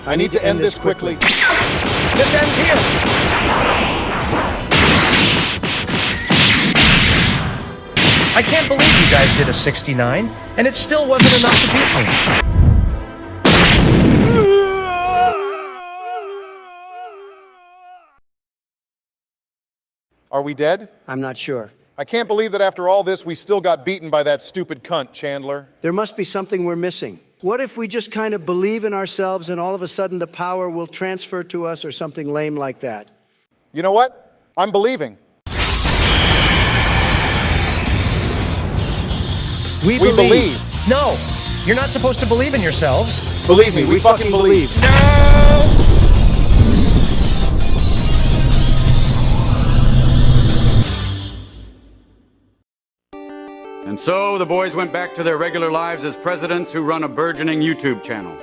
I need to end this quickly. This ends here. I can't believe you guys did a 69, and it still wasn't enough to beat me. Are we dead? I'm not sure. I can't believe that after all this, we still got beaten by that stupid cunt, Chandler. There must be something we're missing. What if we just kind of believe in ourselves and all of a sudden the power will transfer to us or something lame like that? You know what? I'm believing. We believe. No, you're not supposed to believe in yourselves. Believe me, we fucking believe. No! And so the boys went back to their regular lives as presidents who run a burgeoning YouTube channel.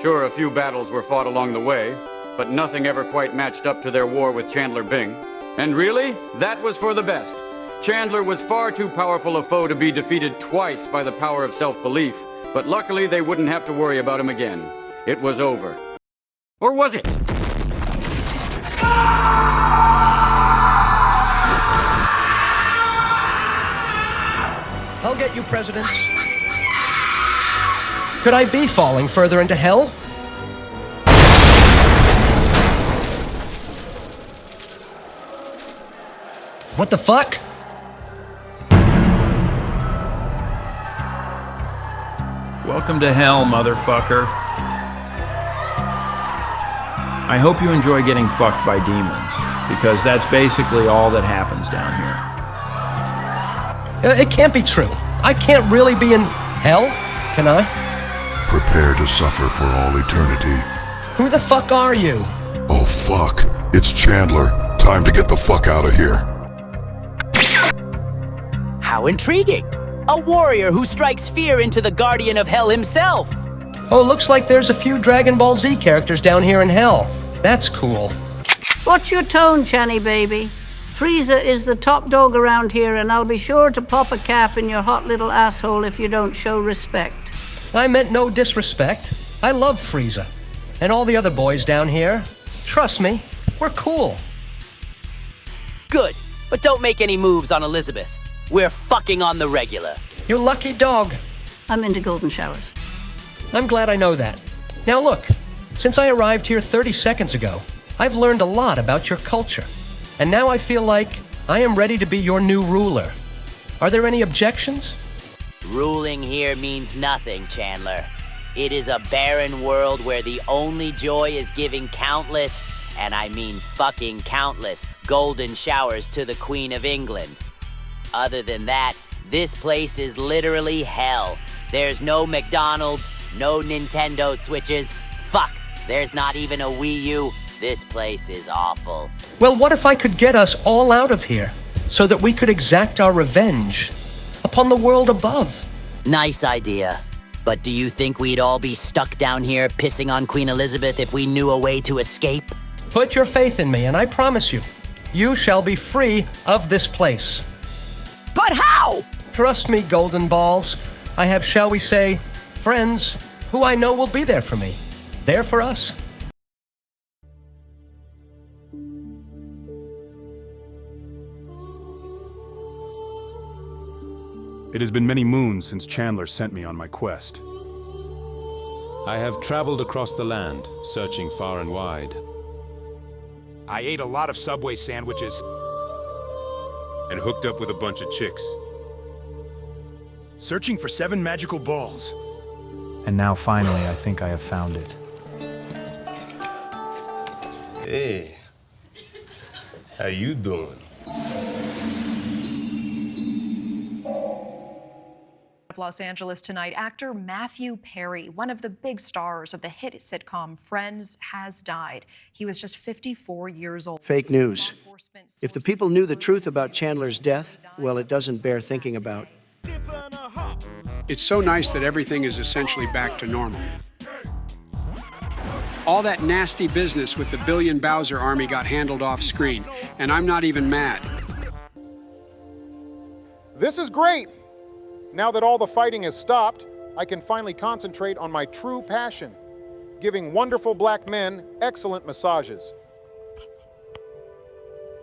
Sure, a few battles were fought along the way, but nothing ever quite matched up to their war with Chandler Bing. And really, that was for the best. Chandler was far too powerful a foe to be defeated twice by the power of self-belief, but luckily they wouldn't have to worry about him again. It was over. Or was it? I'll get you, presidents. Could I be falling further into hell? What the fuck? Welcome to hell, motherfucker. I hope you enjoy getting fucked by demons, because that's basically all that happens down here. It can't be true. I can't really be in hell, can I? Prepare to suffer for all eternity. Who the fuck are you? Oh fuck, it's Chandler. Time to get the fuck out of here. How intriguing! A warrior who strikes fear into the guardian of hell himself! Oh, looks like there's a few Dragon Ball Z characters down here in hell. That's cool. Watch your tone, Channy baby. Frieza is the top dog around here, and I'll be sure to pop a cap in your hot little asshole if you don't show respect. I meant no disrespect. I love Frieza. And all the other boys down here. Trust me, we're cool. Good, but don't make any moves on Elizabeth. We're fucking on the regular. You lucky dog. I'm into golden showers. I'm glad I know that. Now look, since I arrived here 30 seconds ago, I've learned a lot about your culture. And now I feel like I am ready to be your new ruler. Are there any objections? Ruling here means nothing, Chandler. It is a barren world where the only joy is giving countless, and I mean fucking countless, golden showers to the Queen of England. Other than that, this place is literally hell. There's no McDonald's, no Nintendo Switches. Fuck, there's not even a Wii U. This place is awful. Well, what if I could get us all out of here so that we could exact our revenge upon the world above? Nice idea. But do you think we'd all be stuck down here pissing on Queen Elizabeth if we knew a way to escape? Put your faith in me, and I promise you, you shall be free of this place. But how? Trust me, Golden Balls. I have, shall we say, friends who I know will be there for me. There for us. It has been many moons since Chandler sent me on my quest. I have traveled across the land, searching far and wide. I ate a lot of Subway sandwiches and hooked up with a bunch of chicks. Searching for 7 magical balls. And now finally, I think I have found it. Hey, how you doing? Los Angeles tonight, actor Matthew Perry, one of the big stars of the hit sitcom Friends, has died. He was just 54 years old. Fake news. If the people knew the truth about Chandler's death, well, it doesn't bear thinking about. It's so nice that everything is essentially back to normal. All that nasty business with the Billion Bowser army got handled off screen, and I'm not even mad. This is great! Now that all the fighting has stopped, I can finally concentrate on my true passion, giving wonderful black men excellent massages.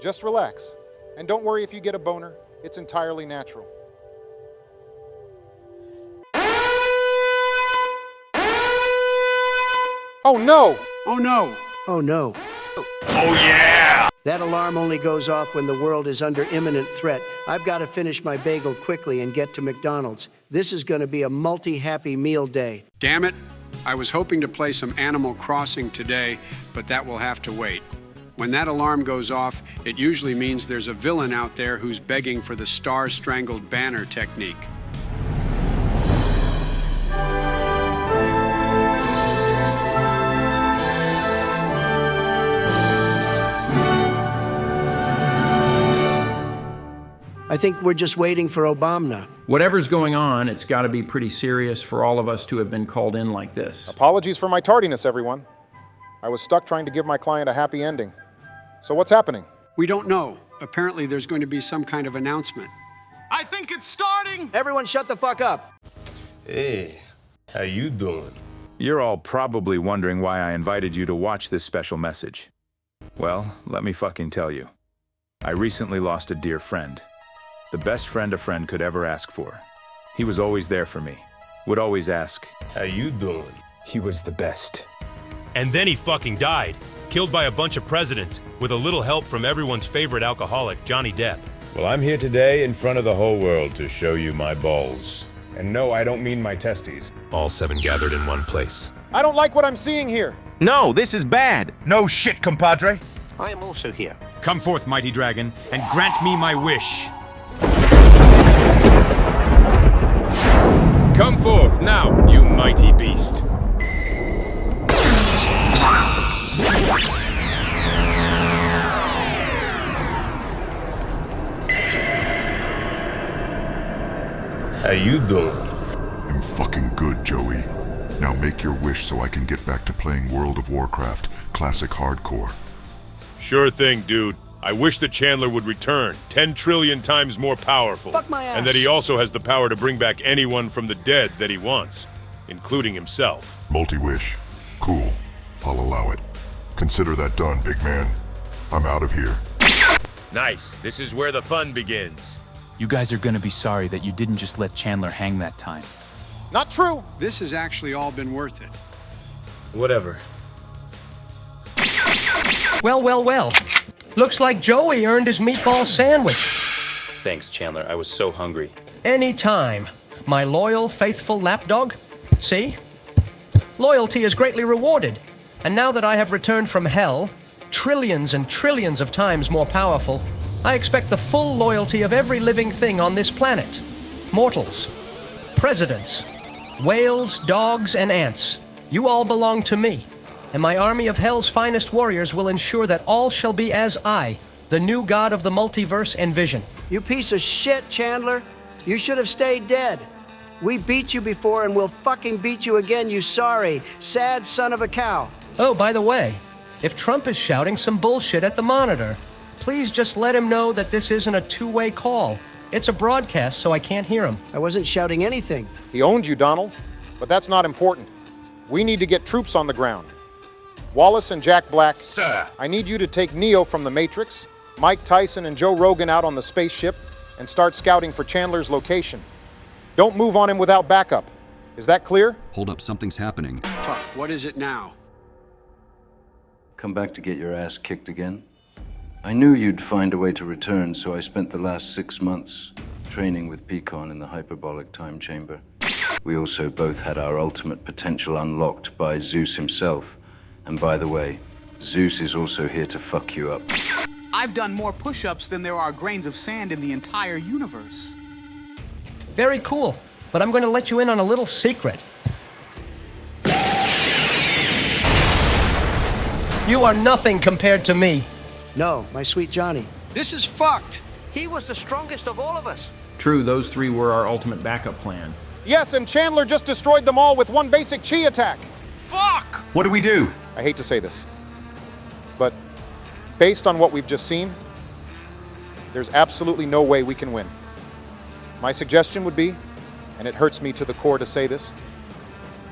Just relax, and don't worry if you get a boner. It's entirely natural. Oh no! Oh no! Oh no. Oh yeah! That alarm only goes off when the world is under imminent threat. I've got to finish my bagel quickly and get to McDonald's. This is going to be a multi-happy meal day. Damn it. I was hoping to play some Animal Crossing today, but that will have to wait. When that alarm goes off, it usually means there's a villain out there who's begging for the star-strangled banner technique. I think we're just waiting for Obama. Whatever's going on, it's got to be pretty serious for all of us to have been called in like this. Apologies for my tardiness, everyone. I was stuck trying to give my client a happy ending. So what's happening? We don't know. Apparently there's going to be some kind of announcement. I think it's starting! Everyone shut the fuck up. Hey, how you doing? You're all probably wondering why I invited you to watch this special message. Well, let me fucking tell you. I recently lost a dear friend. The best friend a friend could ever ask for. He was always there for me. Would always ask, how you doing? He was the best. And then he fucking died, killed by a bunch of presidents, with a little help from everyone's favorite alcoholic, Johnny Depp. Well, I'm here today in front of the whole world to show you my balls. And no, I don't mean my testes. All 7 gathered in one place. I don't like what I'm seeing here. No, this is bad. No shit, compadre. I am also here. Come forth, mighty dragon, and grant me my wish. Come forth now, you mighty beast. How you doing? I'm fucking good, Joey. Now make your wish so I can get back to playing World of Warcraft, classic hardcore. Sure thing, dude. I wish that Chandler would return, 10 trillion times more powerful. Fuck my ass. And that he also has the power to bring back anyone from the dead that he wants, including himself. Multi-wish. Cool. I'll allow it. Consider that done, big man. I'm out of here. Nice. This is where the fun begins. You guys are gonna be sorry that you didn't just let Chandler hang that time. Not true. This has actually all been worth it. Whatever. Well, well, well. Looks like Joey earned his meatball sandwich. Thanks, Chandler. I was so hungry. Anytime. My loyal, faithful lapdog. See? Loyalty is greatly rewarded. And now that I have returned from hell, trillions and trillions of times more powerful, I expect the full loyalty of every living thing on this planet. Mortals, presidents, whales, dogs, and ants. You all belong to me. And my army of hell's finest warriors will ensure that all shall be as I, the new god of the multiverse, envision. You piece of shit, Chandler. You should have stayed dead. We beat you before and we'll fucking beat you again, you sorry, sad son of a cow. Oh, by the way, if Trump is shouting some bullshit at the monitor, please just let him know that this isn't a two-way call. It's a broadcast, so I can't hear him. I wasn't shouting anything. He owned you, Donald, but that's not important. We need to get troops on the ground. Wallace and Jack Black, Sir. I need you to take Neo from the Matrix, Mike Tyson and Joe Rogan out on the spaceship, and start scouting for Chandler's location. Don't move on him without backup. Is that clear? Hold up, something's happening. Fuck, what is it now? Come back to get your ass kicked again? I knew you'd find a way to return, so I spent the last 6 months training with Pecan in the hyperbolic time chamber. We also both had our ultimate potential unlocked by Zeus himself. And by the way, Zeus is also here to fuck you up. I've done more push-ups than there are grains of sand in the entire universe. Very cool, but I'm going to let you in on a little secret. You are nothing compared to me. No, my sweet Johnny. This is fucked. He was the strongest of all of us. True, those 3 were our ultimate backup plan. Yes, and Chandler just destroyed them all with one basic chi attack. Fuck! What do we do? I hate to say this, but based on what we've just seen, there's absolutely no way we can win. My suggestion would be, and it hurts me to the core to say this,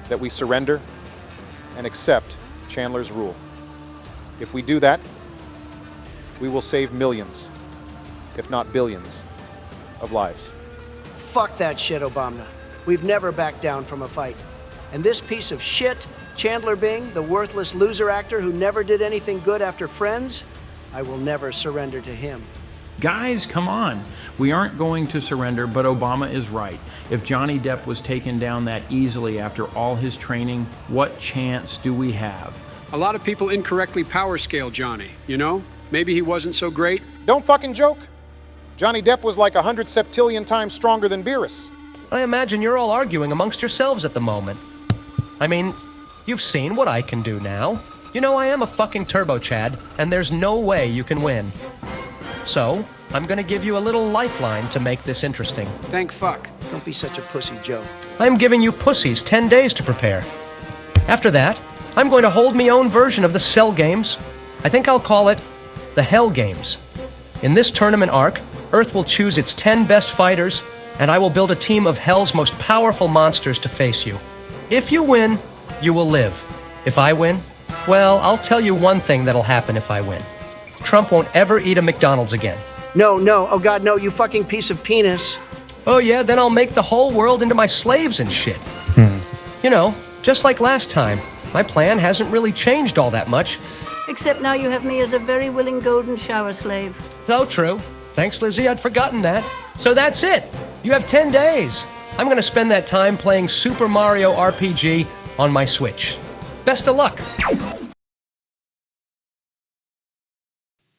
that we surrender and accept Chandler's rule. If we do that, we will save millions, if not billions, of lives. Fuck that shit, Obama. We've never backed down from a fight. And this piece of shit, Chandler Bing, the worthless loser actor who never did anything good after Friends, I will never surrender to him. Guys, come on. We aren't going to surrender, but Obama is right. If Johnny Depp was taken down that easily after all his training, what chance do we have? A lot of people incorrectly power scale Johnny, you know? Maybe he wasn't so great. Don't fucking joke. Johnny Depp was like 100 septillion times stronger than Beerus. I imagine you're all arguing amongst yourselves at the moment. I mean, you've seen what I can do now. You know I am a fucking turbo Chad, and there's no way you can win. So, I'm gonna give you a little lifeline to make this interesting. Thank fuck. Don't be such a pussy, Joe. I'm giving you pussies 10 days to prepare. After that, I'm going to hold me own version of the Cell Games. I think I'll call it the Hell Games. In this tournament arc, Earth will choose its 10 best fighters, and I will build a team of Hell's most powerful monsters to face you. If you win, you will live. If I win, well, I'll tell you one thing that'll happen if I win. Trump won't ever eat a McDonald's again. No, oh God, no, you fucking piece of penis. Oh yeah, then I'll make the whole world into my slaves and shit. You know, just like last time. My plan hasn't really changed all that much. Except now you have me as a very willing golden shower slave. Oh, true. Thanks, Lizzie, I'd forgotten that. So that's it. You have 10 days. I'm gonna spend that time playing Super Mario RPG on my Switch. Best of luck.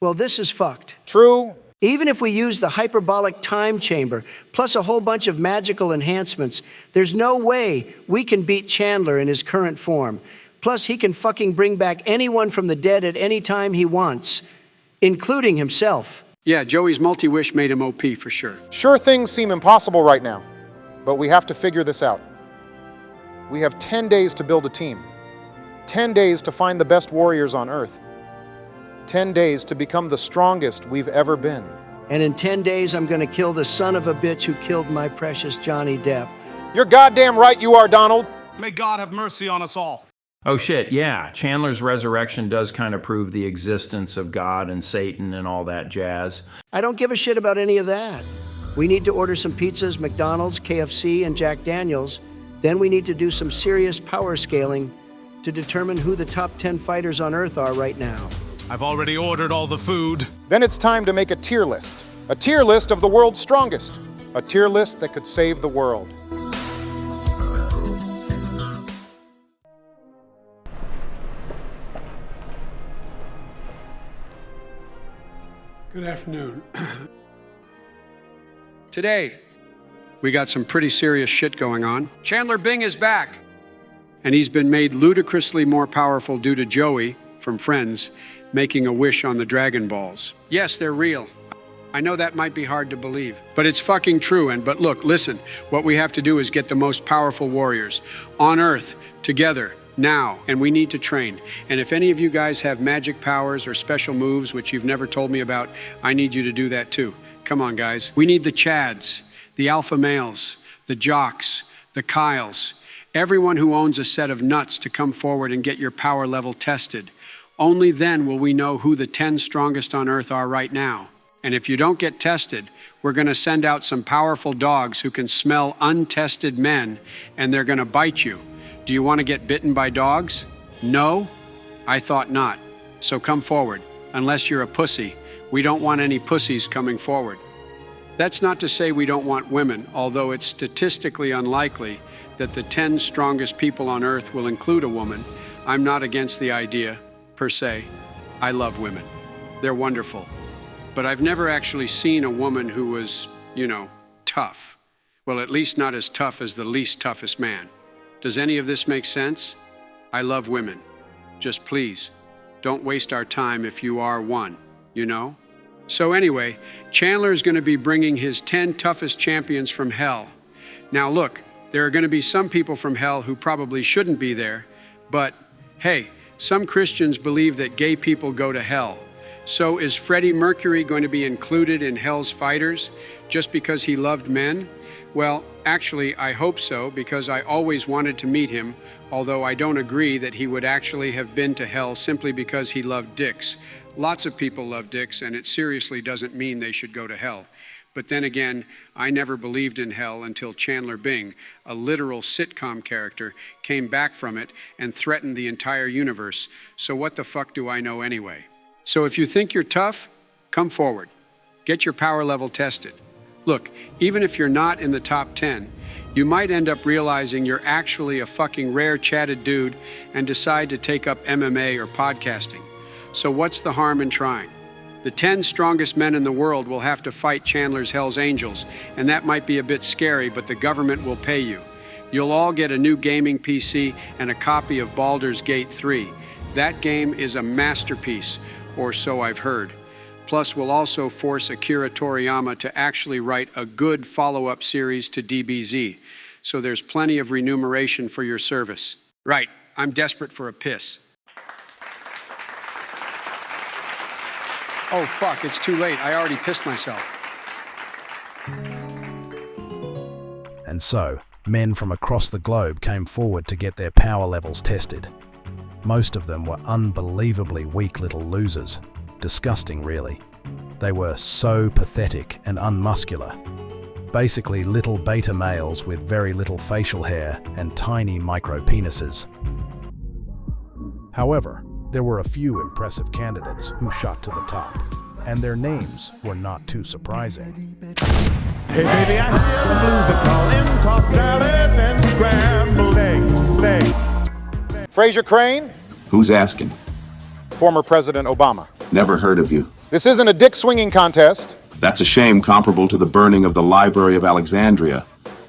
Well, this is fucked. True. Even if we use the hyperbolic time chamber, plus a whole bunch of magical enhancements, there's no way we can beat Chandler in his current form. Plus, he can fucking bring back anyone from the dead at any time he wants, including himself. Yeah, Joey's multi-wish made him OP for sure. Sure, things seem impossible right now, but we have to figure this out. We have 10 days to build a team. 10 days to find the best warriors on Earth. 10 days to become the strongest we've ever been. And in 10 days, I'm gonna kill the son of a bitch who killed my precious Johnny Depp. You're goddamn right you are, Donald. May God have mercy on us all. Oh shit, yeah. Chandler's resurrection does kind of prove the existence of God and Satan and all that jazz. I don't give a shit about any of that. We need to order some pizzas, McDonald's, KFC, and Jack Daniels. Then we need to do some serious power scaling to determine who the top 10 fighters on Earth are right now. I've already ordered all the food. Then it's time to make a tier list. A tier list of the world's strongest. A tier list that could save the world. Good afternoon. Today, we got some pretty serious shit going on. Chandler Bing is back. And he's been made ludicrously more powerful due to Joey, from Friends, making a wish on the Dragon Balls. Yes, they're real. I know that might be hard to believe, but it's fucking true. But look, listen, what we have to do is get the most powerful warriors on Earth together now, and we need to train. And if any of you guys have magic powers or special moves, which you've never told me about, I need you to do that too. Come on, guys. We need the Chads, the alpha males, the jocks, the Kyles, everyone who owns a set of nuts to come forward and get your power level tested. Only then will we know who the 10 strongest on Earth are right now. And if you don't get tested, we're going to send out some powerful dogs who can smell untested men, and they're going to bite you. Do you want to get bitten by dogs? No? I thought not. So come forward. Unless you're a pussy. We don't want any pussies coming forward. That's not to say we don't want women, although it's statistically unlikely that the 10 strongest people on Earth will include a woman. I'm not against the idea, per se. I love women. They're wonderful. But I've never actually seen a woman who was, you know, tough. Well, at least not as tough as the least toughest man. Does any of this make sense? I love women. Just please, don't waste our time if you are one, you know? So anyway, Chandler is going to be bringing his 10 toughest champions from hell. Now look, there are going to be some people from hell who probably shouldn't be there, but hey, some Christians believe that gay people go to hell. So is Freddie Mercury going to be included in hell's fighters just because he loved men? Well, actually, I hope so, because I always wanted to meet him, although I don't agree that he would actually have been to hell simply because he loved dicks. Lots of people love dicks, and it seriously doesn't mean they should go to hell. But then again, I never believed in hell until Chandler Bing, a literal sitcom character, came back from it and threatened the entire universe. So what the fuck do I know anyway? So if you think you're tough, come forward. Get your power level tested. Look, even if you're not in the top 10, you might end up realizing you're actually a fucking rare chatted dude and decide to take up MMA or podcasting. So what's the harm in trying? The 10 strongest men in the world will have to fight Chandler's Hell's Angels, and that might be a bit scary, but the government will pay you. You'll all get a new gaming PC and a copy of Baldur's Gate 3. That game is a masterpiece, or so I've heard. Plus, we'll also force Akira Toriyama to actually write a good follow-up series to DBZ, so there's plenty of remuneration for your service. Right, I'm desperate for a piss. Oh, fuck, it's too late. I already pissed myself. And so, men from across the globe came forward to get their power levels tested. Most of them were unbelievably weak little losers. Disgusting, really. They were so pathetic and unmuscular. Basically little beta males with very little facial hair and tiny micro-penises. However, there were a few impressive candidates who shot to the top, and their names were not too surprising. Hey baby, I hear the blues are calling, tossed salads and scrambled eggs. Fraser Crane? Who's asking? Former President Obama. Never heard of you. This isn't a dick swinging contest. That's a shame comparable to the burning of the Library of Alexandria,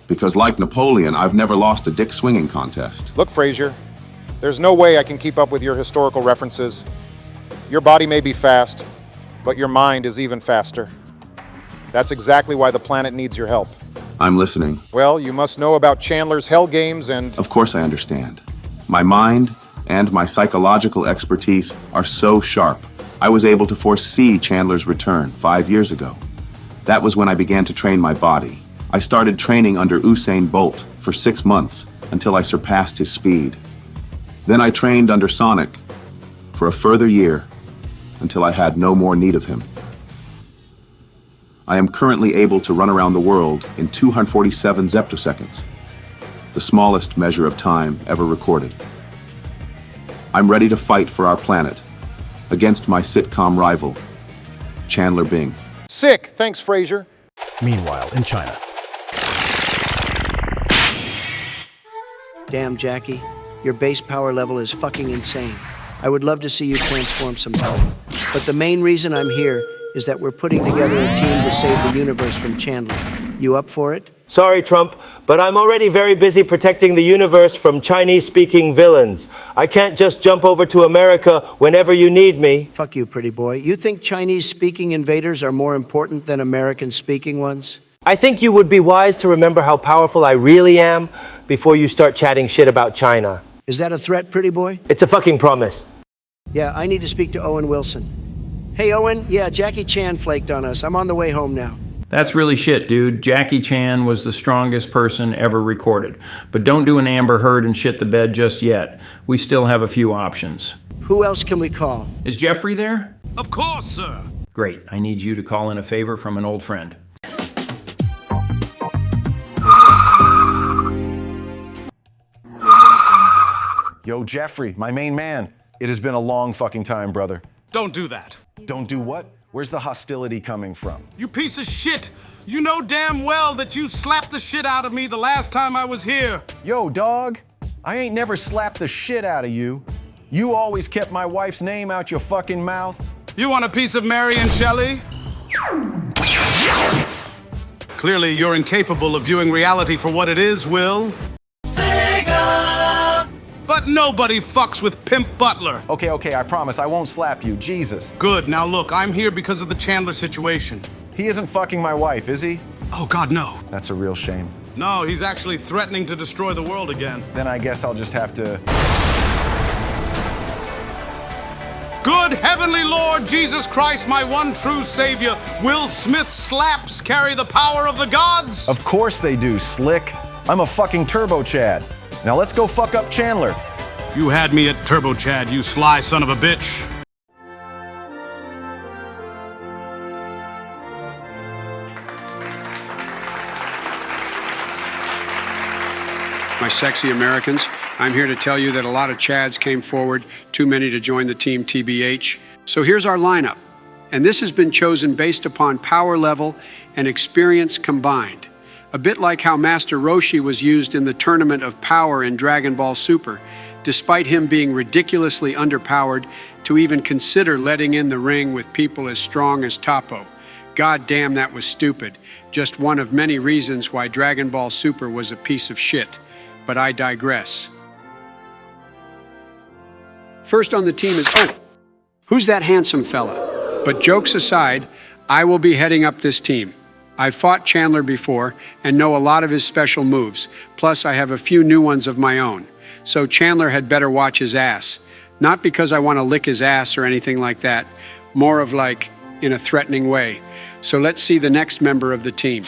because like Napoleon, I've never lost a dick swinging contest. Look, Fraser, there's no way I can keep up with your historical references. Your body may be fast, but your mind is even faster. That's exactly why the planet needs your help. I'm listening. Well, you must know about Chandler's Hell Games and... Of course I understand. My mind and my psychological expertise are so sharp. I was able to foresee Chandler's return 5 years ago. That was when I began to train my body. I started training under Usain Bolt for 6 months until I surpassed his speed. Then I trained under Sonic for a further year until I had no more need of him. I am currently able to run around the world in 247 zeptoseconds, the smallest measure of time ever recorded. I'm ready to fight for our planet against my sitcom rival, Chandler Bing. Sick! Thanks, Fraser. Meanwhile, in China. Damn, Jackie. Your base power level is fucking insane. I would love to see you transform sometime. But the main reason I'm here is that we're putting together a team to save the universe from Chandler. You up for it? Sorry, Trump, but I'm already very busy protecting the universe from Chinese-speaking villains. I can't just jump over to America whenever you need me. Fuck you, pretty boy. You think Chinese-speaking invaders are more important than American-speaking ones? I think you would be wise to remember how powerful I really am before you start chatting shit about China. Is that a threat, pretty boy? It's a fucking promise. Yeah, I need to speak to Owen Wilson. Hey, Owen. Yeah, Jackie Chan flaked on us. I'm on the way home now. That's really shit, dude. Jackie Chan was the strongest person ever recorded. But don't do an Amber Heard and shit the bed just yet. We still have a few options. Who else can we call? Is Jeffrey there? Of course, sir. Great. I need you to call in a favor from an old friend. Yo, Jeffrey, my main man. It has been a long fucking time, brother. Don't do that. Don't do what? Where's the hostility coming from? You piece of shit! You know damn well that you slapped the shit out of me the last time I was here. Yo, dog, I ain't never slapped the shit out of you. You always kept my wife's name out your fucking mouth. You want a piece of Mary and Shelley? Clearly, you're incapable of viewing reality for what it is, Will. But nobody fucks with Pimp Butler. Okay, I promise I won't slap you, Jesus. Good, now look, I'm here because of the Chandler situation. He isn't fucking my wife, is he? Oh God, no. That's a real shame. No, he's actually threatening to destroy the world again. Then I guess I'll just have to... Good heavenly Lord Jesus Christ, my one true Savior, Will Smith's slaps carry the power of the gods? Of course they do, Slick. I'm a fucking Turbo Chad. Now let's go fuck up Chandler. You had me at Turbo Chad, you sly son of a bitch. My sexy Americans, I'm here to tell you that a lot of Chads came forward, too many to join the team TBH. So here's our lineup, and this has been chosen based upon power level and experience combined. A bit like how Master Roshi was used in the Tournament of Power in Dragon Ball Super, despite him being ridiculously underpowered to even consider letting in the ring with people as strong as Toppo. God damn, that was stupid. Just one of many reasons why Dragon Ball Super was a piece of shit. But I digress. First on the team is, who's that handsome fella? But jokes aside, I will be heading up this team. I've fought Chandler before and know a lot of his special moves. Plus, I have a few new ones of my own. So Chandler had better watch his ass. Not because I want to lick his ass or anything like that. More of like, in a threatening way. So let's see the next member of the team.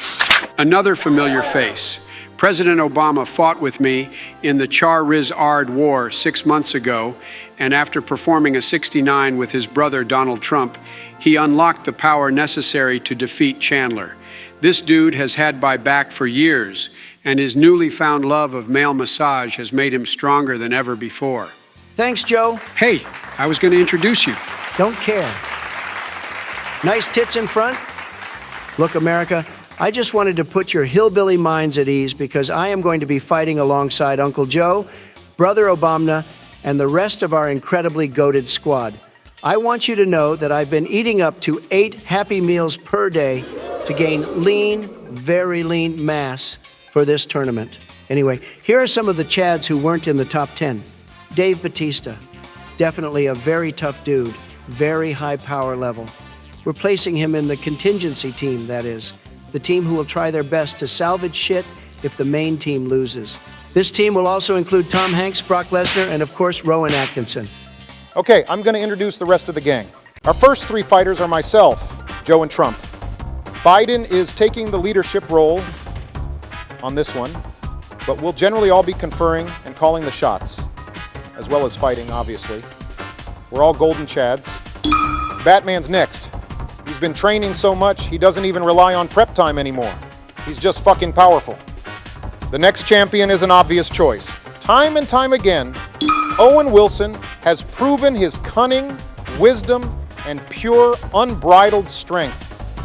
Another familiar face. President Obama fought with me in the Char-Riz-Ard War 6 months ago, and after performing a 69 with his brother Donald Trump, he unlocked the power necessary to defeat Chandler. This dude has had my back for years, and his newly found love of male massage has made him stronger than ever before. Thanks, Joe. Hey, I was going to introduce you. Don't care. Nice tits in front? Look, America, I just wanted to put your hillbilly minds at ease because I am going to be fighting alongside Uncle Joe, Brother Obama, and the rest of our incredibly goated squad. I want you to know that I've been eating up to 8 Happy Meals per day to gain lean, very lean mass for this tournament. Anyway, here are some of the Chads who weren't in the top 10. Dave Bautista, definitely a very tough dude, very high power level. We're placing him in the contingency team, that is. The team who will try their best to salvage shit if the main team loses. This team will also include Tom Hanks, Brock Lesnar, and of course, Rowan Atkinson. Okay, I'm going to introduce the rest of the gang. Our first 3 fighters are myself, Joe, and Trump. Biden is taking the leadership role on this one, but we'll generally all be conferring and calling the shots, as well as fighting, obviously. We're all golden Chads. Batman's next. He's been training so much, he doesn't even rely on prep time anymore. He's just fucking powerful. The next champion is an obvious choice. Time and time again, Owen Wilson has proven his cunning, wisdom, and pure, unbridled strength.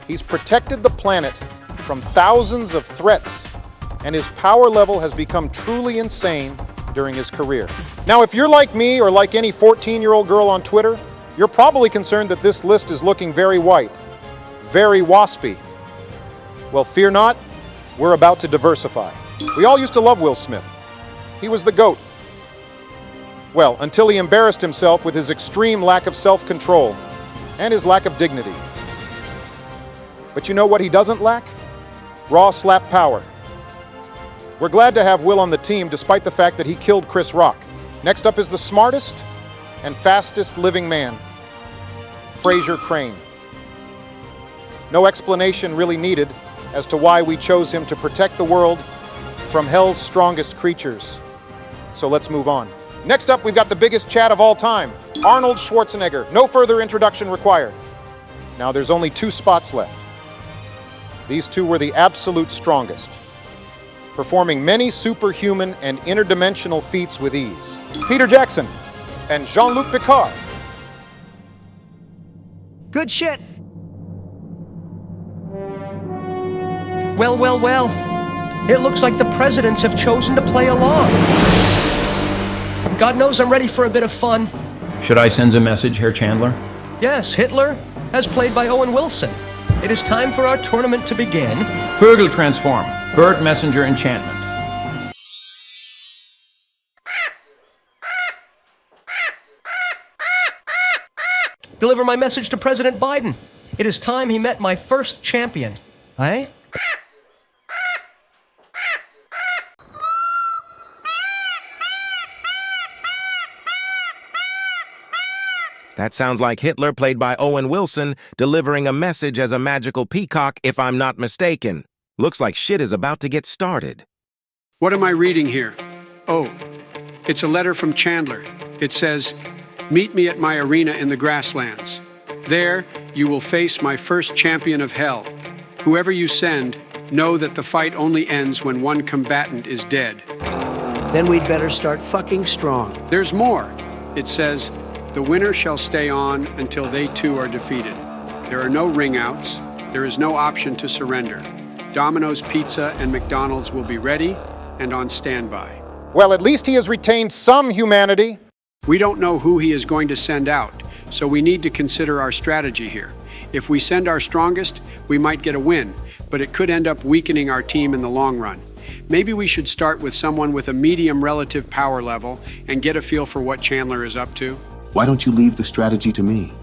He's protected the planet from thousands of threats, and his power level has become truly insane during his career. Now, if you're like me or like any 14-year-old girl on Twitter, you're probably concerned that this list is looking very white, very waspy. Well, fear not, we're about to diversify. We all used to love Will Smith. He was the GOAT. Well, until he embarrassed himself with his extreme lack of self-control and his lack of dignity. But you know what he doesn't lack? Raw slap power. We're glad to have Will on the team despite the fact that he killed Chris Rock. Next up is the smartest and fastest living man, Fraser Crane. No explanation really needed as to why we chose him to protect the world from hell's strongest creatures. So let's move on. Next up, we've got the biggest Chad of all time, Arnold Schwarzenegger. No further introduction required. Now there's only 2 spots left. These 2 were the absolute strongest, performing many superhuman and interdimensional feats with ease. Peter Jackson and Jean-Luc Picard. Good shit. Well, well, well. It looks like the presidents have chosen to play along. God knows I'm ready for a bit of fun. Should I send a message, Herr Chandler? Yes, Hitler, as played by Owen Wilson. It is time for our tournament to begin. Vögel transform. Bird messenger enchantment. Deliver my message to President Biden. It is time he met my first champion. Eh? That sounds like Hitler, played by Owen Wilson, delivering a message as a magical peacock, if I'm not mistaken. Looks like shit is about to get started. What am I reading here? Oh, it's a letter from Chandler. It says, "Meet me at my arena in the grasslands. There, you will face my first champion of hell. Whoever you send, know that the fight only ends when one combatant is dead." Then we'd better start fucking strong. There's more. It says, "The winner shall stay on until they too are defeated. There are no ring outs. There is no option to surrender. Domino's Pizza and McDonald's will be ready and on standby." Well, at least he has retained some humanity. We don't know who he is going to send out, so we need to consider our strategy here. If we send our strongest, we might get a win, but it could end up weakening our team in the long run. Maybe we should start with someone with a medium relative power level and get a feel for what Chandler is up to. Why don't you leave the strategy to me?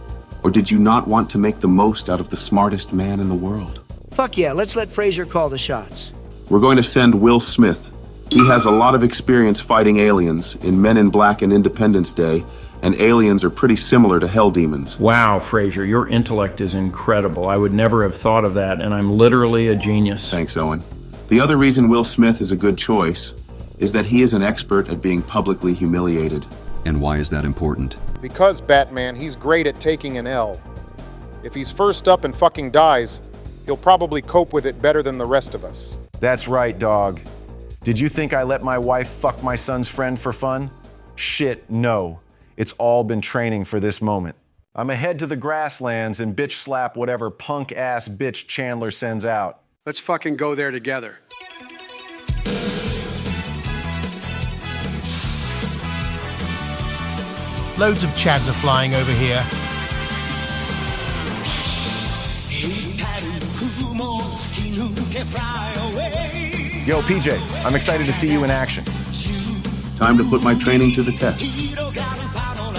Or did you not want to make the most out of the smartest man in the world? Fuck yeah, let's let Fraser call the shots. We're going to send Will Smith. He has a lot of experience fighting aliens in Men in Black and Independence Day, and aliens are pretty similar to hell demons. Wow, Fraser, your intellect is incredible. I would never have thought of that, and I'm literally a genius. Thanks, Owen. The other reason Will Smith is a good choice is that he is an expert at being publicly humiliated. And why is that important? Because, Batman, he's great at taking an L. If he's first up and fucking dies, he'll probably cope with it better than the rest of us. That's right, dog. Did you think I let my wife fuck my son's friend for fun? Shit, no. It's all been training for this moment. I'ma head to the grasslands and bitch slap whatever punk-ass bitch Chandler sends out. Let's fucking go there together. Loads of chads are flying over here. Yo, PJ, I'm excited to see you in action. Time to put my training to the test.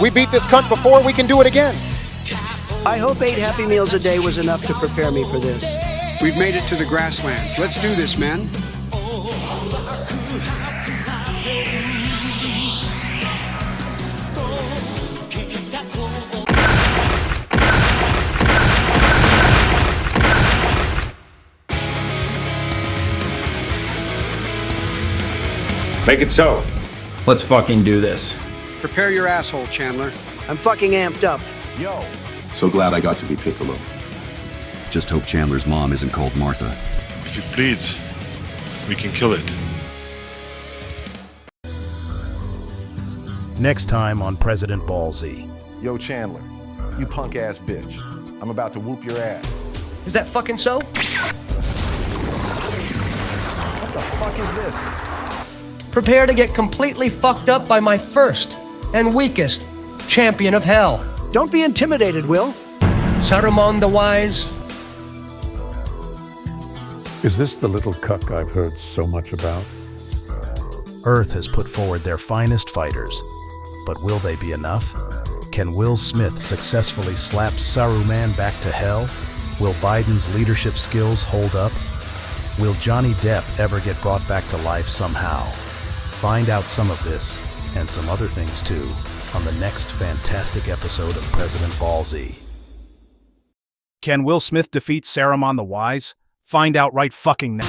We beat this cunt before, we can do it again. I hope 8 Happy Meals a day was enough to prepare me for this. We've made it to the grasslands. Let's do this, man. Make it so. Let's fucking do this. Prepare your asshole, Chandler. I'm fucking amped up. Yo. So glad I got to be Piccolo. Just hope Chandler's mom isn't called Martha. If it bleeds, we can kill it. Next time on President Ballsy. Yo, Chandler, you punk-ass bitch. I'm about to whoop your ass. Is that fucking so? What the fuck is this? Prepare to get completely fucked up by my first and weakest champion of hell. Don't be intimidated, Will. Saruman the Wise. Is this the little cuck I've heard so much about? Earth has put forward their finest fighters, but will they be enough? Can Will Smith successfully slap Saruman back to hell? Will Biden's leadership skills hold up? Will Johnny Depp ever get brought back to life somehow? Find out some of this, and some other things too, on the next fantastic episode of President Ballsy. Can Will Smith defeat Saruman the Wise? Find out right fucking now.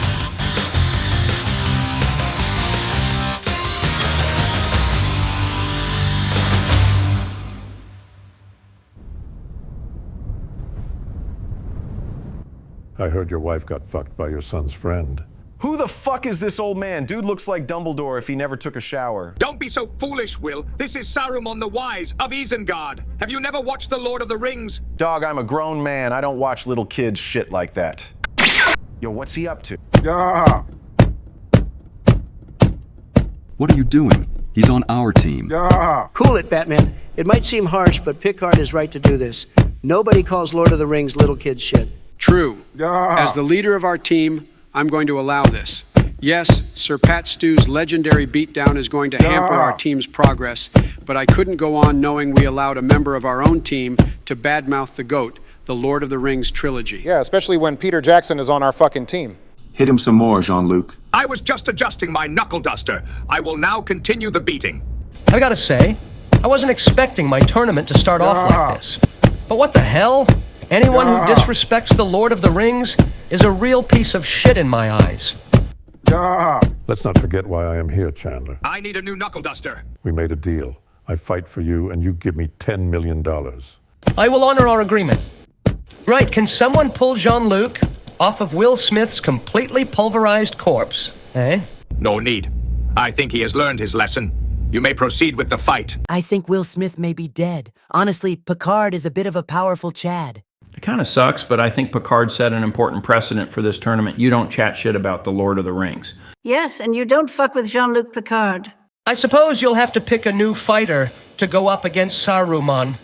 I heard your wife got fucked by your son's friend. Who the fuck is this old man? Dude looks like Dumbledore if he never took a shower. Don't be so foolish, Will. This is Saruman the Wise of Isengard. Have you never watched The Lord of the Rings? Dog, I'm a grown man. I don't watch little kids shit like that. Yo, what's he up to? Yeah. What are you doing? He's on our team. Yeah. Cool it, Batman. It might seem harsh, but Pickard is right to do this. Nobody calls Lord of the Rings little kids shit. True. Yeah. As the leader of our team, I'm going to allow this. Yes, Sir Pat Stew's legendary beatdown is going to hamper our team's progress, but I couldn't go on knowing we allowed a member of our own team to badmouth the GOAT, the Lord of the Rings trilogy. Yeah, especially when Peter Jackson is on our fucking team. Hit him some more, Jean-Luc. I was just adjusting my knuckle duster. I will now continue the beating. I gotta say, I wasn't expecting my tournament to start off like this. But what the hell? Anyone who disrespects the Lord of the Rings is a real piece of shit in my eyes. Let's not forget why I am here, Chandler. I need a new knuckle duster. We made a deal. I fight for you, and you give me $10 million. I will honor our agreement. Right, can someone pull Jean-Luc off of Will Smith's completely pulverized corpse, eh? No need. I think he has learned his lesson. You may proceed with the fight. I think Will Smith may be dead. Honestly, Picard is a bit of a powerful Chad. It kind of sucks, but I think Picard set an important precedent for this tournament. You don't chat shit about the Lord of the Rings. Yes, and you don't fuck with Jean-Luc Picard. I suppose you'll have to pick a new fighter to go up against Saruman.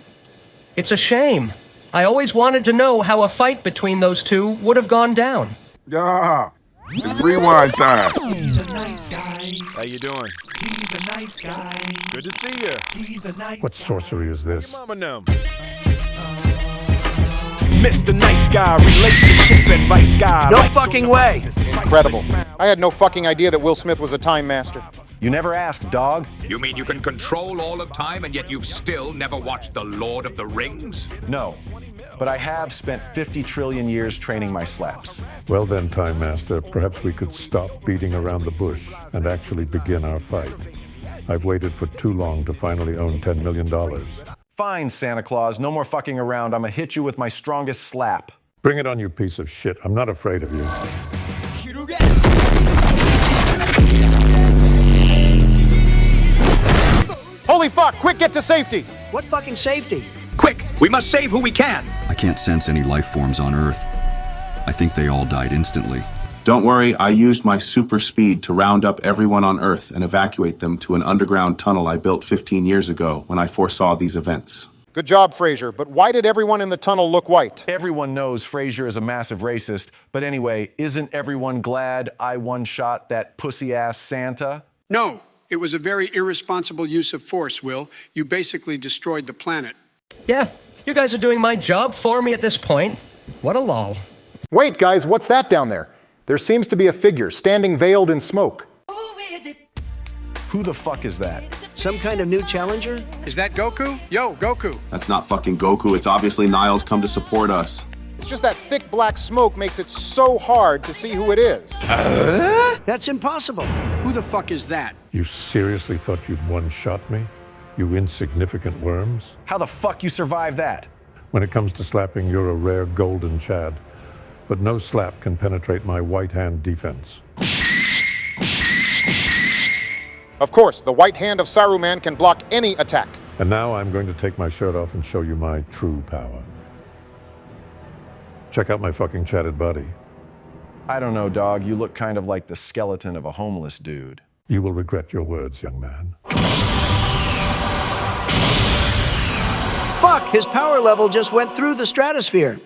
It's a shame. I always wanted to know how a fight between those two would have gone down. It's rewind time. He's a nice guy. How you doing? He's a nice guy. Good to see you. He's a nice What sorcery is this? Mama numb. Mr. Nice Guy, relationship advice guy. No fucking way. Incredible. I had no fucking idea that Will Smith was a time master. You never asked, dog. You mean you can control all of time and yet you've still never watched The Lord of the Rings? No. But I have spent 50 trillion years training my slaps. Well then, Time Master, perhaps we could stop beating around the bush and actually begin our fight. I've waited for too long to finally own $10 million. Fine, Santa Claus. No more fucking around. I'ma hit you with my strongest slap. Bring it on, you piece of shit. I'm not afraid of you. Holy fuck, quick, get to safety! What fucking safety? Quick, we must save who we can. I can't sense any life forms on Earth. I think they all died instantly. Don't worry, I used my super speed to round up everyone on Earth and evacuate them to an underground tunnel I built 15 years ago when I foresaw these events. Good job, Fraser, but why did everyone in the tunnel look white? Everyone knows Fraser is a massive racist, but anyway, isn't everyone glad I one-shot that pussy-ass Santa? No, it was a very irresponsible use of force, Will. You basically destroyed the planet. Yeah, you guys are doing my job for me at this point. What a lol. Wait, guys, what's that down there? There seems to be a figure standing veiled in smoke. Who the fuck is that? Some kind of new challenger? Is that Goku? Yo, Goku. That's not fucking Goku. It's obviously Niles come to support us. It's just that thick black smoke makes it so hard to see who it is. That's impossible. Who the fuck is that? You seriously thought you'd one-shot me? You insignificant worms? How the fuck you survive that? When it comes to slapping, you're a rare golden Chad. But no slap can penetrate my white hand defense. Of course, the white hand of Saruman can block any attack. And now I'm going to take my shirt off and show you my true power. Check out my fucking chatted body. I don't know, dog. You look kind of like the skeleton of a homeless dude. You will regret your words, young man. Fuck, his power level just went through the stratosphere.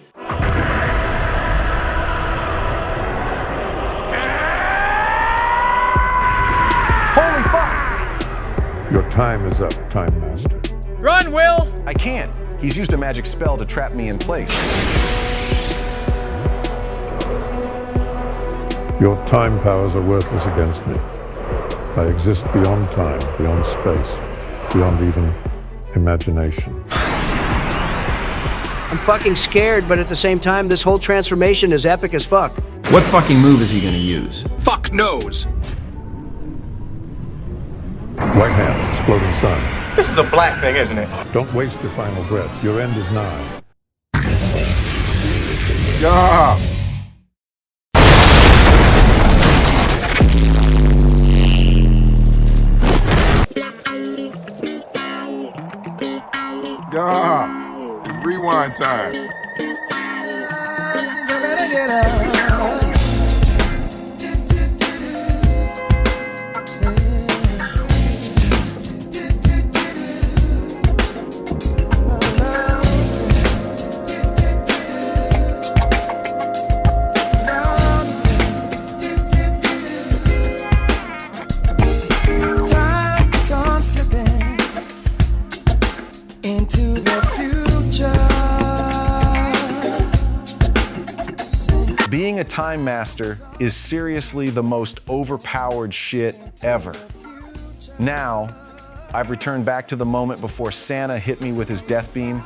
Holy fuck! Your time is up, Time Master. Run, Will! I can't. He's used a magic spell to trap me in place. Your time powers are worthless against me. I exist beyond time, beyond space, beyond even imagination. I'm fucking scared, but at the same time, this whole transformation is epic as fuck. What fucking move is he gonna use? Fuck knows. Right hand, exploding sun. This is a black thing, isn't it? Don't waste your final breath. Your end is nigh. Yeah. Yeah. It's rewind time. Into the future. Being a time master is seriously the most overpowered shit ever. Now, I've returned back to the moment before Santa hit me with his death beam.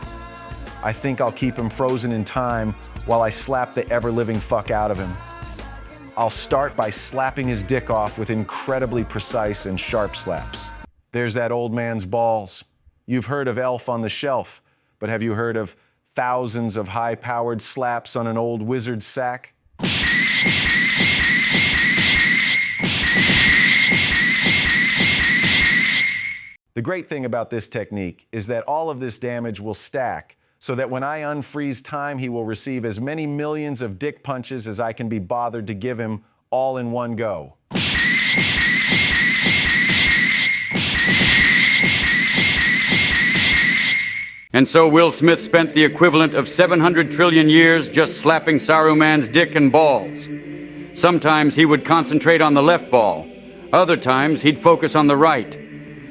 I think I'll keep him frozen in time while I slap the ever-living fuck out of him. I'll start by slapping his dick off with incredibly precise and sharp slaps. There's that old man's balls. You've heard of Elf on the Shelf, but have you heard of thousands of high-powered slaps on an old wizard's sack? The great thing about this technique is that all of this damage will stack, so that when I unfreeze time, he will receive as many millions of dick punches as I can be bothered to give him all in one go. And so Will Smith spent the equivalent of 700 trillion years just slapping Saruman's dick and balls. Sometimes he would concentrate on the left ball. Other times he'd focus on the right.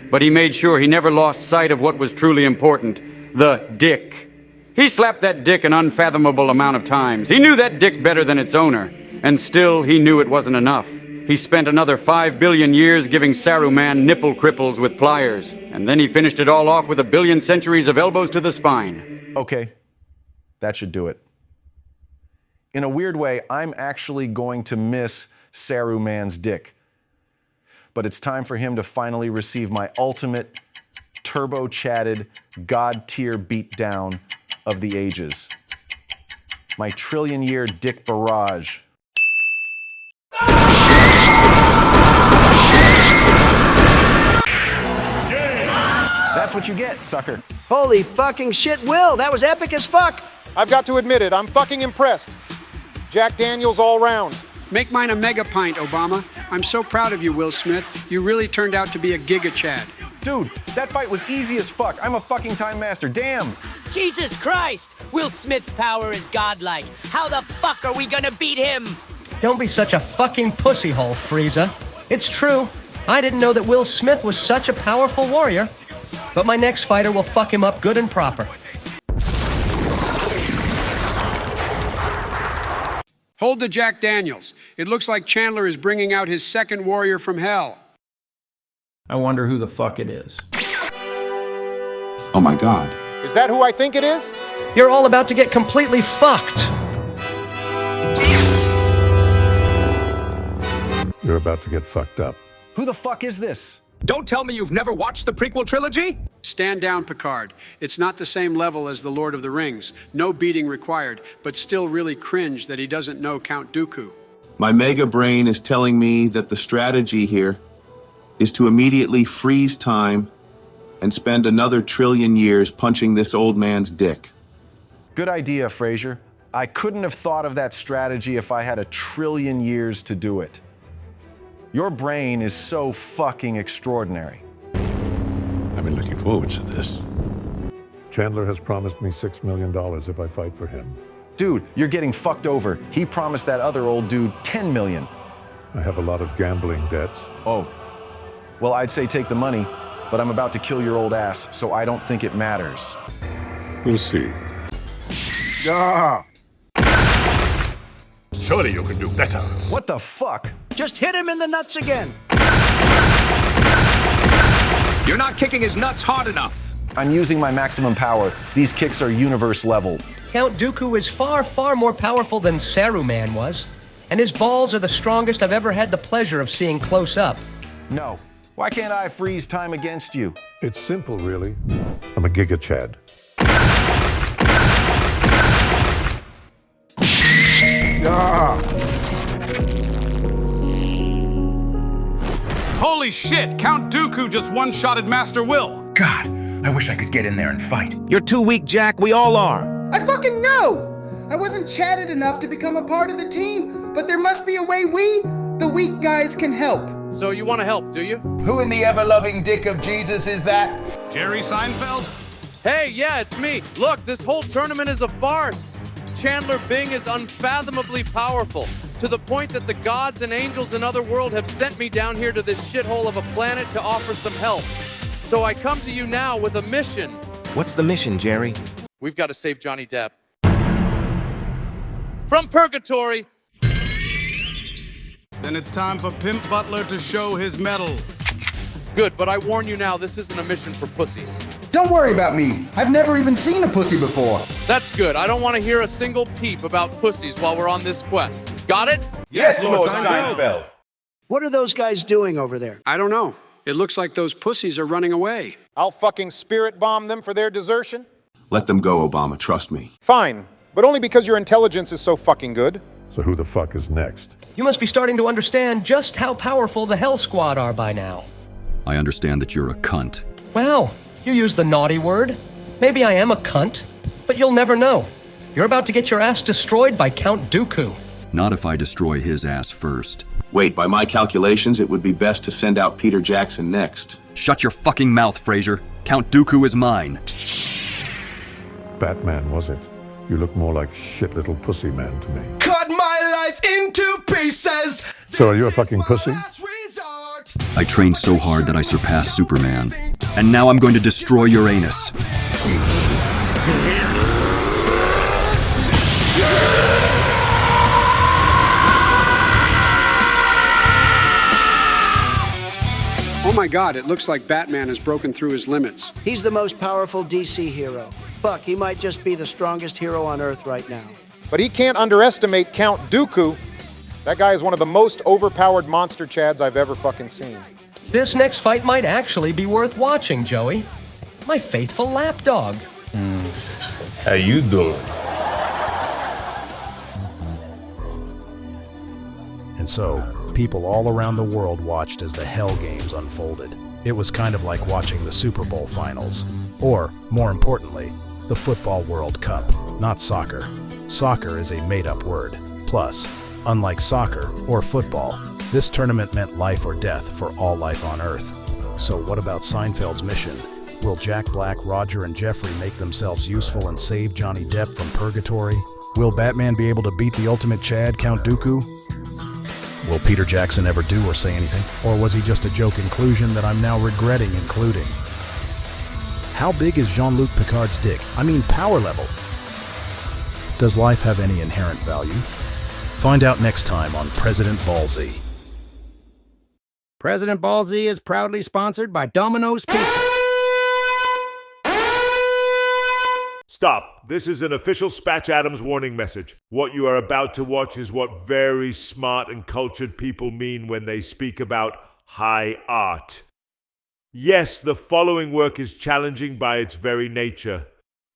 But he made sure he never lost sight of what was truly important, the dick. He slapped that dick an unfathomable amount of times. He knew that dick better than its owner, and still he knew it wasn't enough. He spent another 5 billion years giving Saruman nipple cripples with pliers, and then he finished it all off with 1 billion centuries of elbows to the spine. Okay, that should do it. In a weird way, I'm actually going to miss Saruman's dick. But it's time for him to finally receive my ultimate, turbo-chatted, god-tier beatdown of the ages. My trillion-year dick barrage. That's what you get, sucker. Holy fucking shit, Will, that was epic as fuck. I've got to admit it, I'm fucking impressed. Jack Daniels all round. Make mine a mega pint, Obama. I'm so proud of you, Will Smith. You really turned out to be a Giga Chad. Dude, that fight was easy as fuck. I'm a fucking time master, damn. Jesus Christ! Will Smith's power is godlike. How the fuck are we gonna beat him? Don't be such a fucking pussyhole, Frieza. It's true. I didn't know that Will Smith was such a powerful warrior. But my next fighter will fuck him up good and proper. Hold the Jack Daniels. It looks like Chandler is bringing out his second warrior from hell. I wonder who the fuck it is. Oh my God. Is that who I think it is? You're all about to get completely fucked. You're about to get fucked up. Who the fuck is this? Don't tell me you've never watched the prequel trilogy? Stand down, Picard. It's not the same level as The Lord of the Rings. No beating required, but still really cringe that he doesn't know Count Dooku. My mega brain is telling me that the strategy here is to immediately freeze time and spend another trillion years punching this old man's dick. Good idea, Fraser. I couldn't have thought of that strategy if I had 1 trillion years to do it. Your brain is so fucking extraordinary. I've been looking forward to this. Chandler has promised me $6 million if I fight for him. Dude, you're getting fucked over. He promised that other old dude 10 million. I have a lot of gambling debts. Oh. Well, I'd say take the money, but I'm about to kill your old ass, so I don't think it matters. We'll see. Yeah. Surely you can do better. What the fuck? Just hit him in the nuts again. You're not kicking his nuts hard enough. I'm using my maximum power. These kicks are universe level. Count Dooku is far, far more powerful than Saruman was. And his balls are the strongest I've ever had the pleasure of seeing close up. No. Why can't I freeze time against you? It's simple, really. I'm a Giga Chad. Yeah. Holy shit, Count Dooku just one-shotted Master Will. God, I wish I could get in there and fight. You're too weak, Jack. We all are. I fucking know! I wasn't chatted enough to become a part of the team, but there must be a way we, the weak guys, can help. So you want to help, do you? Who in the ever-loving dick of Jesus is that? Jerry Seinfeld? Hey, yeah, it's me. Look, this whole tournament is a farce. Chandler Bing is unfathomably powerful, to the point that the gods and angels in other world have sent me down here to this shithole of a planet to offer some help. So I come to you now with a mission. What's the mission, Jerry? We've got to save Johnny Depp. From purgatory. Then it's time for Pimp Butler to show his mettle. Good, but I warn you now, this isn't a mission for pussies. Don't worry about me. I've never even seen a pussy before. That's good. I don't want to hear a single peep about pussies while we're on this quest. Got it? Yes, Lord Seinfeld. What are those guys doing over there? I don't know. It looks like those pussies are running away. I'll fucking spirit bomb them for their desertion? Let them go, Obama, trust me. Fine, but only because your intelligence is so fucking good. So who the fuck is next? You must be starting to understand just how powerful the Hell Squad are by now. I understand that you're a cunt. Well, you used the naughty word. Maybe I am a cunt, but you'll never know. You're about to get your ass destroyed by Count Dooku. Not if I destroy his ass first. Wait, by my calculations, it would be best to send out Peter Jackson next. Shut your fucking mouth, Fraser. Count Dooku is mine. Batman, was it? You look more like shit little pussy man to me. Cut my life into pieces. So are you a fucking pussy? I trained so hard that I surpassed Superman. And now I'm going to destroy your anus. Oh my God, it looks like Batman has broken through his limits. He's the most powerful DC hero. Fuck, he might just be the strongest hero on Earth right now. But he can't underestimate Count Dooku. That guy is one of the most overpowered monster chads I've ever fucking seen. This next fight might actually be worth watching, Joey. My faithful lapdog. How you doing? And so, people all around the world watched as the Hell Games unfolded. It was kind of like watching the Super Bowl finals. Or, more importantly, the Football World Cup, not soccer. Soccer is a made-up word. Plus, unlike soccer or football, this tournament meant life or death for all life on Earth. So what about Seinfeld's mission? Will Jack Black, Roger, and Jeffrey make themselves useful and save Johnny Depp from purgatory? Will Batman be able to beat the ultimate Chad, Count Dooku? Will Peter Jackson ever do or say anything? Or was he just a joke inclusion that I'm now regretting including? How big is Jean-Luc Picard's dick? I mean power level. Does life have any inherent value? Find out next time on President Ballsy. President Ballsy is proudly sponsored by Domino's Pizza. Stop. This is an official Spatch Adams warning message. What you are about to watch is what very smart and cultured people mean when they speak about high art. Yes, the following work is challenging by its very nature.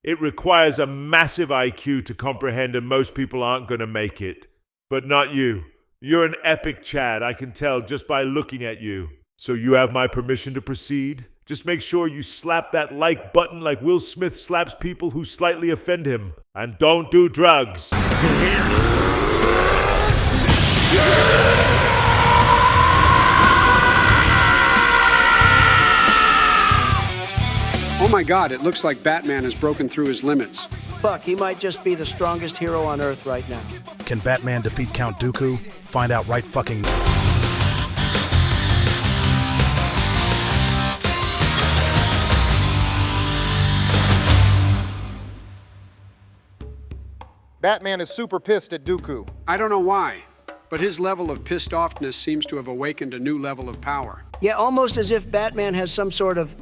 It requires a massive IQ to comprehend, and most people aren't going to make it. But not you. You're an epic Chad, I can tell just by looking at you. So you have my permission to proceed? Just make sure you slap that like button like Will Smith slaps people who slightly offend him. And don't do drugs. Oh my God, it looks like Batman has broken through his limits. Fuck, he might just be the strongest hero on Earth right now. Can Batman defeat Count Dooku? Find out right fucking now. Batman is super pissed at Dooku. I don't know why, but his level of pissed offness seems to have awakened a new level of power. Yeah, almost as if Batman has some sort of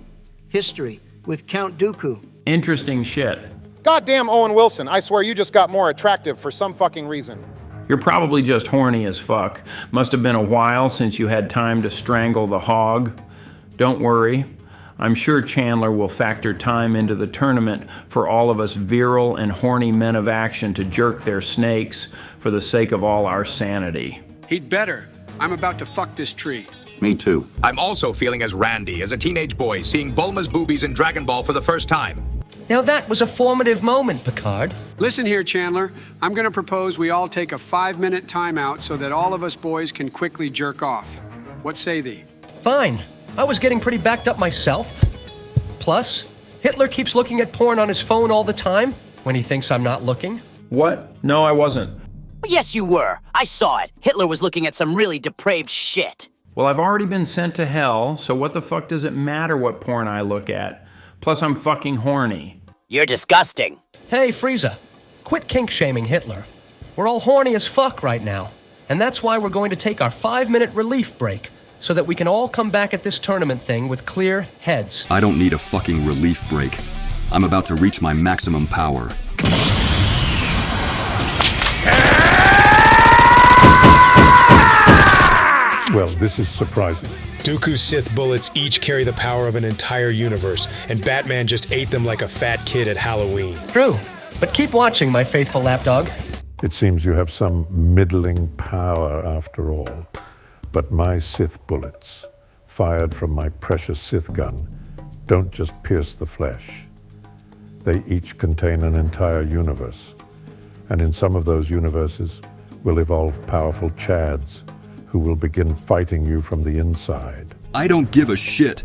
history with Count Dooku. Interesting shit. Goddamn Owen Wilson, I swear you just got more attractive for some fucking reason. You're probably just horny as fuck. Must have been a while since you had time to strangle the hog. Don't worry. I'm sure Chandler will factor time into the tournament for all of us virile and horny men of action to jerk their snakes for the sake of all our sanity. He'd better. I'm about to fuck this tree. Me too. I'm also feeling as Randy, as a teenage boy, seeing Bulma's boobies in Dragon Ball for the first time. Now that was a formative moment, Picard. Listen here, Chandler. I'm going to propose we all take a 5-minute timeout so that all of us boys can quickly jerk off. What say thee? Fine. I was getting pretty backed up myself. Plus, Hitler keeps looking at porn on his phone all the time when he thinks I'm not looking. What? No, I wasn't. Yes, you were. I saw it. Hitler was looking at some really depraved shit. Well, I've already been sent to hell, so what the fuck does it matter what porn I look at? Plus, I'm fucking horny. You're disgusting. Hey, Frieza, quit kink-shaming Hitler. We're all horny as fuck right now, and that's why we're going to take our 5-minute relief break so that we can all come back at this tournament thing with clear heads. I don't need a fucking relief break. I'm about to reach my maximum power. Well, this is surprising. Dooku's Sith bullets each carry the power of an entire universe, and Batman just ate them like a fat kid at Halloween. True, but keep watching, my faithful lapdog. It seems you have some middling power after all. But my Sith bullets, fired from my precious Sith gun, don't just pierce the flesh. They each contain an entire universe. And in some of those universes will evolve powerful Chads who will begin fighting you from the inside. I don't give a shit.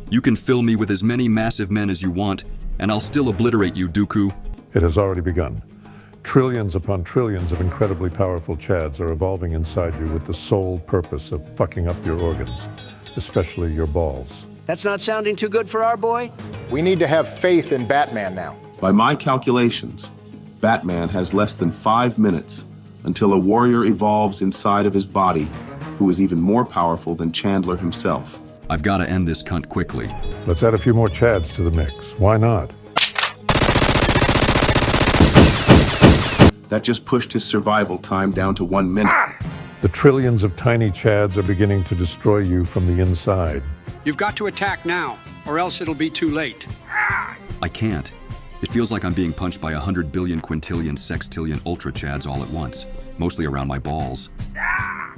You can fill me with as many massive men as you want, and I'll still obliterate you, Dooku. It has already begun. Trillions upon trillions of incredibly powerful Chads are evolving inside you with the sole purpose of fucking up your organs, especially your balls. That's not sounding too good for our boy? We need to have faith in Batman now. By my calculations, Batman has less than 5 minutes until a warrior evolves inside of his body who is even more powerful than Chandler himself. I've got to end this cunt quickly. Let's add a few more Chads to the mix. Why not? That just pushed his survival time down to 1 minute. The trillions of tiny Chads are beginning to destroy you from the inside. You've got to attack now, or else it'll be too late. I can't. It feels like I'm being punched by 100 billion quintillion sextillion ultra Chads all at once, mostly around my balls.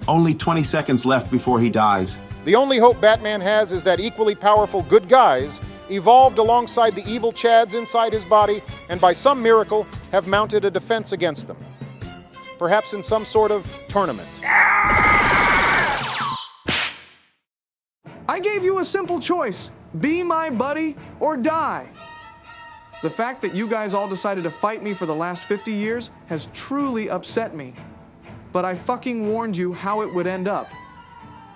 Only 20 seconds left before he dies. The only hope Batman has is that equally powerful good guys evolved alongside the evil Chads inside his body and by some miracle have mounted a defense against them. Perhaps in some sort of tournament. I gave you a simple choice. Be my buddy or die. The fact that you guys all decided to fight me for the last 50 years has truly upset me. But I fucking warned you how it would end up.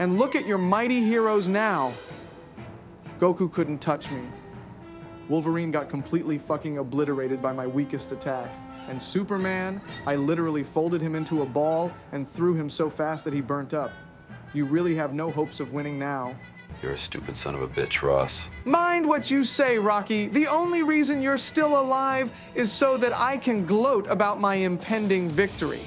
And look at your mighty heroes now. Goku couldn't touch me. Wolverine got completely fucking obliterated by my weakest attack. And Superman, I literally folded him into a ball and threw him so fast that he burnt up. You really have no hopes of winning now. You're a stupid son of a bitch, Ross. Mind what you say, Rocky. The only reason you're still alive is so that I can gloat about my impending victory.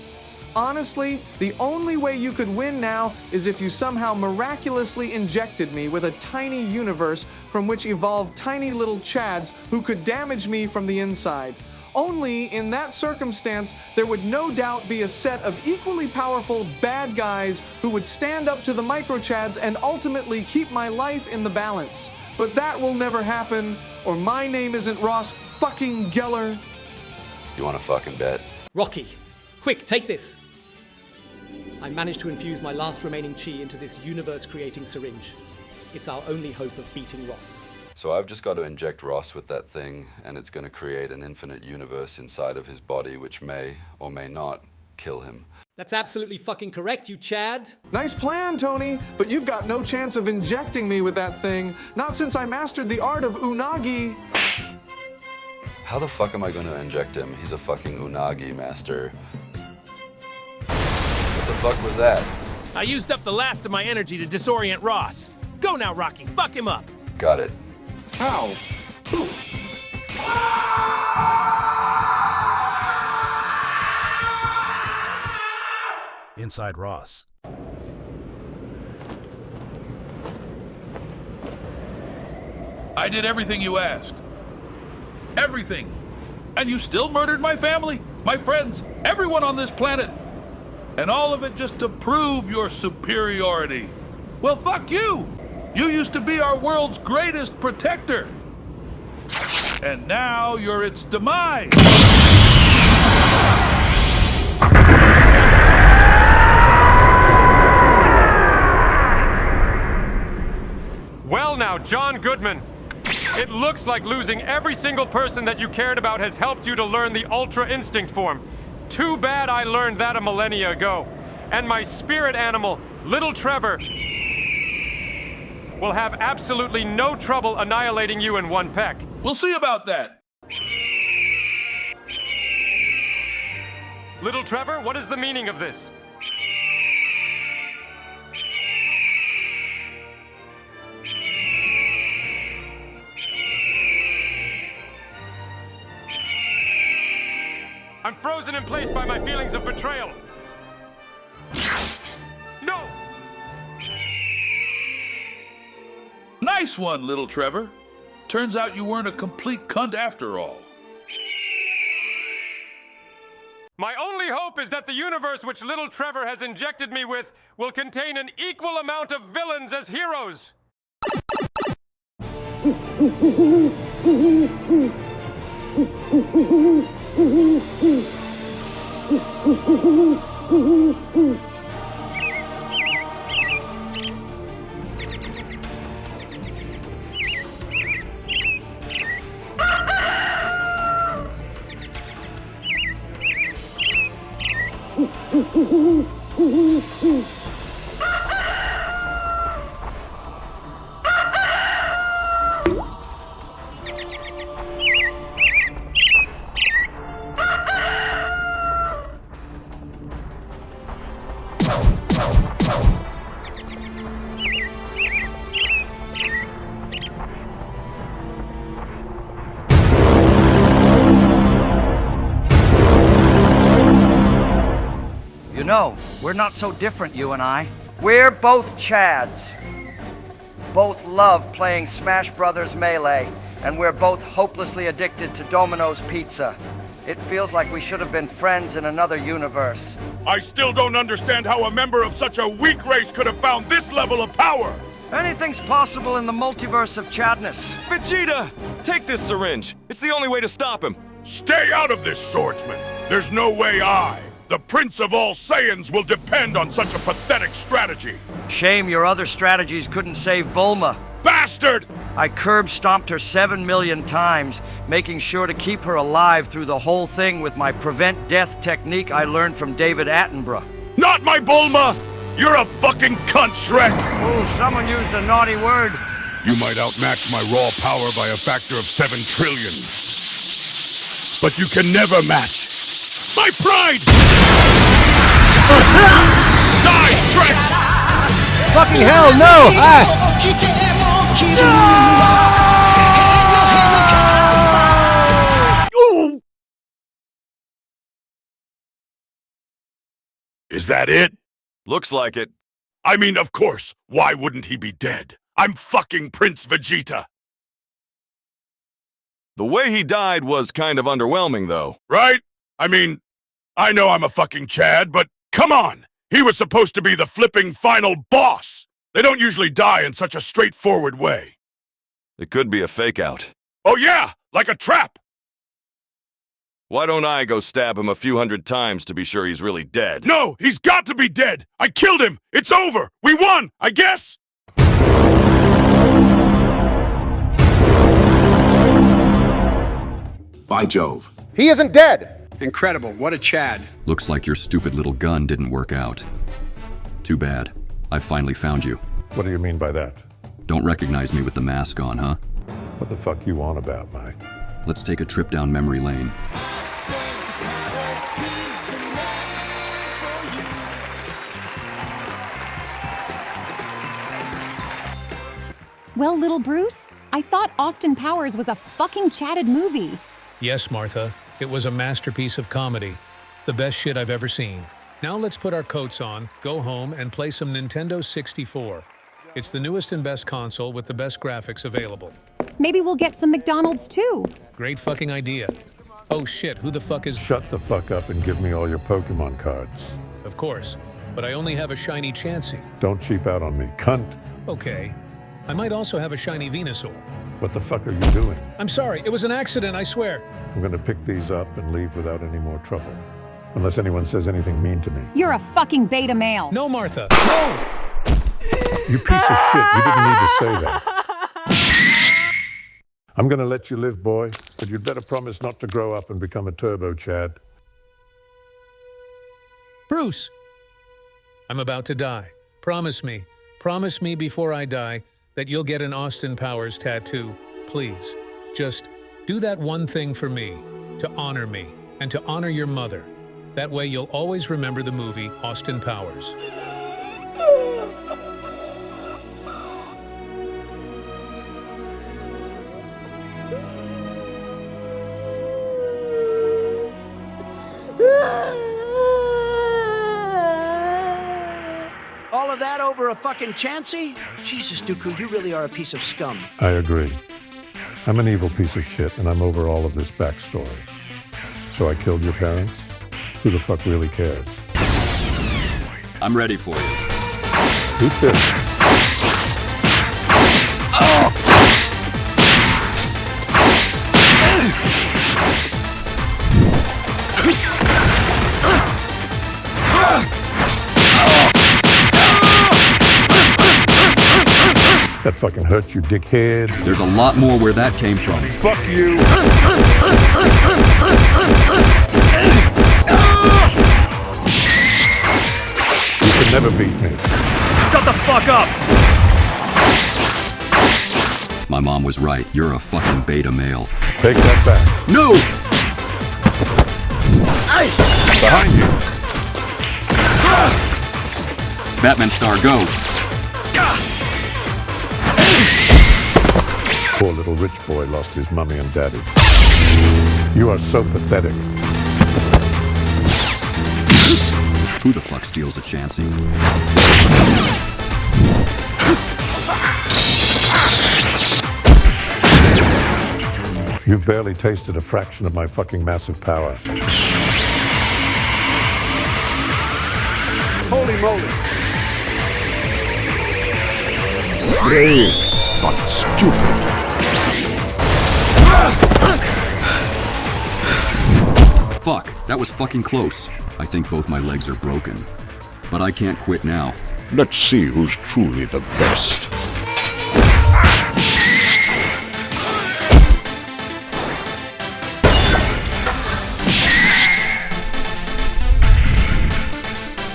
Honestly, the only way you could win now is if you somehow miraculously injected me with a tiny universe from which evolved tiny little Chads who could damage me from the inside. Only in that circumstance, there would no doubt be a set of equally powerful bad guys who would stand up to the micro-Chads and ultimately keep my life in the balance. But that will never happen, or my name isn't Ross fucking Geller. You want to fucking bet? Rocky, quick, take this. I managed to infuse my last remaining chi into this universe-creating syringe. It's our only hope of beating Ross. So I've just got to inject Ross with that thing, and it's going to create an infinite universe inside of his body, which may or may not kill him. That's absolutely fucking correct, you Chad. Nice plan, Tony, but you've got no chance of injecting me with that thing. Not since I mastered the art of unagi. How the fuck am I going to inject him? He's a fucking unagi master. What the fuck was that? I used up the last of my energy to disorient Ross. Go now, Rocky, fuck him up. Got it. How? Inside Ross. I did everything you asked. Everything. And you still murdered my family, my friends, everyone on this planet. And all of it just to prove your superiority. Well, fuck you. You used to be our world's greatest protector. And now you're its demise. Well now, John Goodman. It looks like losing every single person that you cared about has helped you to learn the Ultra Instinct form. Too bad I learned that a millennia ago. And my spirit animal, Little Trevor, will have absolutely no trouble annihilating you in one peck. We'll see about that. Little Trevor, what is the meaning of this? I'm frozen in place by my feelings of betrayal. No! Nice one, little Trevor. Turns out you weren't a complete cunt after all. My only hope is that the universe which little Trevor has injected me with will contain an equal amount of villains as heroes. You know, we're not so different, you and I. We're both Chads. Both love playing Smash Brothers Melee, and we're both hopelessly addicted to Domino's Pizza. It feels like we should have been friends in another universe. I still don't understand how a member of such a weak race could have found this level of power! Anything's possible in the multiverse of Chadness. Vegeta! Take this syringe. It's the only way to stop him. Stay out of this, swordsman! There's no way the Prince of all Saiyans, will depend on such a pathetic strategy! Shame your other strategies couldn't save Bulma. Bastard! I curb-stomped her 7 million times, making sure to keep her alive through the whole thing with my prevent death technique I learned from David Attenborough. Not my Bulma! You're a fucking cunt, Shrek! Oh, someone used a naughty word. You might outmatch my raw power by a factor of 7 trillion. But you can never match my pride! Die, Shrek! Fucking hell, no! Is that it? Looks like it. I mean, of course. Why wouldn't he be dead? I'm fucking Prince Vegeta. The way he died was kind of underwhelming, though. Right? I mean, I know I'm a fucking Chad, but come on! He was supposed to be the flipping final boss! They don't usually die in such a straightforward way. It could be a fake-out. Oh yeah! Like a trap! Why don't I go stab him a few hundred times to be sure he's really dead? No! He's got to be dead! I killed him! It's over! We won! I guess? By Jove. He isn't dead! Incredible. What a Chad. Looks like your stupid little gun didn't work out. Too bad. I finally found you. What do you mean by that? Don't recognize me with the mask on, huh? What the fuck you on about, Mike? Let's take a trip down memory lane. Well, little Bruce, I thought Austin Powers was a fucking chatted movie. Yes, Martha. It was a masterpiece of comedy. The best shit I've ever seen. Now let's put our coats on, go home, and play some Nintendo 64. It's the newest and best console with the best graphics available. Maybe we'll get some McDonald's too. Great fucking idea. Oh shit, who the fuck is— Shut the fuck up and give me all your Pokemon cards. Of course, but I only have a shiny Chansey. Don't cheap out on me, cunt. Okay. I might also have a shiny Venusaur. What the fuck are you doing? I'm sorry, it was an accident, I swear. I'm gonna pick these up and leave without any more trouble. Unless anyone says anything mean to me. You're a fucking beta male. No, Martha. No! You piece of shit, you didn't need to say that. I'm gonna let you live, boy, but you'd better promise not to grow up and become a turbo Chad. Bruce! I'm about to die. Promise me before I die that you'll get an Austin Powers tattoo. Please, just do that one thing for me, to honor me, and to honor your mother. That way you'll always remember the movie Austin Powers. over a fucking Chansey? Jesus, Dooku, you really are a piece of scum. I agree. I'm an evil piece of shit, and I'm over all of this backstory. So I killed your parents? Who the fuck really cares? I'm ready for you. Shoot this. That fucking hurt you, dickhead. There's a lot more where that came from. Fuck you. You can never beat me. Shut the fuck up! My mom was right. You're a fucking beta male. Take that back. No! Behind you. Batman star, go. Poor little rich boy lost his mummy and daddy. You are so pathetic. Who the fuck steals a Chansey? You've barely tasted a fraction of my fucking massive power. Holy moly. Brave, but stupid. Fuck, that was fucking close. I think both my legs are broken. But I can't quit now. Let's see who's truly the best.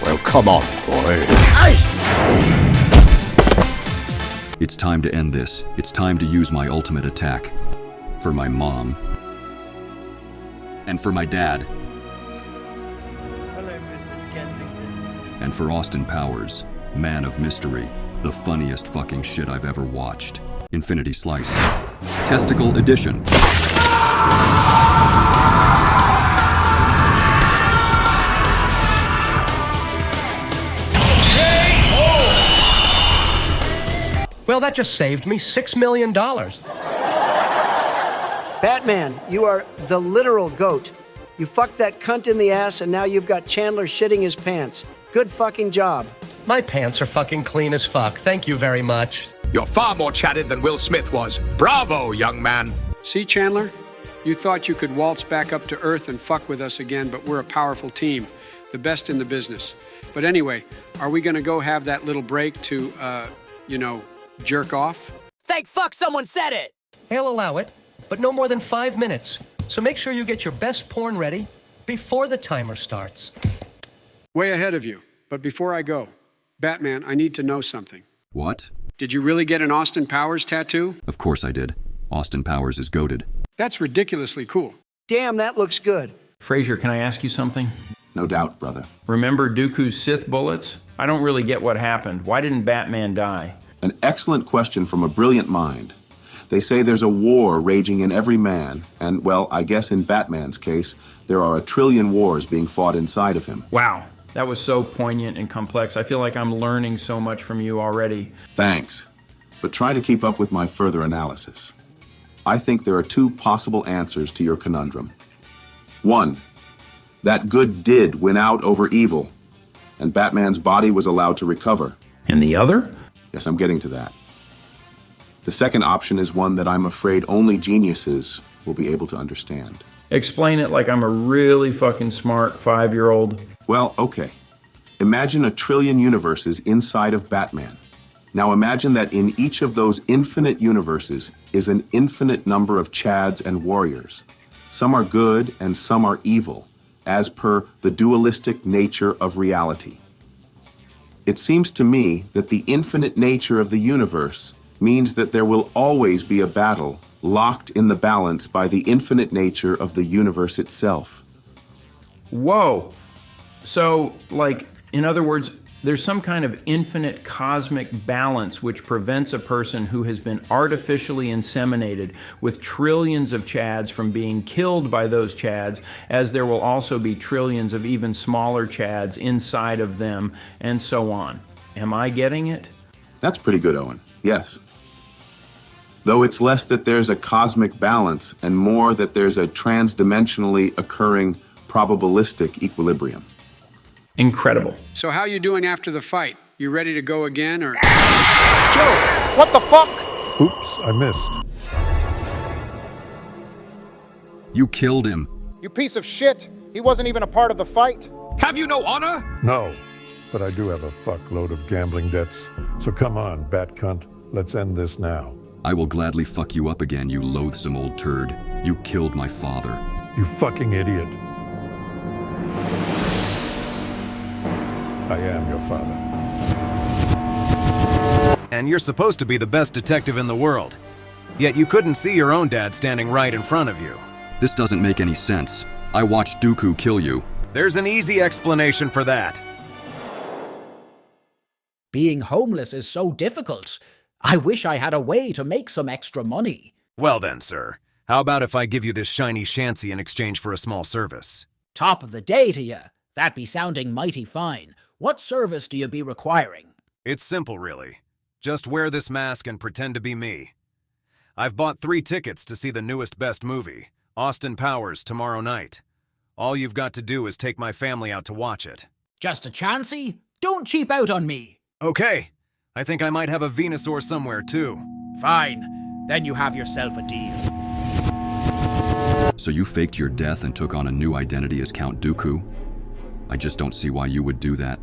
Well, come on, boy. It's time to end this. It's time to use my ultimate attack. For my mom. And for my dad. Hello, Mrs. Kensington. And for Austin Powers, Man of Mystery, the funniest fucking shit I've ever watched. Infinity Slice. Testicle Edition. Well, that just saved me $6 million. Batman, you are the literal goat. You fucked that cunt in the ass, and now you've got Chandler shitting his pants. Good fucking job. My pants are fucking clean as fuck. Thank you very much. You're far more chatted than Will Smith was. Bravo, young man. See, Chandler? You thought you could waltz back up to Earth and fuck with us again, but we're a powerful team. The best in the business. But anyway, are we gonna go have that little break to, jerk off? Thank fuck someone said it! I'll allow it, but no more than 5 minutes. So make sure you get your best porn ready before the timer starts. Way ahead of you. But before I go, Batman, I need to know something. What? Did you really get an Austin Powers tattoo? Of course I did. Austin Powers is goated. That's ridiculously cool. Damn, that looks good. Fraser, can I ask you something? No doubt, brother. Remember Dooku's Sith bullets? I don't really get what happened. Why didn't Batman die? An excellent question from a brilliant mind. They say there's a war raging in every man, and, well, I guess in Batman's case, there are 1 trillion wars being fought inside of him. Wow, that was so poignant and complex. I feel like I'm learning so much from you already. Thanks. But try to keep up with my further analysis. I think there are 2 possible answers to your conundrum. 1, that good did win out over evil, and Batman's body was allowed to recover. And the other? Yes, I'm getting to that. The second option is one that I'm afraid only geniuses will be able to understand. Explain it like I'm a really fucking smart 5-year-old. Well, okay. Imagine 1 trillion universes inside of Batman. Now imagine that in each of those infinite universes is an infinite number of Chads and warriors. Some are good and some are evil, as per the dualistic nature of reality. It seems to me that the infinite nature of the universe means that there will always be a battle locked in the balance by the infinite nature of the universe itself. Whoa. So, like, in other words, there's some kind of infinite cosmic balance which prevents a person who has been artificially inseminated with trillions of Chads from being killed by those Chads, as there will also be trillions of even smaller Chads inside of them, and so on. Am I getting it? That's pretty good, Owen. Yes. Though it's less that there's a cosmic balance and more that there's a transdimensionally occurring probabilistic equilibrium. Incredible. So how you doing after the fight? You ready to go again, or? Joe, what the fuck? Oops, I missed. You killed him. You piece of shit. He wasn't even a part of the fight. Have you no honor? No, but I do have a fuckload of gambling debts. So come on, bat cunt. Let's end this now. I will gladly fuck you up again, you loathsome old turd. You killed my father. You fucking idiot. I am your father. And you're supposed to be the best detective in the world. Yet you couldn't see your own dad standing right in front of you. This doesn't make any sense. I watched Dooku kill you. There's an easy explanation for that. Being homeless is so difficult. I wish I had a way to make some extra money. Well then, sir. How about if I give you this shiny shanty in exchange for a small service? Top of the day to you. That be sounding mighty fine. What service do you be requiring? It's simple, really. Just wear this mask and pretend to be me. I've bought 3 tickets to see the newest best movie, Austin Powers, tomorrow night. All you've got to do is take my family out to watch it. Just a chancey? Don't cheap out on me. Okay. I think I might have a Venusaur somewhere, too. Fine. Then you have yourself a deal. So you faked your death and took on a new identity as Count Dooku? I just don't see why you would do that.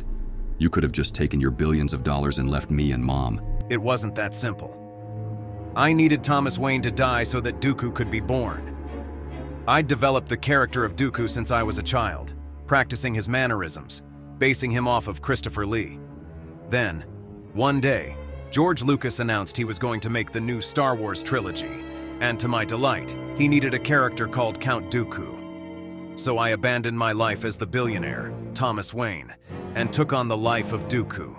You could have just taken your billions of dollars and left me and Mom. It wasn't that simple. I needed Thomas Wayne to die so that Dooku could be born. I'd developed the character of Dooku since I was a child, practicing his mannerisms, basing him off of Christopher Lee. Then, one day, George Lucas announced he was going to make the new Star Wars trilogy, and to my delight, he needed a character called Count Dooku. So I abandoned my life as the billionaire, Thomas Wayne, and took on the life of Dooku.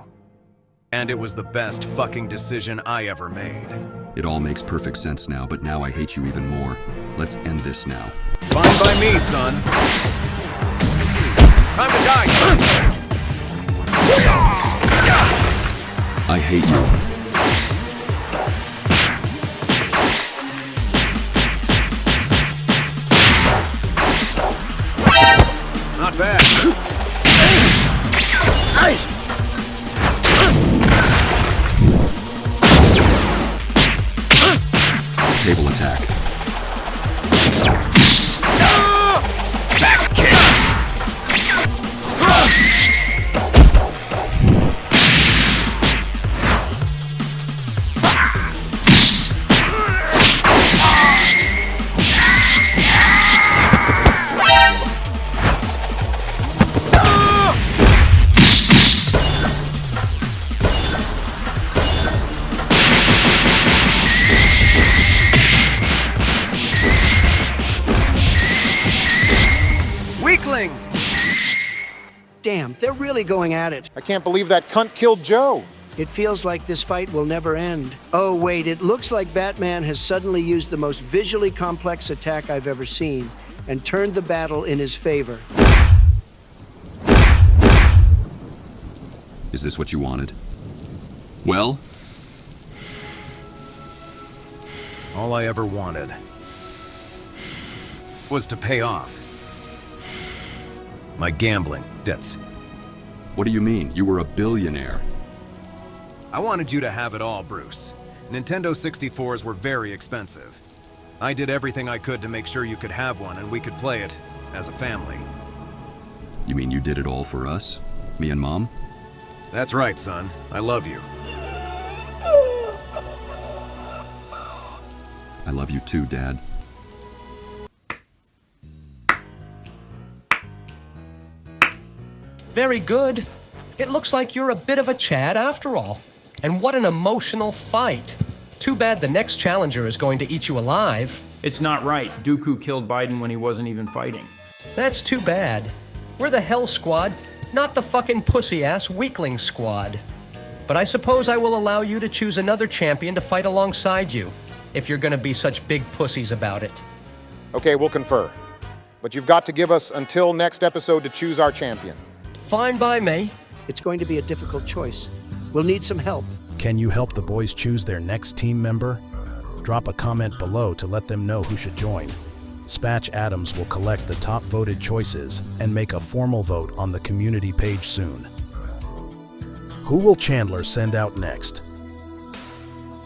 And it was the best fucking decision I ever made. It all makes perfect sense now, but now I hate you even more. Let's end this now. Fine by me, son. Time to die, son! I hate you. Not bad. Table attack. Back kick. Weakling! Damn, they're really going at it. I can't believe that cunt killed Joe. It feels like this fight will never end. Oh, wait, it looks like Batman has suddenly used the most visually complex attack I've ever seen and turned the battle in his favor. Is this what you wanted? Well? All I ever wanted was to pay off my gambling debts. What do you mean? You were a billionaire. I wanted you to have it all, Bruce. Nintendo 64s were very expensive. I did everything I could to make sure you could have one and we could play it as a family. You mean you did it all for us? Me and Mom? That's right, son. I love you. I love you too, Dad. Very good. It looks like you're a bit of a Chad after all. And what an emotional fight. Too bad the next challenger is going to eat you alive. It's not right. Dooku killed Biden when he wasn't even fighting. That's too bad. We're the Hell Squad, not the fucking pussy-ass Weakling Squad. But I suppose I will allow you to choose another champion to fight alongside you, if you're gonna be such big pussies about it. Okay, we'll confer. But you've got to give us until next episode to choose our champion. Fine by me. It's going to be a difficult choice. We'll need some help. Can you help the boys choose their next team member? Drop a comment below to let them know who should join. Spatch Adams will collect the top voted choices and make a formal vote on the community page soon. Who will Chandler send out next?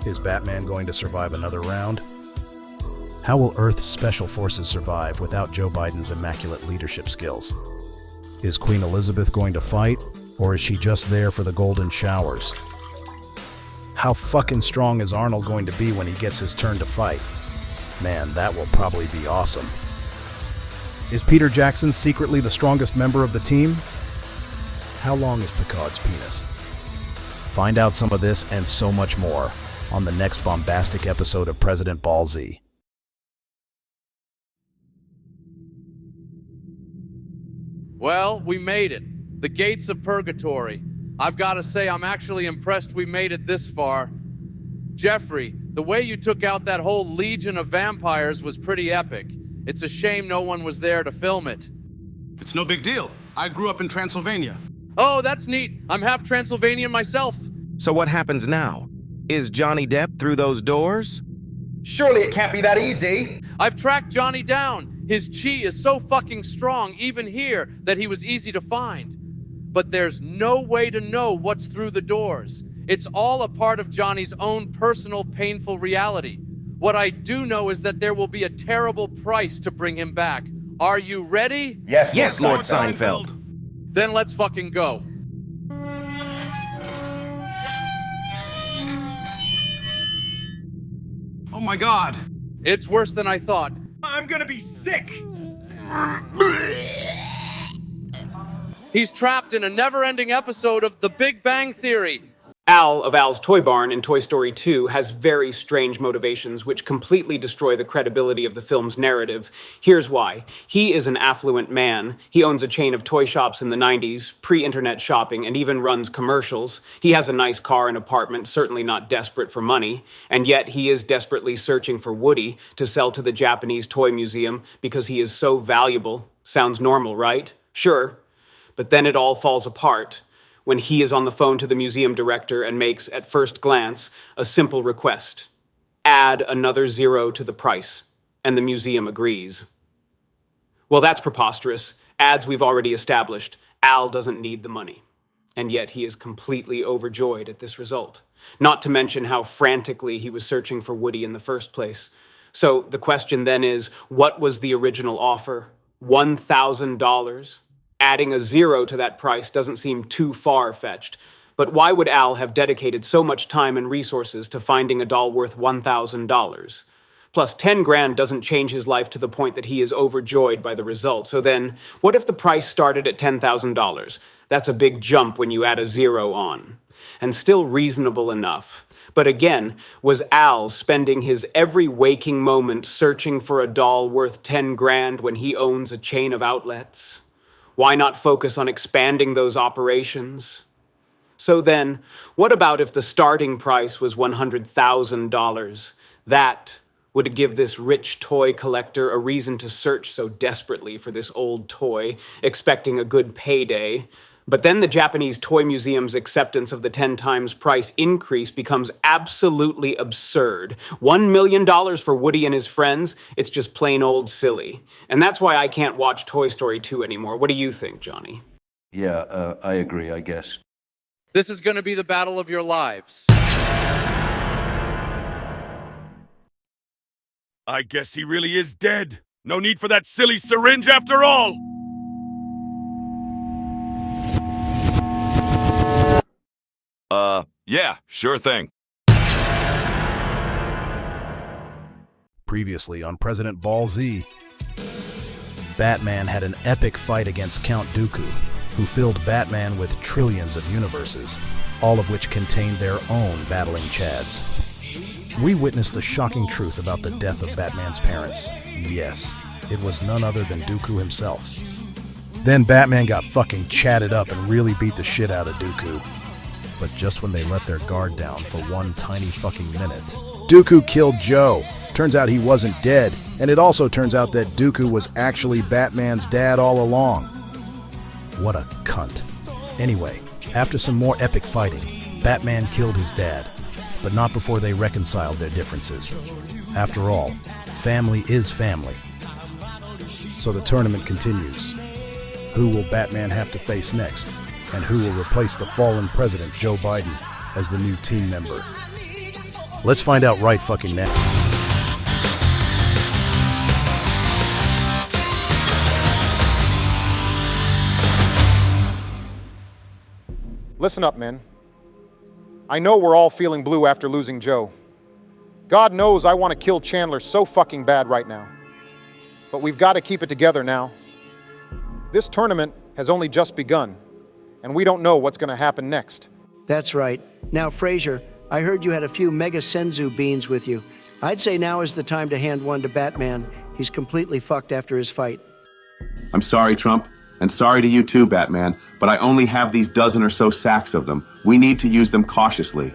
Is Batman going to survive another round? How will Earth's special forces survive without Joe Biden's immaculate leadership skills? Is Queen Elizabeth going to fight, or is she just there for the golden showers? How fucking strong is Arnold going to be when he gets his turn to fight? Man, that will probably be awesome. Is Peter Jackson secretly the strongest member of the team? How long is Picard's penis? Find out some of this and so much more on the next bombastic episode of President Ball Z. Well, we made it. The gates of purgatory. I've got to say, I'm actually impressed we made it this far. Jeffrey, the way you took out that whole legion of vampires was pretty epic. It's a shame no one was there to film it. It's no big deal. I grew up in Transylvania. Oh, that's neat. I'm half Transylvanian myself. So what happens now? Is Johnny Depp through those doors? Surely it can't be that easy. I've tracked Johnny down. His chi is so fucking strong, even here, that he was easy to find. But there's no way to know what's through the doors. It's all a part of Johnny's own personal, painful reality. What I do know is that there will be a terrible price to bring him back. Are you ready? Yes, Lord Seinfeld. Then let's fucking go. Oh my God. It's worse than I thought. I'm gonna be sick. He's trapped in a never-ending episode of The Big Bang Theory. Al of Al's Toy Barn in Toy Story 2 has very strange motivations which completely destroy the credibility of the film's narrative. Here's why. He is an affluent man. He owns a chain of toy shops in the 90s, pre-internet shopping, and even runs commercials. He has a nice car and apartment, certainly not desperate for money. And yet he is desperately searching for Woody to sell to the Japanese toy museum because he is so valuable. Sounds normal, right? Sure. But then it all falls apart when he is on the phone to the museum director and makes, at first glance, a simple request. Add another zero to the price. And the museum agrees. Well, that's preposterous. As we've already established, Al doesn't need the money. And yet he is completely overjoyed at this result. Not to mention how frantically he was searching for Woody in the first place. So the question then is, what was the original offer? $1,000? Adding a zero to that price doesn't seem too far-fetched. But why would Al have dedicated so much time and resources to finding a doll worth $1,000? Plus, 10 grand doesn't change his life to the point that he is overjoyed by the result. So then, what if the price started at $10,000? That's a big jump when you add a zero on. And still reasonable enough. But again, was Al spending his every waking moment searching for a doll worth 10 grand when he owns a chain of outlets? Why not focus on expanding those operations? So then, what about if the starting price was $100,000? That would give this rich toy collector a reason to search so desperately for this old toy, expecting a good payday. But then the Japanese Toy Museum's acceptance of the 10 times price increase becomes absolutely absurd. $1 million for Woody and his friends? It's just plain old silly. And that's why I can't watch Toy Story 2 anymore. What do you think, Johnny? Yeah, I agree, I guess. This is going to be the battle of your lives. I guess he really is dead. No need for that silly syringe after all. Yeah, sure thing. Previously on President Ball Z, Batman had an epic fight against Count Dooku, who filled Batman with trillions of universes, all of which contained their own battling Chads. We witnessed the shocking truth about the death of Batman's parents. Yes, it was none other than Dooku himself. Then Batman got fucking chatted up and really beat the shit out of Dooku. But just when they let their guard down for one tiny fucking minute, Dooku killed Joe. Turns out he wasn't dead, and it also turns out that Dooku was actually Batman's dad all along. What a cunt. Anyway, after some more epic fighting, Batman killed his dad, but not before they reconciled their differences. After all, family is family. So the tournament continues. Who will Batman have to face next? And who will replace the fallen president, Joe Biden, as the new team member? Let's find out right fucking now. Listen up, men. I know we're all feeling blue after losing Joe. God knows I want to kill Chandler so fucking bad right now. But we've got to keep it together now. This tournament has only just begun, and we don't know what's going to happen next. That's right. Now, Frazier, I heard you had a few Mega Senzu beans with you. I'd say now is the time to hand one to Batman. He's completely fucked after his fight. I'm sorry, Trump, and sorry to you too, Batman, but I only have these dozen or so sacks of them. We need to use them cautiously.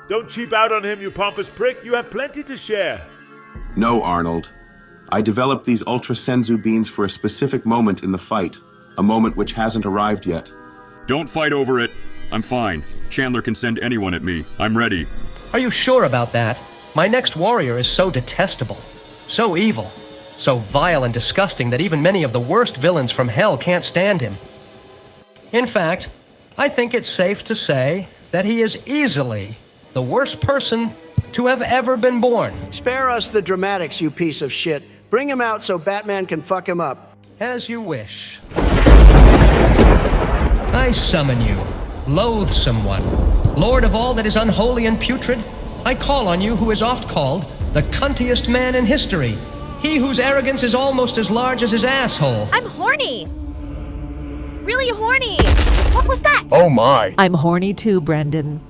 Don't cheap out on him, you pompous prick. You have plenty to share. No, Arnold. I developed these Ultra Senzu beans for a specific moment in the fight, a moment which hasn't arrived yet. Don't fight over it. I'm fine. Chandler can send anyone at me. I'm ready. Are you sure about that? My next warrior is so detestable, so evil, so vile and disgusting that even many of the worst villains from hell can't stand him. In fact, I think it's safe to say that he is easily the worst person to have ever been born. Spare us the dramatics, you piece of shit. Bring him out so Batman can fuck him up. As you wish. I summon you, loathsome one, lord of all that is unholy and putrid. I call on you who is oft called the cuntiest man in history, he whose arrogance is almost as large as his asshole. I'm horny. Really horny. What was that? Oh my. I'm horny too, Brendan.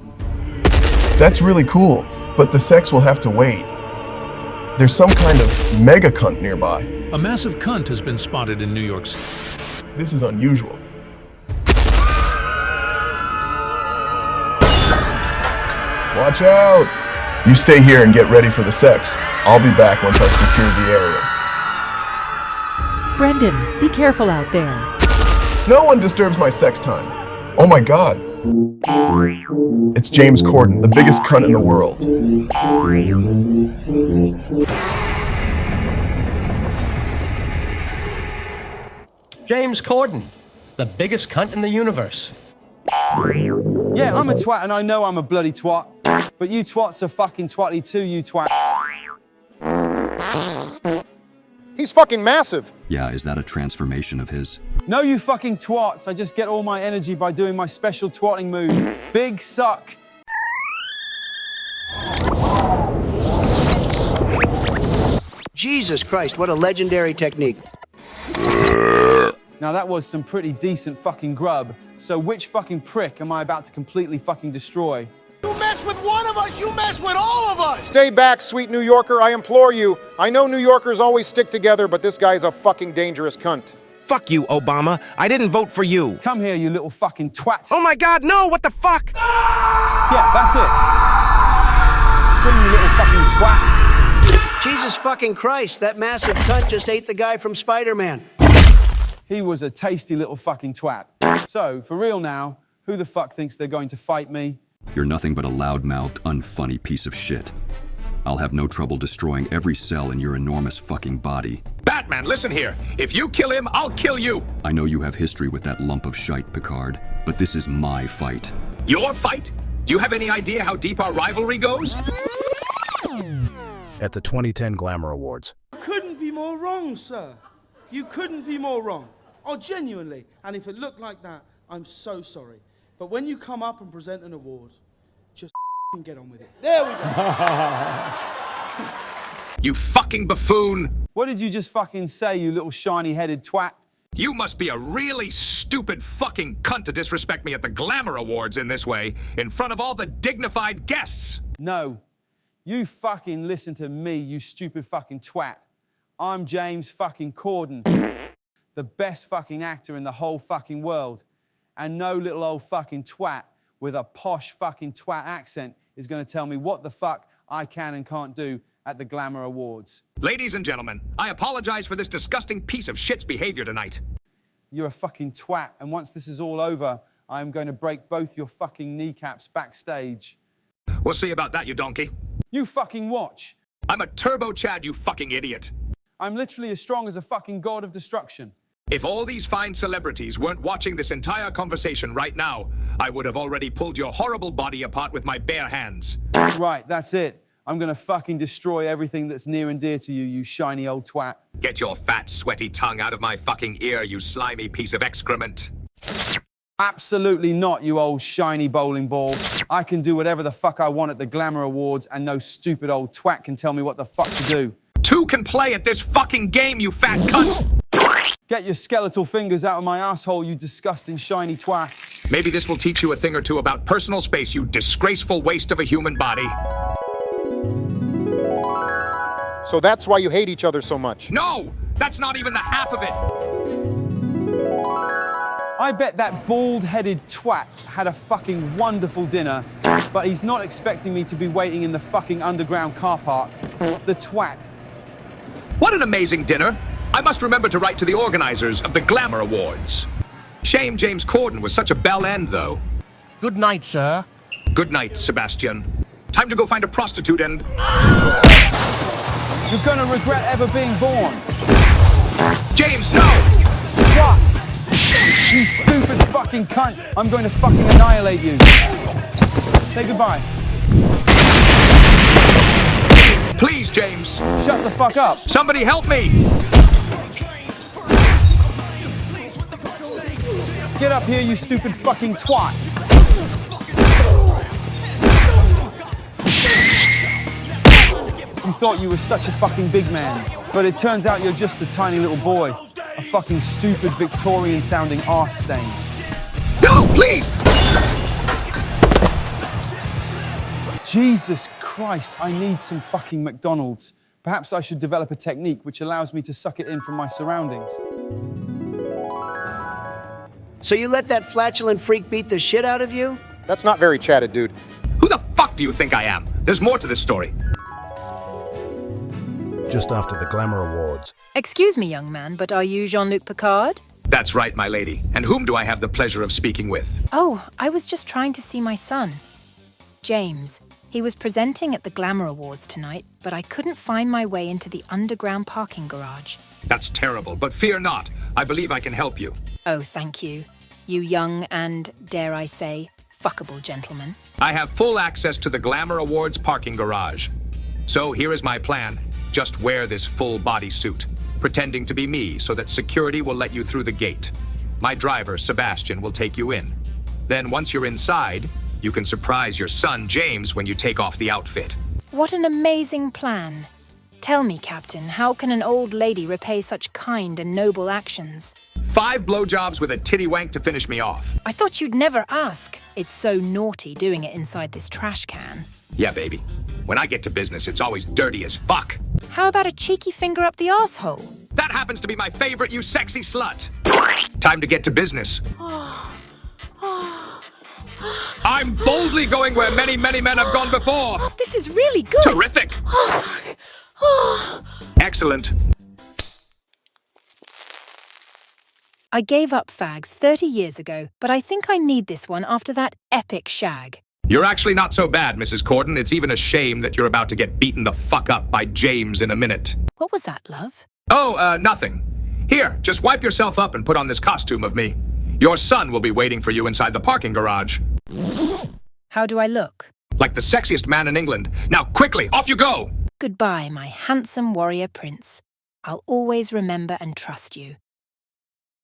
That's really cool, but the sex will have to wait. There's some kind of mega cunt nearby. A massive cunt has been spotted in New York City. This is unusual. Watch out! You stay here and get ready for the sex. I'll be back once I've secured the area. Brendan, be careful out there. No one disturbs my sex time. Oh my god. It's James Corden, the biggest cunt in the world. James Corden, the biggest cunt in the universe. Yeah, I'm a twat and I know I'm a bloody twat. But you twats are fucking twatty too, you twats. He's fucking massive. Yeah, is that a transformation of his? No, you fucking twats. I just get all my energy by doing my special twatting move. Big suck. Jesus Christ, what a legendary technique. Now that was some pretty decent fucking grub. So which fucking prick am I about to completely fucking destroy? You mess with one of us, you mess with all of us! Stay back, sweet New Yorker, I implore you. I know New Yorkers always stick together, but this guy's a fucking dangerous cunt. Fuck you, Obama. I didn't vote for you. Come here, you little fucking twat. Oh my god, no, what the fuck? Yeah, that's it. Scream, you little fucking twat. Jesus fucking Christ, that massive cunt just ate the guy from Spider-Man. He was a tasty little fucking twat. So, for real now, who the fuck thinks they're going to fight me? You're nothing but a loud-mouthed, unfunny piece of shit. I'll have no trouble destroying every cell in your enormous fucking body. Batman, listen here. If you kill him, I'll kill you. I know you have history with that lump of shite, Picard, but this is my fight. Your fight? Do you have any idea how deep our rivalry goes? At the 2010 Glamour Awards. Couldn't be more wrong, sir. You couldn't be more wrong. Oh, genuinely. And if it looked like that, I'm so sorry. But when you come up and present an award, just get on with it. There we go. You fucking buffoon. What did you just fucking say, you little shiny-headed twat? You must be a really stupid fucking cunt to disrespect me at the Glamour Awards in this way, in front of all the dignified guests. No. You fucking listen to me, you stupid fucking twat. I'm James fucking Corden, the best fucking actor in the whole fucking world. And no little old fucking twat with a posh fucking twat accent is gonna tell me what the fuck I can and can't do at the Glamour Awards. Ladies and gentlemen, I apologize for this disgusting piece of shit's behavior tonight. You're a fucking twat, and once this is all over, I'm going to break both your fucking kneecaps backstage. We'll see about that, you donkey. You fucking watch. I'm a turbo Chad, you fucking idiot. I'm literally as strong as a fucking god of destruction. If all these fine celebrities weren't watching this entire conversation right now, I would have already pulled your horrible body apart with my bare hands. Right, that's it. I'm gonna fucking destroy everything that's near and dear to you, you shiny old twat. Get your fat, sweaty tongue out of my fucking ear, you slimy piece of excrement. Absolutely not, you old shiny bowling ball. I can do whatever the fuck I want at the Glamour Awards, and no stupid old twat can tell me what the fuck to do. Two can play at this fucking game, you fat cunt! Get your skeletal fingers out of my asshole, you disgusting shiny twat. Maybe this will teach you a thing or two about personal space, you disgraceful waste of a human body. So that's why you hate each other so much. No! That's not even the half of it! I bet that bald-headed twat had a fucking wonderful dinner, but he's not expecting me to be waiting in the fucking underground car park. The twat. What an amazing dinner! I must remember to write to the organizers of the Glamour Awards. Shame James Corden was such a bell end, though. Good night, sir. Good night, Sebastian. Time to go find a prostitute and... You're gonna regret ever being born. James, no! What? You stupid fucking cunt! I'm going to fucking annihilate you. Say goodbye. Please, James. Shut the fuck up. Somebody help me! Get up here, you stupid fucking twat. You thought you were such a fucking big man, but it turns out you're just a tiny little boy. A fucking stupid Victorian-sounding arse stain. No, please! Jesus Christ, I need some fucking McDonald's. Perhaps I should develop a technique which allows me to suck it in from my surroundings. So you let that flatulent freak beat the shit out of you? That's not very chatted, dude. Who the fuck do you think I am? There's more to this story. Just after the Glamour Awards. Excuse me, young man, but are you Jean-Luc Picard? That's right, my lady. And whom do I have the pleasure of speaking with? Oh, I was just trying to see my son. James. He was presenting at the Glamour Awards tonight, but I couldn't find my way into the underground parking garage. That's terrible, but fear not. I believe I can help you. Oh, thank you. You young and, dare I say, fuckable gentleman. I have full access to the Glamour Awards parking garage. So here is my plan. Just wear this full body suit, pretending to be me so that security will let you through the gate. My driver, Sebastian, will take you in. Then once you're inside, you can surprise your son, James, when you take off the outfit. What an amazing plan. Tell me, Captain, how can an old lady repay such kind and noble actions? 5 blowjobs with a titty wank to finish me off. I thought you'd never ask. It's so naughty doing it inside this trash can. Yeah, baby. When I get to business, it's always dirty as fuck. How about a cheeky finger up the arsehole? That happens to be my favorite, you sexy slut. Time to get to business. I'm boldly going where many, many men have gone before. This is really good. Terrific. Excellent. I gave up fags 30 years ago, but I think I need this one after that epic shag. You're actually not so bad, Mrs. Corden. It's even a shame that you're about to get beaten the fuck up by James in a minute. What was that, love? Oh, nothing. Here, just wipe yourself up and put on this costume of me. Your son will be waiting for you inside the parking garage. How do I look? Like the sexiest man in England. Now, quickly, off you go! Goodbye, my handsome warrior prince. I'll always remember and trust you.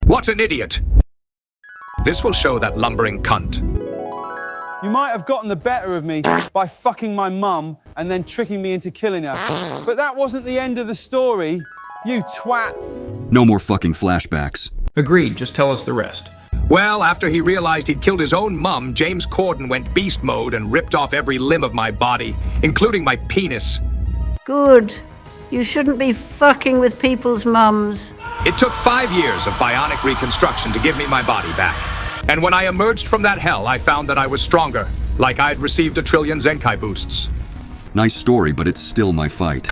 What an idiot! This will show that lumbering cunt. You might have gotten the better of me by fucking my mum and then tricking me into killing her. But that wasn't the end of the story, you twat. No more fucking flashbacks. Agreed, just tell us the rest. Well, after he realized he'd killed his own mum, James Corden went beast mode and ripped off every limb of my body, including my penis. Good. You shouldn't be fucking with people's mums. It took 5 years of bionic reconstruction to give me my body back. And when I emerged from that hell, I found that I was stronger, like I'd received 1 trillion Zenkai boosts. Nice story, but it's still my fight.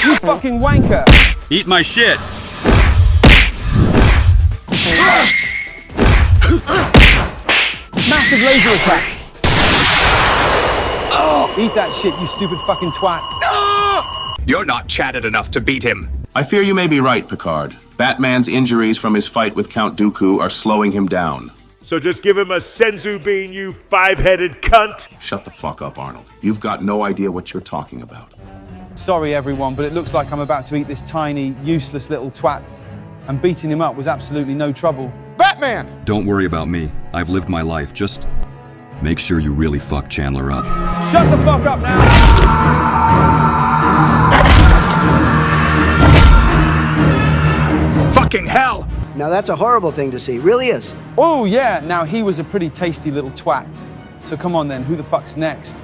You fucking wanker! Eat my shit! Massive laser attack. Eat that shit, you stupid fucking twat. You're not chatted enough to beat him. I fear you may be right, Picard. Batman's injuries from his fight with Count Dooku are slowing him down. So just give him a senzu bean, you five-headed cunt! Shut the fuck up, Arnold. You've got no idea what you're talking about. Sorry, everyone, but it looks like I'm about to eat this tiny, useless little twat. And beating him up was absolutely no trouble. Batman! Don't worry about me. I've lived my life. Just make sure you really fuck Chandler up. Shut the fuck up now! Fucking hell! Now that's a horrible thing to see, really is. Oh yeah, now he was a pretty tasty little twat. So come on then, who the fuck's next?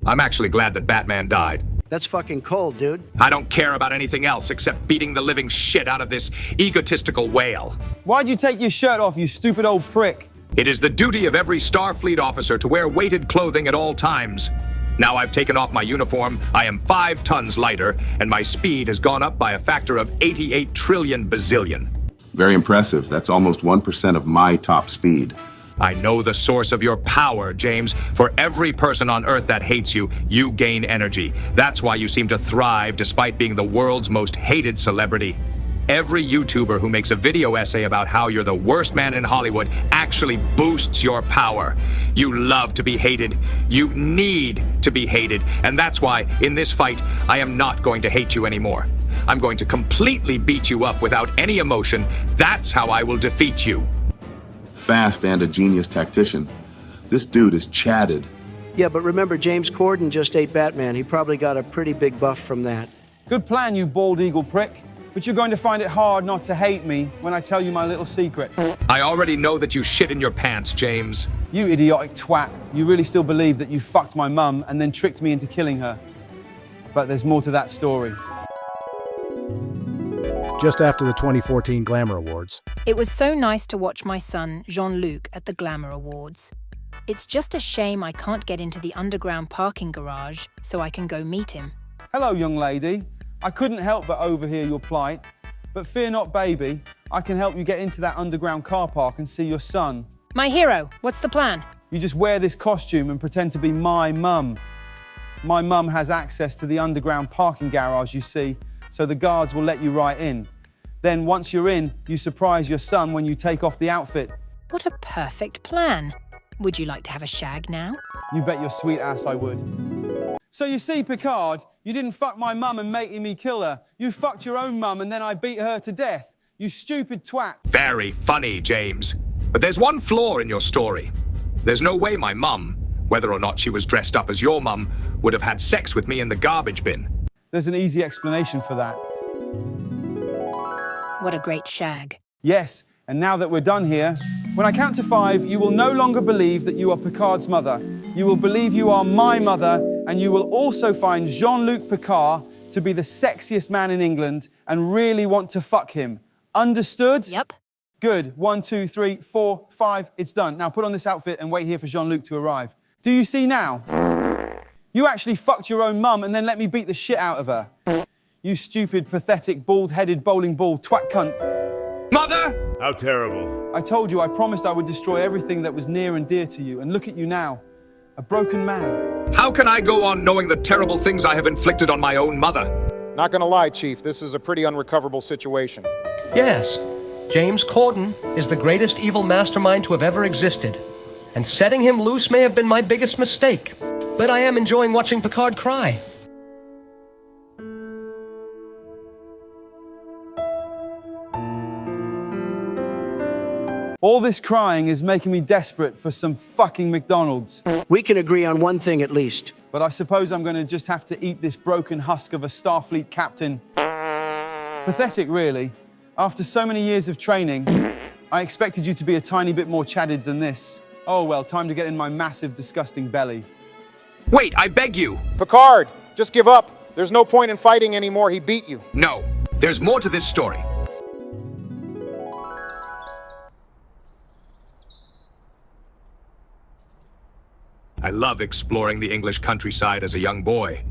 I'm actually glad that Batman died. That's fucking cold, dude. I don't care about anything else except beating the living shit out of this egotistical whale. Why'd you take your shirt off, you stupid old prick? It is the duty of every Starfleet officer to wear weighted clothing at all times. Now I've taken off my uniform, I am 5 tons lighter, and my speed has gone up by a factor of 88 trillion bazillion. Very impressive. That's almost 1% of my top speed. I know the source of your power, James. For every person on Earth that hates you, you gain energy. That's why you seem to thrive despite being the world's most hated celebrity. Every YouTuber who makes a video essay about how you're the worst man in Hollywood actually boosts your power. You love to be hated. You need to be hated. And that's why, in this fight, I am not going to hate you anymore. I'm going to completely beat you up without any emotion. That's how I will defeat you. Fast and a genius tactician. This dude is chatted. Yeah, but remember, James Corden just ate Batman. He probably got a pretty big buff from that. Good plan, you bald eagle prick. But you're going to find it hard not to hate me when I tell you my little secret. I already know that you shit in your pants, James. You idiotic twat. You really still believe that you fucked my mum and then tricked me into killing her. But there's more to that story. Just after the 2014 Glamour Awards. It was so nice to watch my son, Jean-Luc, at the Glamour Awards. It's just a shame I can't get into the underground parking garage so I can go meet him. Hello, young lady. I couldn't help but overhear your plight. But fear not, baby. I can help you get into that underground car park and see your son. My hero, what's the plan? You just wear this costume and pretend to be my mum. My mum has access to the underground parking garage, you see, so the guards will let you right in. Then once you're in, you surprise your son when you take off the outfit. What a perfect plan. Would you like to have a shag now? You bet your sweet ass I would. So you see, Picard, you didn't fuck my mum and making me kill her. You fucked your own mum and then I beat her to death. You stupid twat. Very funny, James. But there's one flaw in your story. There's no way my mum, whether or not she was dressed up as your mum, would have had sex with me in the garbage bin. There's an easy explanation for that. What a great shag. Yes, and now that we're done here, when I count to 5, you will no longer believe that you are Picard's mother. You will believe you are my mother, and you will also find Jean-Luc Picard to be the sexiest man in England and really want to fuck him. Understood? Yep. Good. 1, 2, 3, 4, 5. It's done. Now put on this outfit and wait here for Jean-Luc to arrive. Do you see now? You actually fucked your own mum and then let me beat the shit out of her. You stupid, pathetic, bald-headed bowling ball twat cunt. Mother! How terrible. I told you, I promised I would destroy everything that was near and dear to you, and look at you now. A broken man. How can I go on knowing the terrible things I have inflicted on my own mother? Not gonna lie, Chief, this is a pretty unrecoverable situation. Yes, James Corden is the greatest evil mastermind to have ever existed. And setting him loose may have been my biggest mistake. But I am enjoying watching Picard cry. All this crying is making me desperate for some fucking McDonald's. We can agree on one thing at least. But I suppose I'm going to just have to eat this broken husk of a Starfleet captain. Pathetic, really. After so many years of training, I expected you to be a tiny bit more chatted than this. Oh well, time to get in my massive, disgusting belly. Wait, I beg you! Picard, just give up. There's no point in fighting anymore. He beat you. No, there's more to this story. I love exploring the English countryside as a young boy.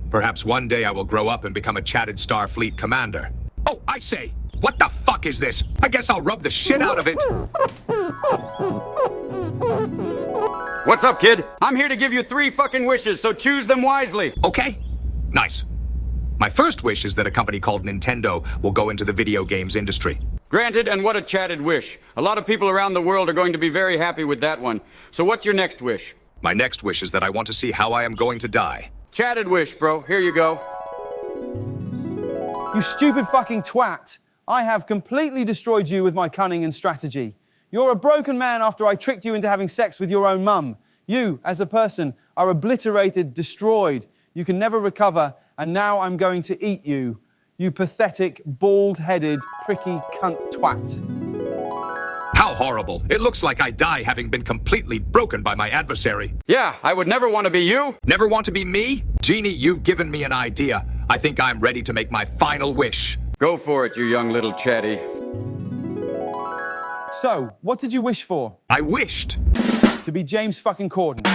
Perhaps one day I will grow up and become a chatted Starfleet commander. Oh, I say, what the fuck is this? I guess I'll rub the shit out of it. What's up, kid? I'm here to give you 3 fucking wishes, so choose them wisely. Okay, nice. My first wish is that a company called Nintendo will go into the video games industry. Granted, and what a chatted wish. A lot of people around the world are going to be very happy with that one. So what's your next wish? My next wish is that I want to see how I am going to die. Chatted wish, bro. Here you go. You stupid fucking twat. I have completely destroyed you with my cunning and strategy. You're a broken man after I tricked you into having sex with your own mum. You, as a person, are obliterated, destroyed. You can never recover, and now I'm going to eat you. You pathetic, bald-headed, pricky cunt twat. How horrible. It looks like I die having been completely broken by my adversary. Yeah, I would never want to be you. Never want to be me? Genie, you've given me an idea. I think I'm ready to make my final wish. Go for it, you young little chatty. So, what did you wish for? I wished to be James fucking Corden.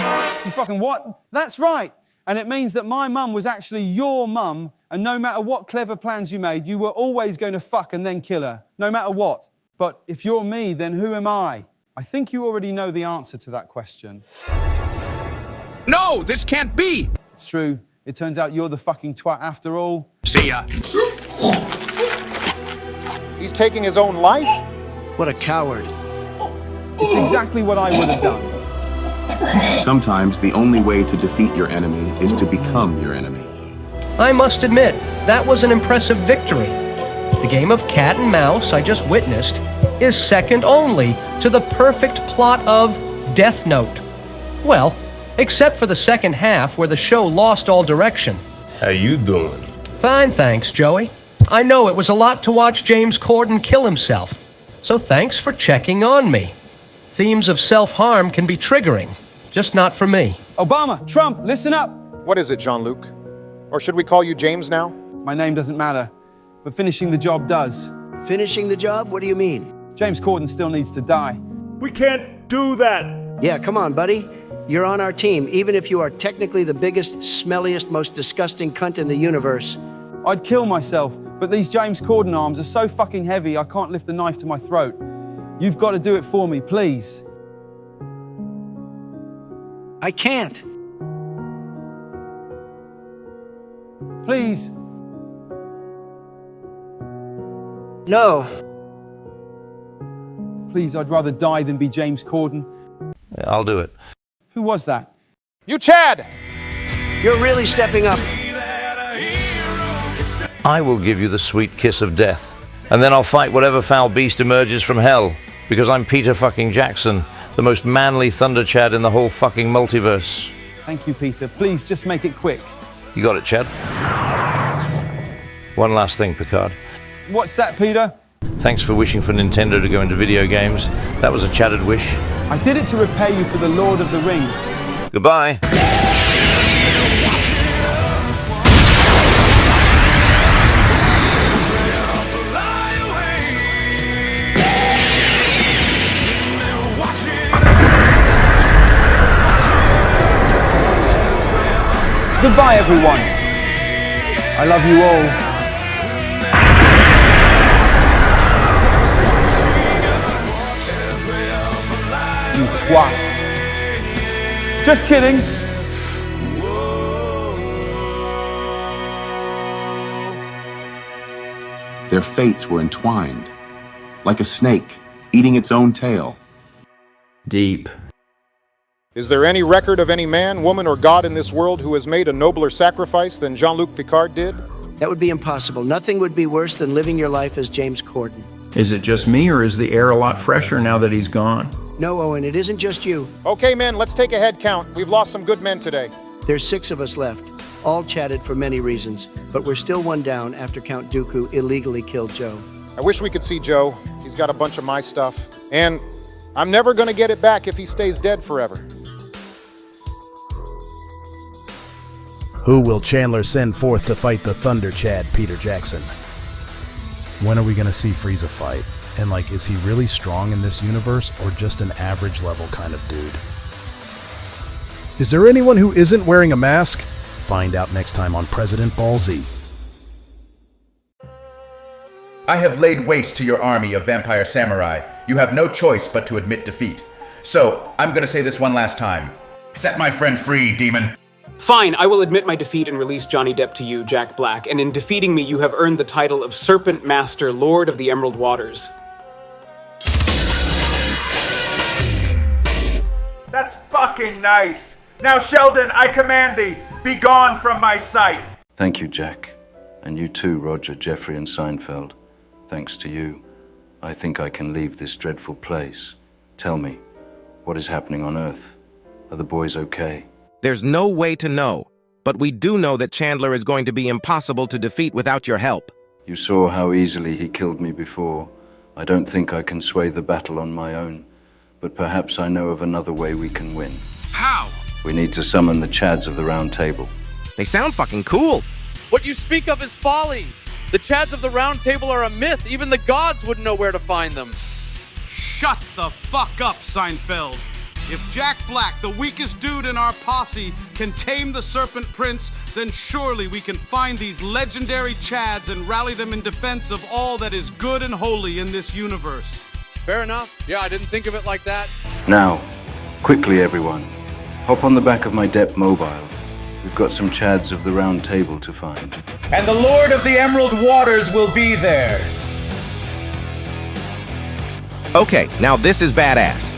You fucking what? That's right. And it means that my mum was actually your mum, and no matter what clever plans you made, you were always going to fuck and then kill her. No matter what. But if you're me, then who am I? I think you already know the answer to that question. No, this can't be! It's true. It turns out you're the fucking twat after all. See ya. He's taking his own life? What a coward. It's exactly what I would have done. Sometimes the only way to defeat your enemy is to become your enemy. I must admit, that was an impressive victory. The game of cat and mouse I just witnessed is second only to the perfect plot of Death Note. Well, except for the second half where the show lost all direction. How you doing? Fine, thanks, Joey. I know it was a lot to watch James Corden kill himself, so thanks for checking on me. Themes of self-harm can be triggering, just not for me. Obama, Trump, listen up. What is it, Jean-Luc? Or should we call you James now? My name doesn't matter, but finishing the job does. Finishing the job? What do you mean? James Corden still needs to die. We can't do that. Yeah, come on, buddy. You're on our team, even if you are technically the biggest, smelliest, most disgusting cunt in the universe. I'd kill myself, but these James Corden arms are so fucking heavy I can't lift the knife to my throat. You've got to do it for me, please. I can't. Please. No. Please, I'd rather die than be James Corden. Yeah, I'll do it. Who was that? You, Chad! You're really stepping up. I will give you the sweet kiss of death, and then I'll fight whatever foul beast emerges from hell, because I'm Peter fucking Jackson, the most manly Thunder Chad in the whole fucking multiverse. Thank you, Peter. Please, just make it quick. You got it, Chad. One last thing, Picard. What's that, Peter? Thanks for wishing for Nintendo to go into video games. That was a chatted wish. I did it to repay you for the Lord of the Rings. Goodbye. Goodbye, everyone. I love you all. You twats. Just kidding. Their fates were entwined, like a snake eating its own tail. Deep. Is there any record of any man, woman, or god in this world who has made a nobler sacrifice than Jean-Luc Picard did? That would be impossible. Nothing would be worse than living your life as James Corden. Is it just me, or is the air a lot fresher now that he's gone? No, Owen, it isn't just you. Okay, men, let's take a head count. We've lost some good men today. There's 6 of us left, all chatted for many reasons, but we're still one down after Count Dooku illegally killed Joe. I wish we could see Joe. He's got a bunch of my stuff. And I'm never going to get it back if he stays dead forever. Who will Chandler send forth to fight the Thunder Chad, Peter Jackson? When are we going to see Frieza fight? And is he really strong in this universe, or just an average level kind of dude? Is there anyone who isn't wearing a mask? Find out next time on President Ball Z. I have laid waste to your army of vampire samurai. You have no choice but to admit defeat. So, I'm gonna say this one last time. Set my friend free, demon. Fine, I will admit my defeat and release Johnny Depp to you, Jack Black, and in defeating me, you have earned the title of Serpent Master, Lord of the Emerald Waters. That's fucking nice. Now, Sheldon, I command thee, be gone from my sight. Thank you, Jack. And you too, Roger, Jeffrey, and Seinfeld. Thanks to you, I think I can leave this dreadful place. Tell me, what is happening on Earth? Are the boys okay? There's no way to know, but we do know that Chandler is going to be impossible to defeat without your help. You saw how easily he killed me before. I don't think I can sway the battle on my own, but perhaps I know of another way we can win. How? We need to summon the Chads of the Round Table. They sound fucking cool. What you speak of is folly. The Chads of the Round Table are a myth. Even the gods wouldn't know where to find them. Shut the fuck up, Seinfeld. If Jack Black, the weakest dude in our posse, can tame the Serpent Prince, then surely we can find these legendary Chads and rally them in defense of all that is good and holy in this universe. Fair enough. Yeah, I didn't think of it like that. Now, quickly everyone, hop on the back of my Depp mobile. We've got some Chads of the Round Table to find. And the Lord of the Emerald Waters will be there. Okay, now this is badass.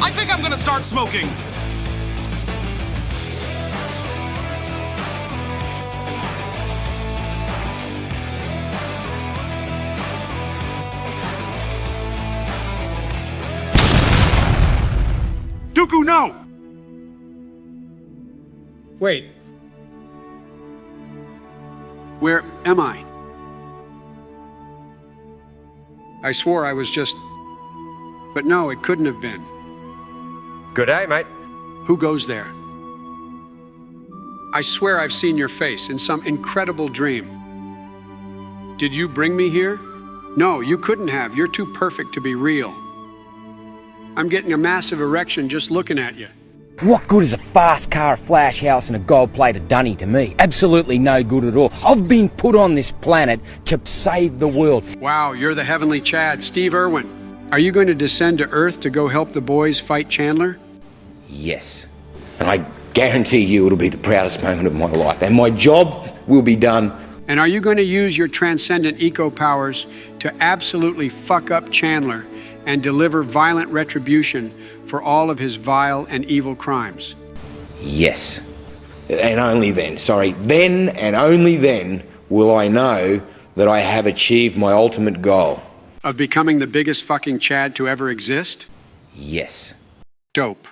I think I'm gonna start smoking. Dooku, no! Wait. Where am I? I swore I was just... But no, it couldn't have been. Good day, mate. Who goes there? I swear I've seen your face in some incredible dream. Did you bring me here? No, you couldn't have. You're too perfect to be real. I'm getting a massive erection just looking at you. What good is a fast car, a flash house, and a gold-plated dunny to me? Absolutely no good at all. I've been put on this planet to save the world. Wow, you're the heavenly Chad, Steve Irwin. Are you going to descend to Earth to go help the boys fight Chandler? Yes. And I guarantee you it'll be the proudest moment of my life. And my job will be done. And are you going to use your transcendent eco powers to absolutely fuck up Chandler and deliver violent retribution for all of his vile and evil crimes? Yes. And only then, then and only then will I know that I have achieved my ultimate goal. Of becoming the biggest fucking Chad to ever exist? Yes. Dope.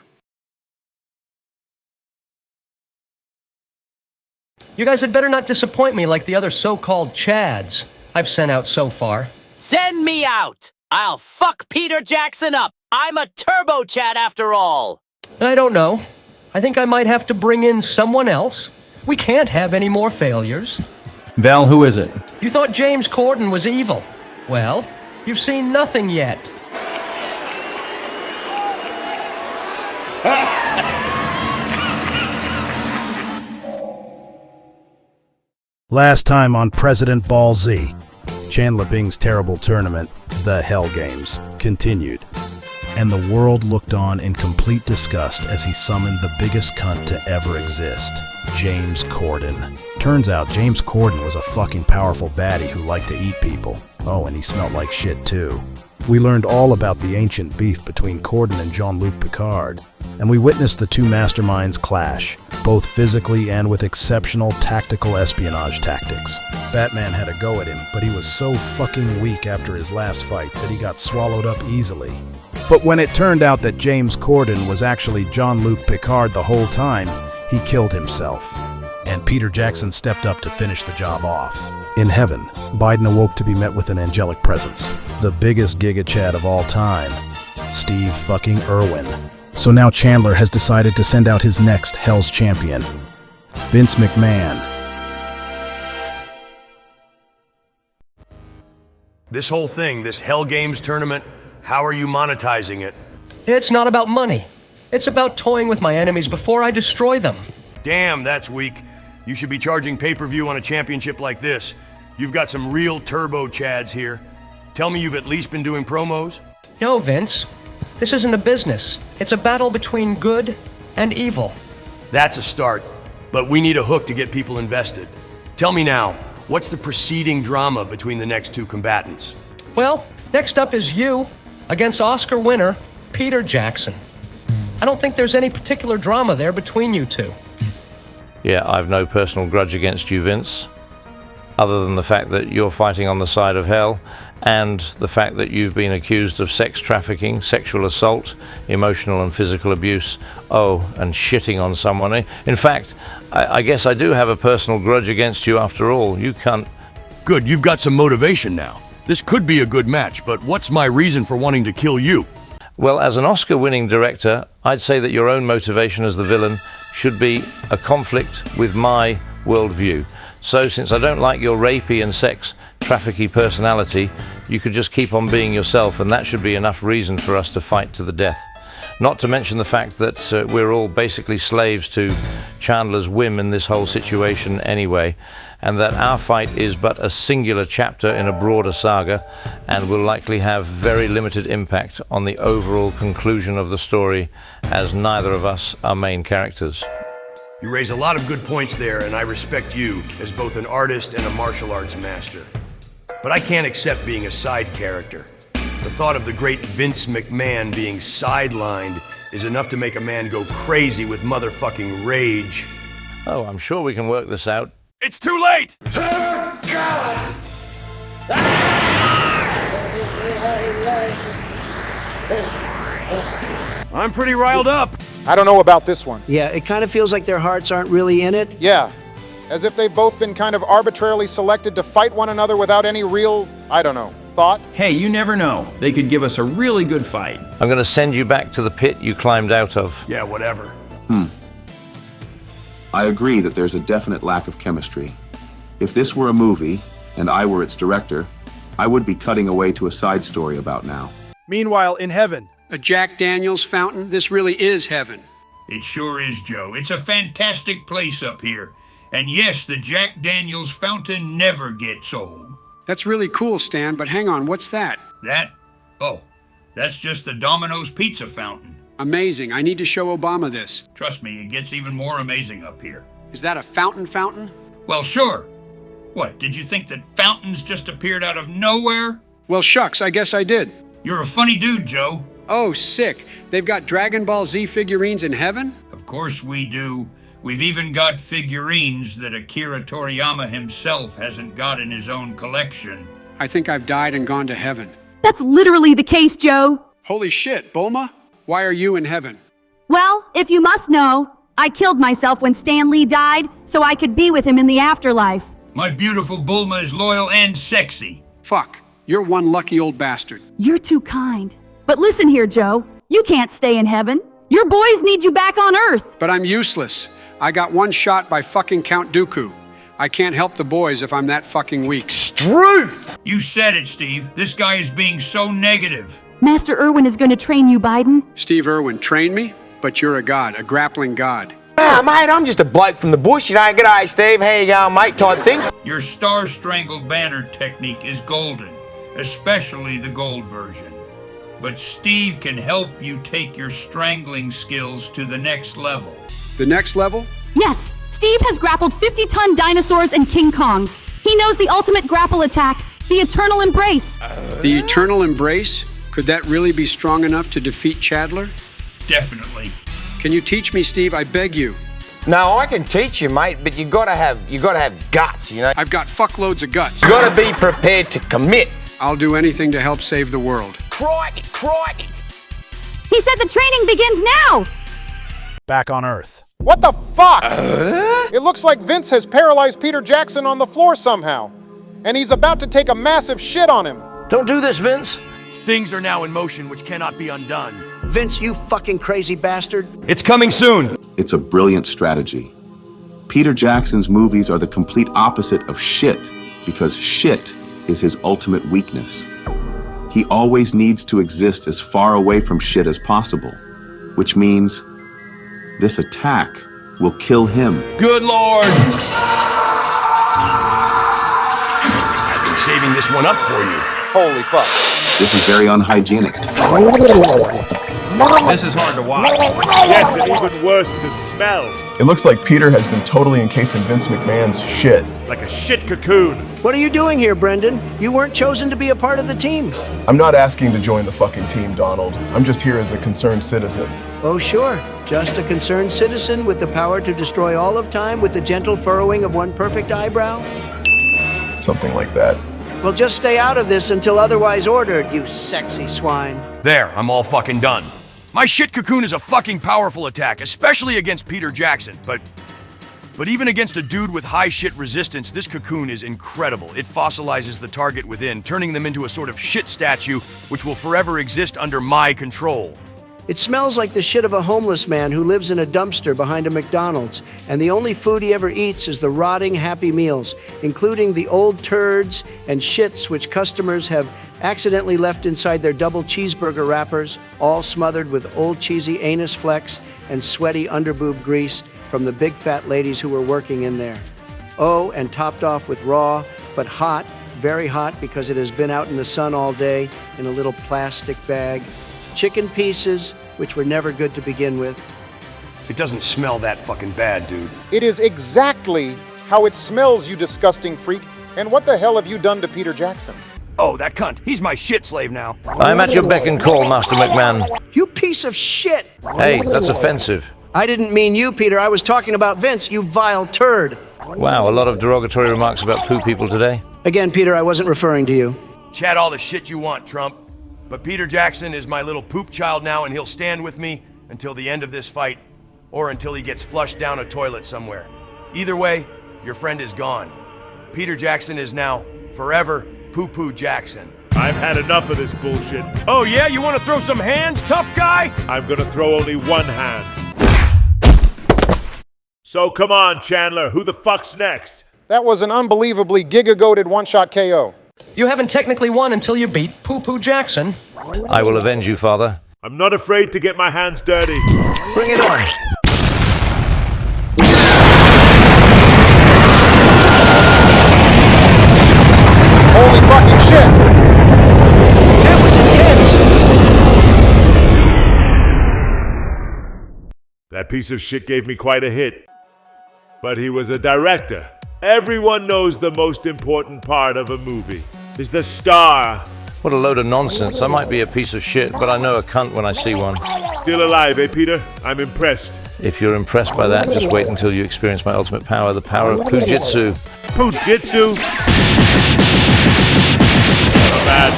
You guys had better not disappoint me like the other so-called Chads I've sent out so far. Send me out! I'll fuck Peter Jackson up! I'm a Turbo Chad after all! I don't know. I think I might have to bring in someone else. We can't have any more failures. Val, who is it? You thought James Corden was evil. Well, you've seen nothing yet. Last time on President Ball Z, Chandler Bing's terrible tournament, the Hell Games, continued, and the world looked on in complete disgust as he summoned the biggest cunt to ever exist, James Corden. Turns out James Corden was a fucking powerful baddie who liked to eat people. Oh, and he smelled like shit too. We learned all about the ancient beef between Corden and Jean-Luc Picard, and we witnessed the two masterminds clash, both physically and with exceptional tactical espionage tactics. Batman had a go at him, but he was so fucking weak after his last fight that he got swallowed up easily. But when it turned out that James Corden was actually Jean-Luc Picard the whole time, he killed himself. And Peter Jackson stepped up to finish the job off. In heaven, Biden awoke to be met with an angelic presence. The biggest Giga Chad of all time, Steve fucking Irwin. So now Chandler has decided to send out his next Hell's Champion, Vince McMahon. This whole thing, this Hell Games tournament, How are you monetizing it? It's not about money. It's about toying with my enemies before I destroy them. Damn, that's weak. You should be charging pay-per-view on a championship like this. You've got some real turbo chads here. Tell me you've at least been doing promos? No, Vince. This isn't a business. It's a battle between good and evil. That's a start, but we need a hook to get people invested. Tell me now, what's the preceding drama between the next two combatants? Well, next up is you against Oscar winner Peter Jackson. I don't think there's any particular drama there between you two. Yeah, I've no personal grudge against you, Vince, other than the fact that you're fighting on the side of hell and the fact that you've been accused of sex trafficking, sexual assault, emotional and physical abuse, and shitting on someone. In fact, I guess I do have a personal grudge against you after all. You can't... Good, you've got some motivation now. This could be a good match, but what's my reason for wanting to kill you? Well, as an Oscar-winning director, I'd say that your own motivation as the villain should be a conflict with my worldview. So, since I don't like your rapey and sex trafficky personality, you could just keep on being yourself, and that should be enough reason for us to fight to the death. Not to mention the fact that we're all basically slaves to Chandler's whim in this whole situation anyway, and that our fight is but a singular chapter in a broader saga and will likely have very limited impact on the overall conclusion of the story, as neither of us are main characters. You raise a lot of good points there, and I respect you as both an artist and a martial arts master. But I can't accept being a side character. The thought of the great Vince McMahon being sidelined is enough to make a man go crazy with motherfucking rage. Oh, I'm sure we can work this out. It's too late! I'm pretty riled up. I don't know about this one. Yeah, it kind of feels like their hearts aren't really in it. Yeah, as if they've both been kind of arbitrarily selected to fight one another without any real, I don't know, thought. Hey, you never know. They could give us a really good fight. I'm going to send you back to the pit you climbed out of. Yeah, whatever. I agree that there's a definite lack of chemistry. If this were a movie, and I were its director, I would be cutting away to a side story about now. Meanwhile, in heaven. A Jack Daniels fountain? This really is heaven. It sure is, Joe. It's a fantastic place up here. And yes, the Jack Daniels fountain never gets old. That's really cool, Stan, but hang on, what's that? That? Oh, that's just the Domino's Pizza fountain. Amazing. I need to show Obama this. Trust me, it gets even more amazing up here. Is that a fountain? Well, sure. What, did you think that fountains just appeared out of nowhere? Well, shucks, I guess I did. You're a funny dude, Joe. Oh, sick. They've got Dragon Ball Z figurines in heaven? Of course we do. We've even got figurines that Akira Toriyama himself hasn't got in his own collection. I think I've died and gone to heaven. That's literally the case, Joe. Holy shit, Bulma? Why are you in heaven? Well, if you must know, I killed myself when Stan Lee died so I could be with him in the afterlife. My beautiful Bulma is loyal and sexy. Fuck. You're one lucky old bastard. You're too kind. But listen here, Joe. You can't stay in heaven. Your boys need you back on Earth. But I'm useless. I got one shot by fucking Count Dooku. I can't help the boys if I'm that fucking weak. Struth! You said it, Steve. This guy is being so negative. Master Irwin is going to train you, Biden. Steve Irwin, train me? But you're a god, a grappling god. Ah, mate, I'm just a bloke from the bush, you know. G'day, Steve. How you going, mate? Type thing. Your star-strangled banner technique is golden, especially the gold version. But Steve can help you take your strangling skills to the next level. The next level? Yes. Steve has grappled 50-ton dinosaurs and King Kongs. He knows the ultimate grapple attack, the Eternal Embrace. The Eternal Embrace? Could that really be strong enough to defeat Chandler? Definitely. Can you teach me, Steve? I beg you. No, I can teach you, mate, but you gotta have guts, you know. I've got fuckloads of guts. You gotta be prepared to commit. I'll do anything to help save the world. Crikey, crikey. He said the training begins now. Back on Earth. What the fuck? It looks like Vince has paralyzed Peter Jackson on the floor somehow. And he's about to take a massive shit on him. Don't do this, Vince. Things are now in motion which cannot be undone. Vince, you fucking crazy bastard. It's coming soon. It's a brilliant strategy. Peter Jackson's movies are the complete opposite of shit, because shit is his ultimate weakness. He always needs to exist as far away from shit as possible, which means this attack will kill him. Good Lord! I've been saving this one up for you. Holy fuck. This is very unhygienic. This is hard to watch. Yes, and even worse to smell. It looks like Peter has been totally encased in Vince McMahon's shit. Like a shit cocoon. What are you doing here, Brendan? You weren't chosen to be a part of the team. I'm not asking to join the fucking team, Donald. I'm just here as a concerned citizen. Oh, sure. Just a concerned citizen with the power to destroy all of time with the gentle furrowing of one perfect eyebrow? Something like that. Well, just stay out of this until otherwise ordered, you sexy swine. There, I'm all fucking done. My shit cocoon is a fucking powerful attack, especially against Peter Jackson, but even against a dude with high shit resistance, this cocoon is incredible. It fossilizes the target within, turning them into a sort of shit statue, which will forever exist under my control. It smells like the shit of a homeless man who lives in a dumpster behind a McDonald's, and the only food he ever eats is the rotting Happy Meals, including the old turds and shits which customers have accidentally left inside their double cheeseburger wrappers, all smothered with old cheesy anus flecks and sweaty underboob grease from the big fat ladies who were working in there. Oh, and topped off with raw, but hot, very hot because it has been out in the sun all day in a little plastic bag, chicken pieces, which were never good to begin with. It doesn't smell that fucking bad, dude. It is exactly how it smells, you disgusting freak. And what the hell have you done to Peter Jackson? Oh, that cunt. He's my shit slave now. I'm at your beck and call, Master McMahon. You piece of shit! Hey, that's offensive. I didn't mean you, Peter. I was talking about Vince, you vile turd. Wow, a lot of derogatory remarks about poo people today. Again, Peter, I wasn't referring to you. Chat all the shit you want, Trump. But Peter Jackson is my little poop child now, and he'll stand with me until the end of this fight, or until he gets flushed down a toilet somewhere. Either way, your friend is gone. Peter Jackson is now forever Poo-Poo Jackson. I've had enough of this bullshit. Oh yeah? You want to throw some hands, tough guy? I'm gonna throw only one hand. So come on, Chandler, who the fuck's next? That was an unbelievably giga-goated one-shot KO. You haven't technically won until you beat Poo-Poo Jackson. I will avenge you, Father. I'm not afraid to get my hands dirty. Bring it on. Holy fucking shit! That was intense! That piece of shit gave me quite a hit. But he was a director. Everyone knows the most important part of a movie is the star. What a load of nonsense. I might be a piece of shit, but I know a cunt when I see one. Still alive, eh, Peter? I'm impressed. If you're impressed by that, just wait until you experience my ultimate power, the power of Poo-Jitsu. Poo-Jitsu? Not bad.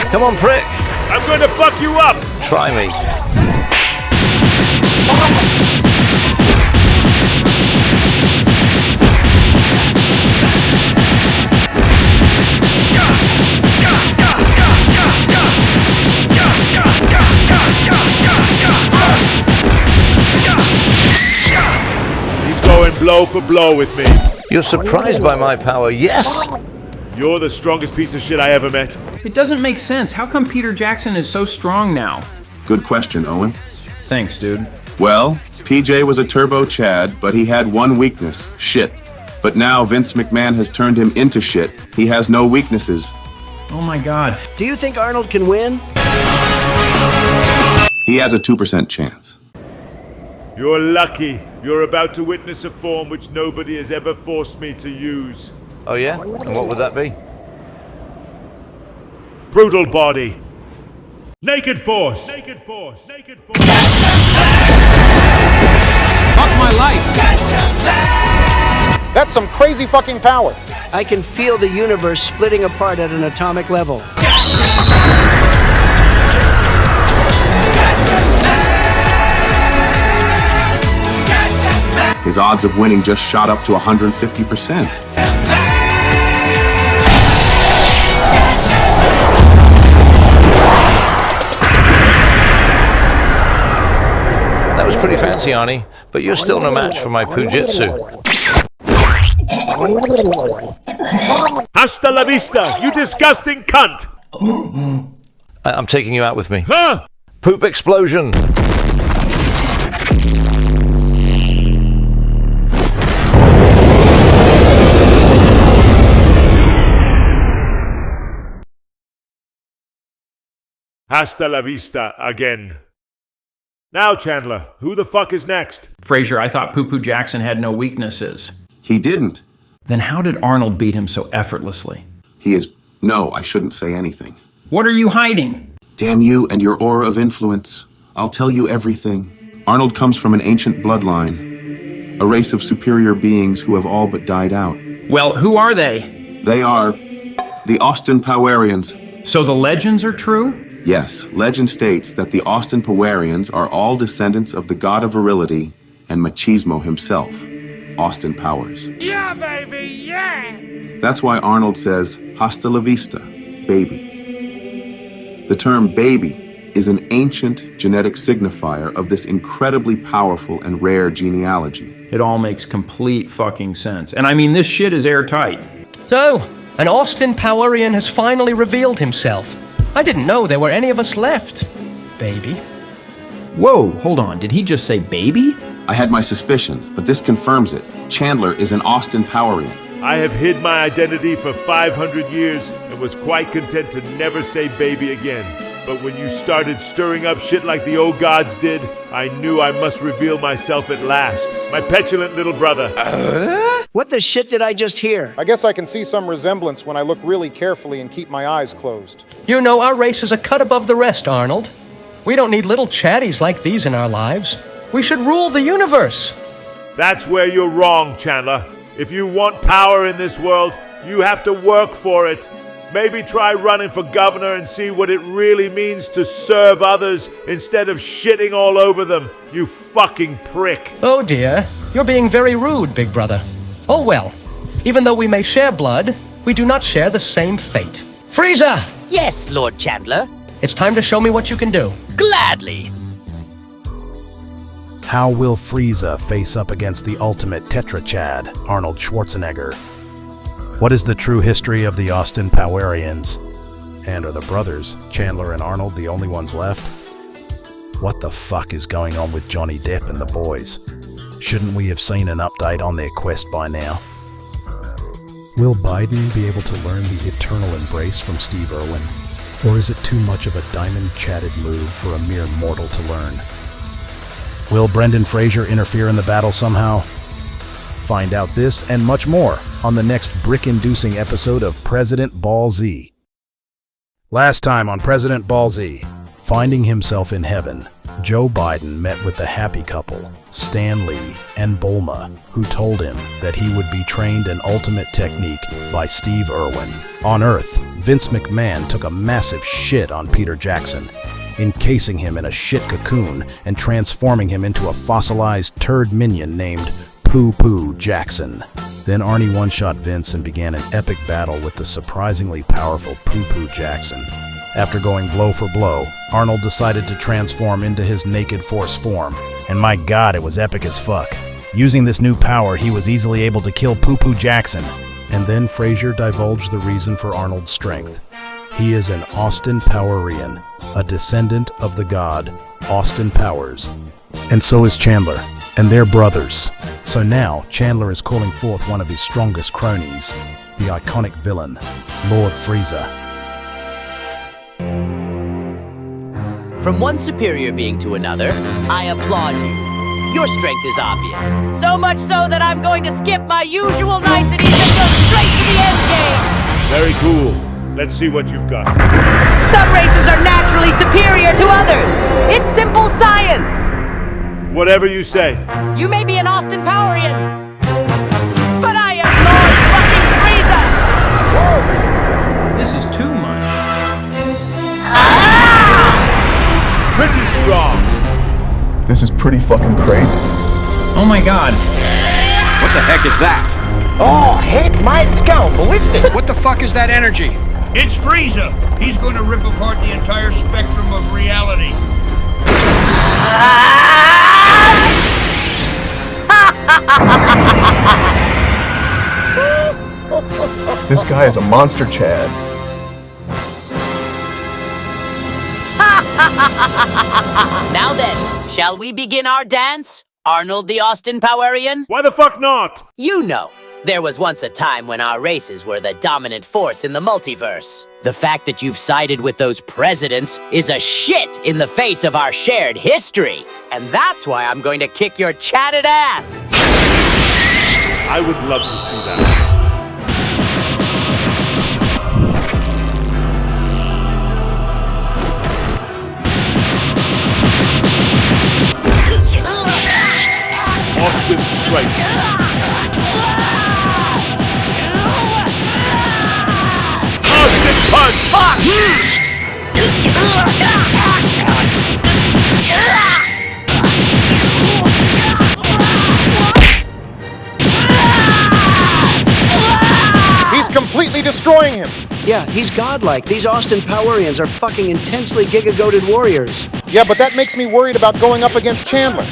Come on, prick! I'm gonna fuck you up! Try me. He's going blow for blow with me. You're surprised by my power, yes? You're the strongest piece of shit I ever met. It doesn't make sense. How come Peter Jackson is so strong now? Good question, Owen. Thanks, dude. Well, PJ was a turbo Chad, but he had one weakness, shit. But now Vince McMahon has turned him into shit. He has no weaknesses. Oh my god. Do you think Arnold can win? He has a 2% chance. You're lucky. You're about to witness a form which nobody has ever forced me to use. Oh yeah? And what would that be? Brutal body. Naked force. Naked force. Naked force. Fuck my life. That's some crazy fucking power. I can feel the universe splitting apart at an atomic level. His odds of winning just shot up to 150%. That was pretty fancy, Arnie, but you're still no match for my Poo-Jitsu. Hasta la vista, you disgusting cunt! I'm taking you out with me. Huh? Poop explosion! Hasta la vista again. Now, Chandler, who the fuck is next? Frazier, I thought Poo Poo Jackson had no weaknesses. He didn't. Then how did Arnold beat him so effortlessly? He is... No, I shouldn't say anything. What are you hiding? Damn you and your aura of influence. I'll tell you everything. Arnold comes from an ancient bloodline. A race of superior beings who have all but died out. Well, who are they? They are... the Austin Powerians. So the legends are true? Yes, legend states that the Austin Powerians are all descendants of the god of virility and machismo himself, Austin Powers. Yeah, baby, yeah! That's why Arnold says, hasta la vista, baby. The term baby is an ancient genetic signifier of this incredibly powerful and rare genealogy. It all makes complete fucking sense. And I mean, this shit is airtight. So, an Austin Powerian has finally revealed himself. I didn't know there were any of us left, baby. Whoa, hold on. Did he just say baby? I had my suspicions, but this confirms it. Chandler is an Austin Powerian. I have hid my identity for 500 years and was quite content to never say baby again. But when you started stirring up shit like the old gods did, I knew I must reveal myself at last. My petulant little brother. What the shit did I just hear? I guess I can see some resemblance when I look really carefully and keep my eyes closed. You know, our race is a cut above the rest, Arnold. We don't need little chatties like these in our lives. We should rule the universe. That's where you're wrong, Chandler. If you want power in this world, you have to work for it. Maybe try running for governor and see what it really means to serve others instead of shitting all over them, you fucking prick. Oh dear, you're being very rude, big brother. Oh well, even though we may share blood, we do not share the same fate. Frieza! Yes, Lord Chandler. It's time to show me what you can do. Gladly. How will Frieza face up against the ultimate Tetra Chad, Arnold Schwarzenegger? What is the true history of the Austin Powerians? And are the brothers, Chandler and Arnold, the only ones left? What the fuck is going on with Johnny Depp and the boys? Shouldn't we have seen an update on their quest by now? Will Biden be able to learn the eternal embrace from Steve Irwin? Or is it too much of a diamond-chatted move for a mere mortal to learn? Will Brendan Fraser interfere in the battle somehow? Find out this and much more on the next brick-inducing episode of President Ball Z. Last time on President Ball Z, finding himself in heaven, Joe Biden met with the happy couple, Stan Lee and Bulma, who told him that he would be trained in ultimate technique by Steve Irwin. On Earth, Vince McMahon took a massive shit on Peter Jackson, encasing him in a shit cocoon and transforming him into a fossilized turd minion named Poo Poo Jackson. Then Arnie one-shot Vince and began an epic battle with the surprisingly powerful Poo Poo Jackson. After going blow for blow, Arnold decided to transform into his naked force form, and my god, it was epic as fuck. Using this new power, he was easily able to kill Poo Poo Jackson. And then Fraser divulged the reason for Arnold's strength. He is an Austin Powerian, a descendant of the god Austin Powers. And so is Chandler, and they're brothers. So now, Chandler is calling forth one of his strongest cronies, the iconic villain, Lord Frieza. From one superior being to another, I applaud you. Your strength is obvious. So much so that I'm going to skip my usual niceties and go straight to the end game. Very cool. Let's see what you've got. Some races are naturally superior to others. It's simple science. Whatever you say. You may be an Austin Powerian, but I am Lord fucking Frieza! Whoa! This is too much. Pretty strong. This is pretty fucking crazy. Oh my god. What the heck is that? Oh, heck, mine's gone ballistic. What the fuck is that energy? It's Frieza. He's going to rip apart the entire spectrum of reality. This guy is a monster, Chad. Now then, shall we begin our dance? Arnold the Austin Powerian? Why the fuck not? You know, there was once a time when our races were the dominant force in the multiverse. The fact that you've sided with those presidents is a shit in the face of our shared history. And that's why I'm going to kick your chatted ass. I would love to see that. Austin strikes. Austin punch! Fuck! He's completely destroying him. Yeah, he's godlike. These Austin Powerians are fucking intensely giga-goated warriors. Yeah, but that makes me worried about going up against Chandler.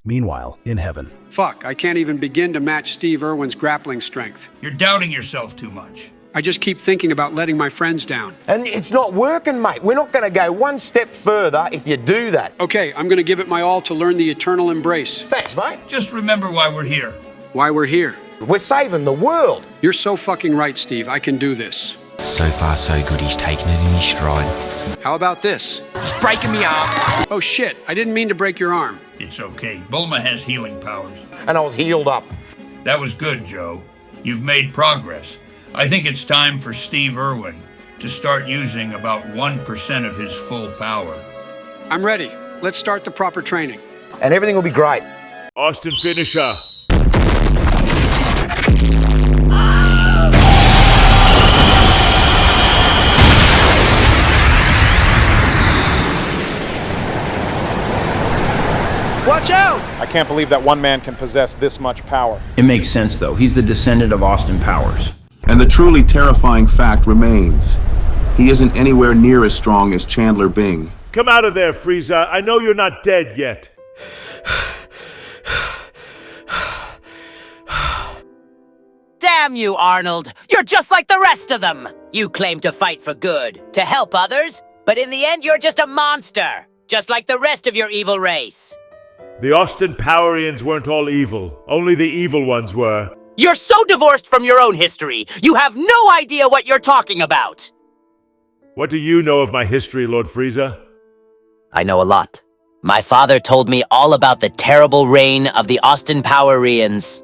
Meanwhile, in heaven. Fuck, I can't even begin to match Steve Irwin's grappling strength. You're doubting yourself too much. I just keep thinking about letting my friends down. And it's not working, mate. We're not going to go one step further if you do that. Okay, I'm going to give it my all to learn the eternal embrace. Thanks, mate. Just remember why we're here. Why we're here. We're saving the world. You're so fucking right, Steve. I can do this. So far, so good. He's taking it in his stride. How about this? He's breaking me arm. Oh shit, I didn't mean to break your arm. It's okay. Bulma has healing powers. And I was healed up. That was good, Joe. You've made progress. I think it's time for Steve Irwin to start using about 1% of his full power. I'm ready. Let's start the proper training. And everything will be great. Austin finisher. Watch out! I can't believe that one man can possess this much power. It makes sense, though. He's the descendant of Austin Powers. And the truly terrifying fact remains. He isn't anywhere near as strong as Chandler Bing. Come out of there, Frieza. I know you're not dead yet. Damn you, Arnold! You're just like the rest of them! You claim to fight for good, to help others, but in the end you're just a monster! Just like the rest of your evil race. The Austin Powerians weren't all evil. Only the evil ones were. You're so divorced from your own history, you have no idea what you're talking about! What do you know of my history, Lord Frieza? I know a lot. My father told me all about the terrible reign of the Austin Powerians.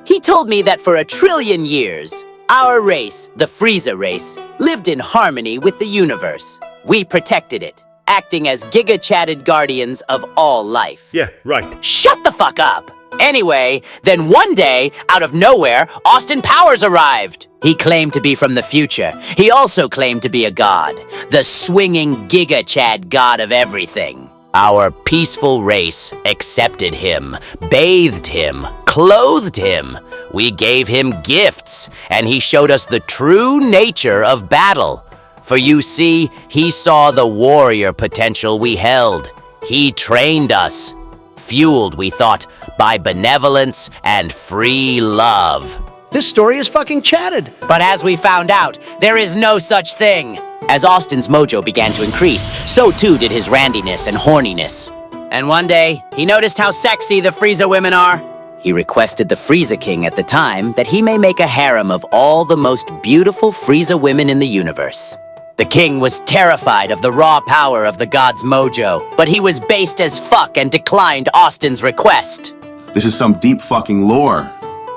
He told me that for 1 trillion years, our race, the Frieza race, lived in harmony with the universe. We protected it, acting as giga-chatted guardians of all life. Yeah, right. Shut the fuck up! Anyway, then one day, out of nowhere, Austin Powers arrived. He claimed to be from the future. He also claimed to be a god, the swinging giga-chad god of everything. Our peaceful race accepted him, bathed him, clothed him. We gave him gifts, and he showed us the true nature of battle. For you see, he saw the warrior potential we held. He trained us, fueled, we thought, by benevolence and free love. This story is fucking chatted. But as we found out, there is no such thing. As Austin's mojo began to increase, so too did his randiness and horniness. And one day, he noticed how sexy the Frieza women are. He requested the Frieza King at the time that he may make a harem of all the most beautiful Frieza women in the universe. The king was terrified of the raw power of the god's mojo, but he was based as fuck and declined Austin's request. This is some deep fucking lore.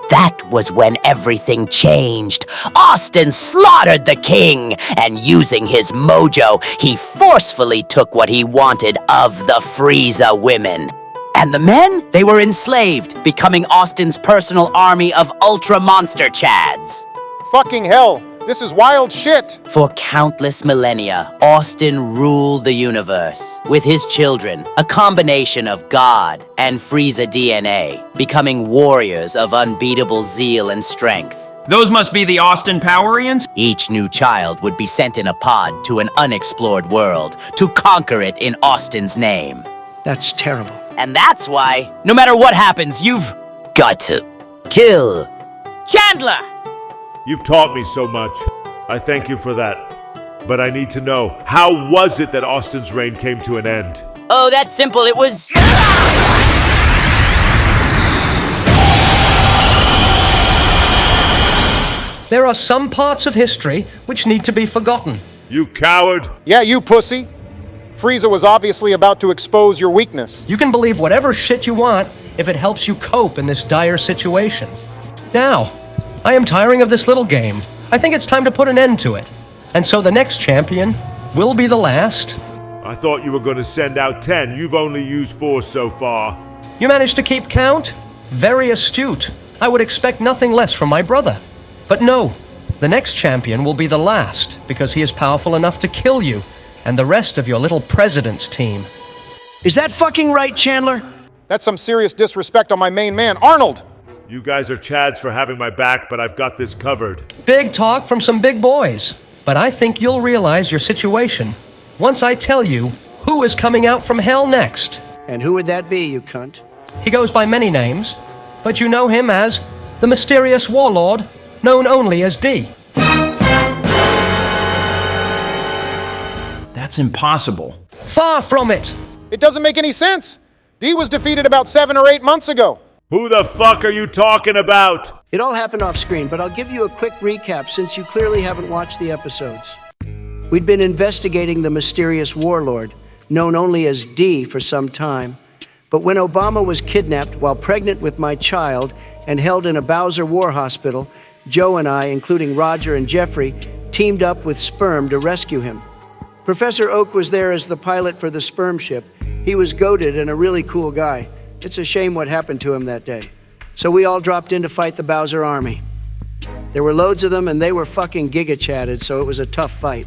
That was when everything changed. Austin slaughtered the king, and using his mojo, he forcefully took what he wanted of the Frieza women. And the men? They were enslaved, becoming Austin's personal army of ultra monster chads. Fucking hell, this is wild shit. For countless millennia, Austin ruled the universe with his children, a combination of God and Frieza DNA, becoming warriors of unbeatable zeal and strength. Those must be the Austin Powerians? Each new child would be sent in a pod to an unexplored world to conquer it in Austin's name. That's terrible. And that's why, no matter what happens, you've got to kill Chandler! You've taught me so much. I thank you for that. But I need to know, how was it that Austin's reign came to an end? Oh, that's simple. It was... There are some parts of history which need to be forgotten. You coward! Yeah, you pussy. Frieza was obviously about to expose your weakness. You can believe whatever shit you want if it helps you cope in this dire situation. Now, I am tiring of this little game. I think it's time to put an end to it. And so the next champion will be the last. I thought you were going to send out 10. You've only used 4 so far. You managed to keep count? Very astute. I would expect nothing less from my brother. But no, the next champion will be the last, because he is powerful enough to kill you and the rest of your little president's team. Is that fucking right, Chandler? That's some serious disrespect on my main man, Arnold! You guys are chads for having my back, but I've got this covered. Big talk from some big boys. But I think you'll realize your situation once I tell you who is coming out from hell next. And who would that be, you cunt? He goes by many names, but you know him as the mysterious warlord, known only as D. That's impossible. Far from it. It doesn't make any sense. D was defeated about 7 or 8 months ago. Who the fuck are you talking about? It all happened off screen, but I'll give you a quick recap since you clearly haven't watched the episodes. We'd been investigating the mysterious warlord, known only as D, for some time. But when Obama was kidnapped while pregnant with my child and held in a Bowser War Hospital, Joe and I, including Roger and Jeffrey, teamed up with Sperm to rescue him. Professor Oak was there as the pilot for the Sperm ship. He was goated and a really cool guy. It's a shame what happened to him that day. So we all dropped in to fight the Bowser army. There were loads of them and they were fucking giga-chatted, so it was a tough fight.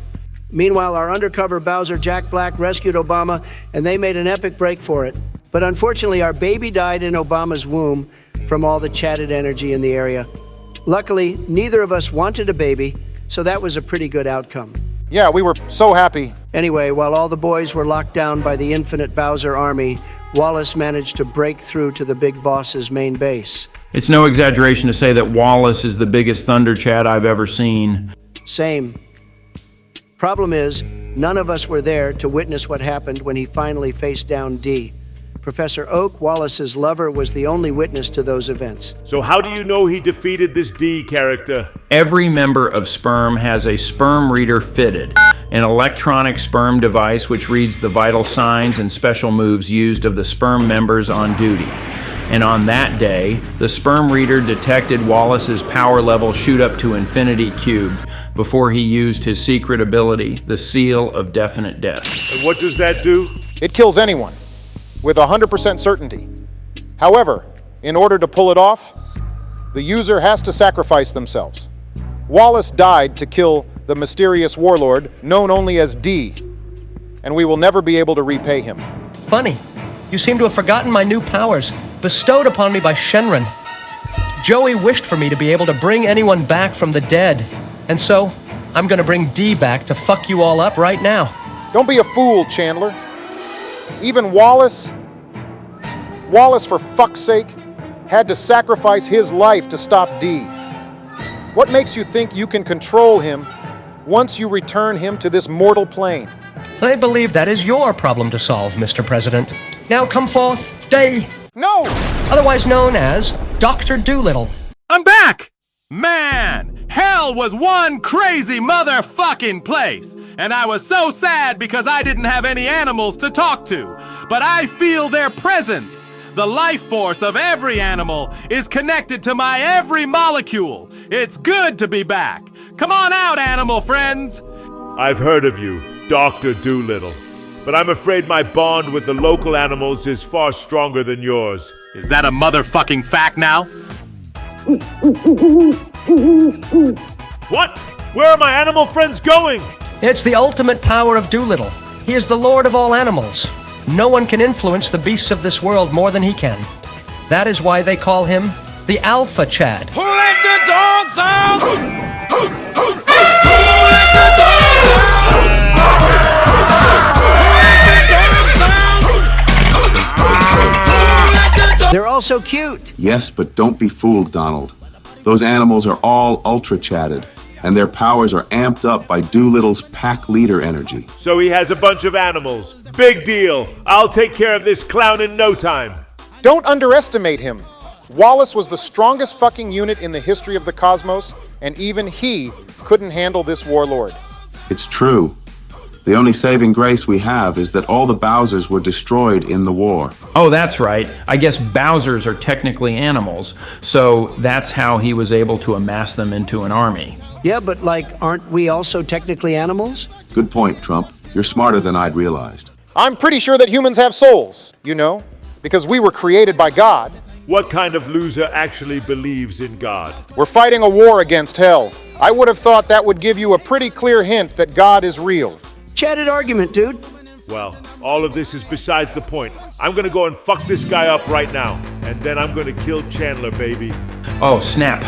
Meanwhile, our undercover Bowser, Jack Black, rescued Obama and they made an epic break for it. But unfortunately, our baby died in Obama's womb from all the chatted energy in the area. Luckily, neither of us wanted a baby, so that was a pretty good outcome. Yeah, we were so happy. Anyway, while all the boys were locked down by the infinite Bowser army, Wallace managed to break through to the big boss's main base. It's no exaggeration to say that Wallace is the biggest Thunder Chat I've ever seen. Same. Problem is, none of us were there to witness what happened when he finally faced down D. Professor Oak, Wallace's lover, was the only witness to those events. So how do you know he defeated this D character? Every member of Sperm has a sperm reader fitted, an electronic sperm device which reads the vital signs and special moves used of the sperm members on duty. And on that day, the sperm reader detected Wallace's power level shoot up to infinity cubed before he used his secret ability, the Seal of Definite Death. And what does that do? It kills anyone, with 100% certainty. However, in order to pull it off, the user has to sacrifice themselves. Wallace died to kill the mysterious warlord, known only as D, and we will never be able to repay him. Funny. You seem to have forgotten my new powers, bestowed upon me by Shenron. Joey wished for me to be able to bring anyone back from the dead, and so I'm gonna bring D back to fuck you all up right now. Don't be a fool, Chandler. Even Wallace, for fuck's sake, had to sacrifice his life to stop D. What makes you think you can control him once you return him to this mortal plane? I believe that is your problem to solve, Mr. President. Now come forth, Day. No! Otherwise known as Dr. Doolittle. I'm back! Man, hell was one crazy motherfucking place. And I was so sad because I didn't have any animals to talk to. But I feel their presence. The life force of every animal is connected to my every molecule. It's good to be back. Come on out, animal friends. I've heard of you, Dr. Doolittle. But I'm afraid my bond with the local animals is far stronger than yours. Is that a motherfucking fact now? What? Where are my animal friends going? It's the ultimate power of Doolittle. He is the lord of all animals. No one can influence the beasts of this world more than he can. That is why they call him the Alpha Chad. Who let the dogs out? Who let the dogs out? They're all so cute. Yes, but don't be fooled, Donald. Those animals are all ultra-chatted, and their powers are amped up by Doolittle's pack leader energy. So he has a bunch of animals. Big deal. I'll take care of this clown in no time. Don't underestimate him. Wallace was the strongest fucking unit in the history of the cosmos, and even he couldn't handle this warlord. It's true. The only saving grace we have is that all the Bowsers were destroyed in the war. Oh, that's right. I guess Bowsers are technically animals, so that's how he was able to amass them into an army. Yeah, but aren't we also technically animals? Good point, Trump. You're smarter than I'd realized. I'm pretty sure that humans have souls, because we were created by God. What kind of loser actually believes in God? We're fighting a war against hell. I would have thought that would give you a pretty clear hint that God is real. Chatted argument, dude. Well, all of this is besides the point. I'm gonna go and fuck this guy up right now, and then I'm gonna kill Chandler, baby. Oh, snap.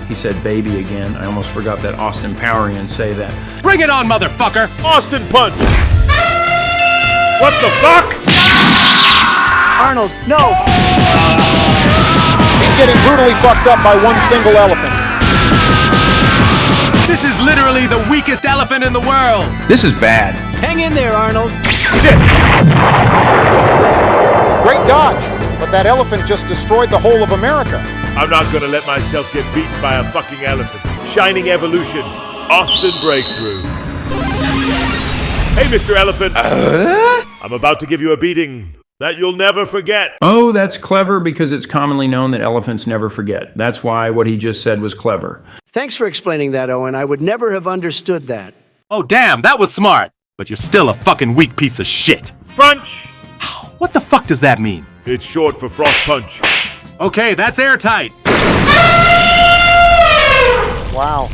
He said baby again. I almost forgot that Austin Powerian say that. Bring it on, motherfucker! Austin punch! What the fuck? Arnold, no! He's getting brutally fucked up by one single elephant. This is literally the weakest elephant in the world! This is bad. Hang in there, Arnold. Shit! Great dodge, but that elephant just destroyed the whole of America. I'm not gonna let myself get beaten by a fucking elephant. Shining evolution. Austin breakthrough. Hey, Mr. Elephant. I'm about to give you a beating that you'll never forget. Oh, that's clever because it's commonly known that elephants never forget. That's why what he just said was clever. Thanks for explaining that, Owen. I would never have understood that. Oh, damn, that was smart. But you're still a fucking weak piece of shit. French! What the fuck does that mean? It's short for frost punch. Okay, that's airtight. Wow.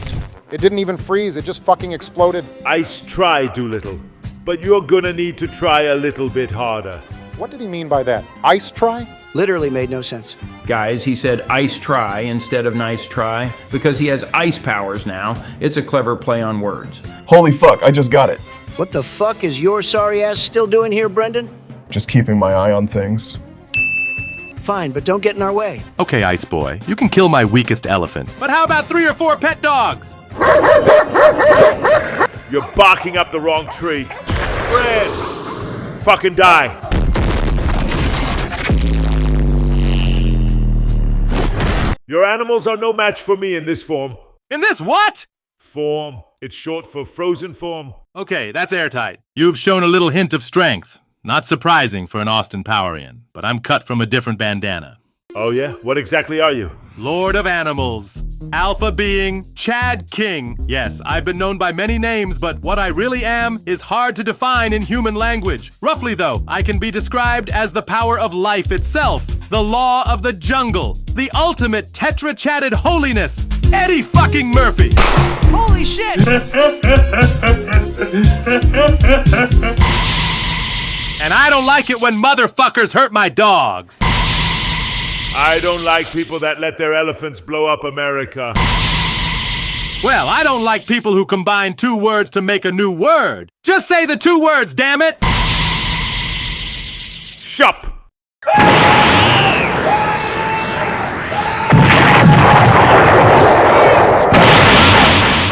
It didn't even freeze, it just fucking exploded. Ice try, Doolittle. But you're gonna need to try a little bit harder. What did he mean by that? Ice try? Literally made no sense. Guys, he said ice try instead of nice try because he has ice powers now. It's a clever play on words. Holy fuck, I just got it. What the fuck is your sorry ass still doing here, Brendan? Just keeping my eye on things. Fine, but don't get in our way. Okay, Ice Boy, you can kill my weakest elephant. But how about 3 or 4 pet dogs? You're barking up the wrong tree. Fred! Fucking die. Your animals are no match for me in this form. In this what? Form. It's short for frozen form. Okay, that's airtight. You've shown a little hint of strength. Not surprising for an Austin Powerian, but I'm cut from a different bandana. Oh yeah? What exactly are you? Lord of Animals. Alpha being Chad King. Yes, I've been known by many names, but what I really am is hard to define in human language. Roughly though, I can be described as the power of life itself, the law of the jungle, the ultimate tetra-chatted holiness, Eddie fucking Murphy. Holy shit! And I don't like it when motherfuckers hurt my dogs. I don't like people that let their elephants blow up America. Well, I don't like people who combine 2 words to make a new word. Just say the 2 words, damn it! Shop!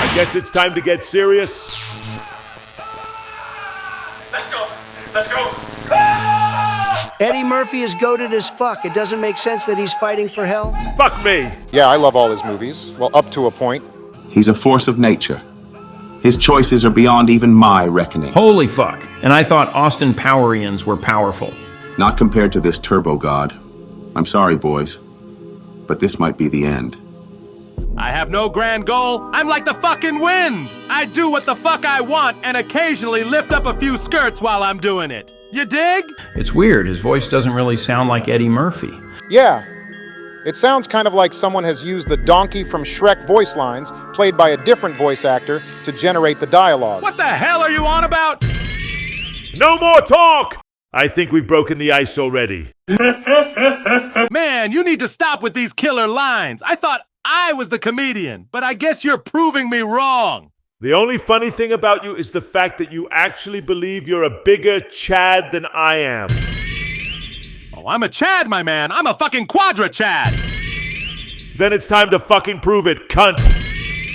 I guess it's time to get serious. Let's go! Eddie Murphy is goated as fuck. It doesn't make sense that he's fighting for hell. Fuck me! Yeah, I love all his movies. Well, up to a point. He's a force of nature. His choices are beyond even my reckoning. Holy fuck. And I thought Austin Powerians were powerful. Not compared to this turbo god. I'm sorry, boys, but this might be the end. I have no grand goal. I'm like the fucking wind. I do what the fuck I want and occasionally lift up a few skirts while I'm doing it. You dig? It's weird. His voice doesn't really sound like Eddie Murphy. Yeah. It sounds kind of like someone has used the donkey from Shrek voice lines, played by a different voice actor, to generate the dialogue. What the hell are you on about? No more talk! I think we've broken the ice already. Man, you need to stop with these killer lines. I thought I was the comedian, but I guess you're proving me wrong. The only funny thing about you is the fact that you actually believe you're a bigger Chad than I am. Oh, I'm a Chad, my man. I'm a fucking Quadra Chad. Then it's time to fucking prove it, cunt.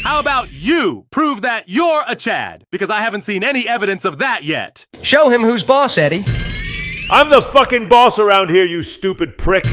How about you prove that you're a Chad? Because I haven't seen any evidence of that yet. Show him who's boss, Eddie. I'm the fucking boss around here, you stupid prick.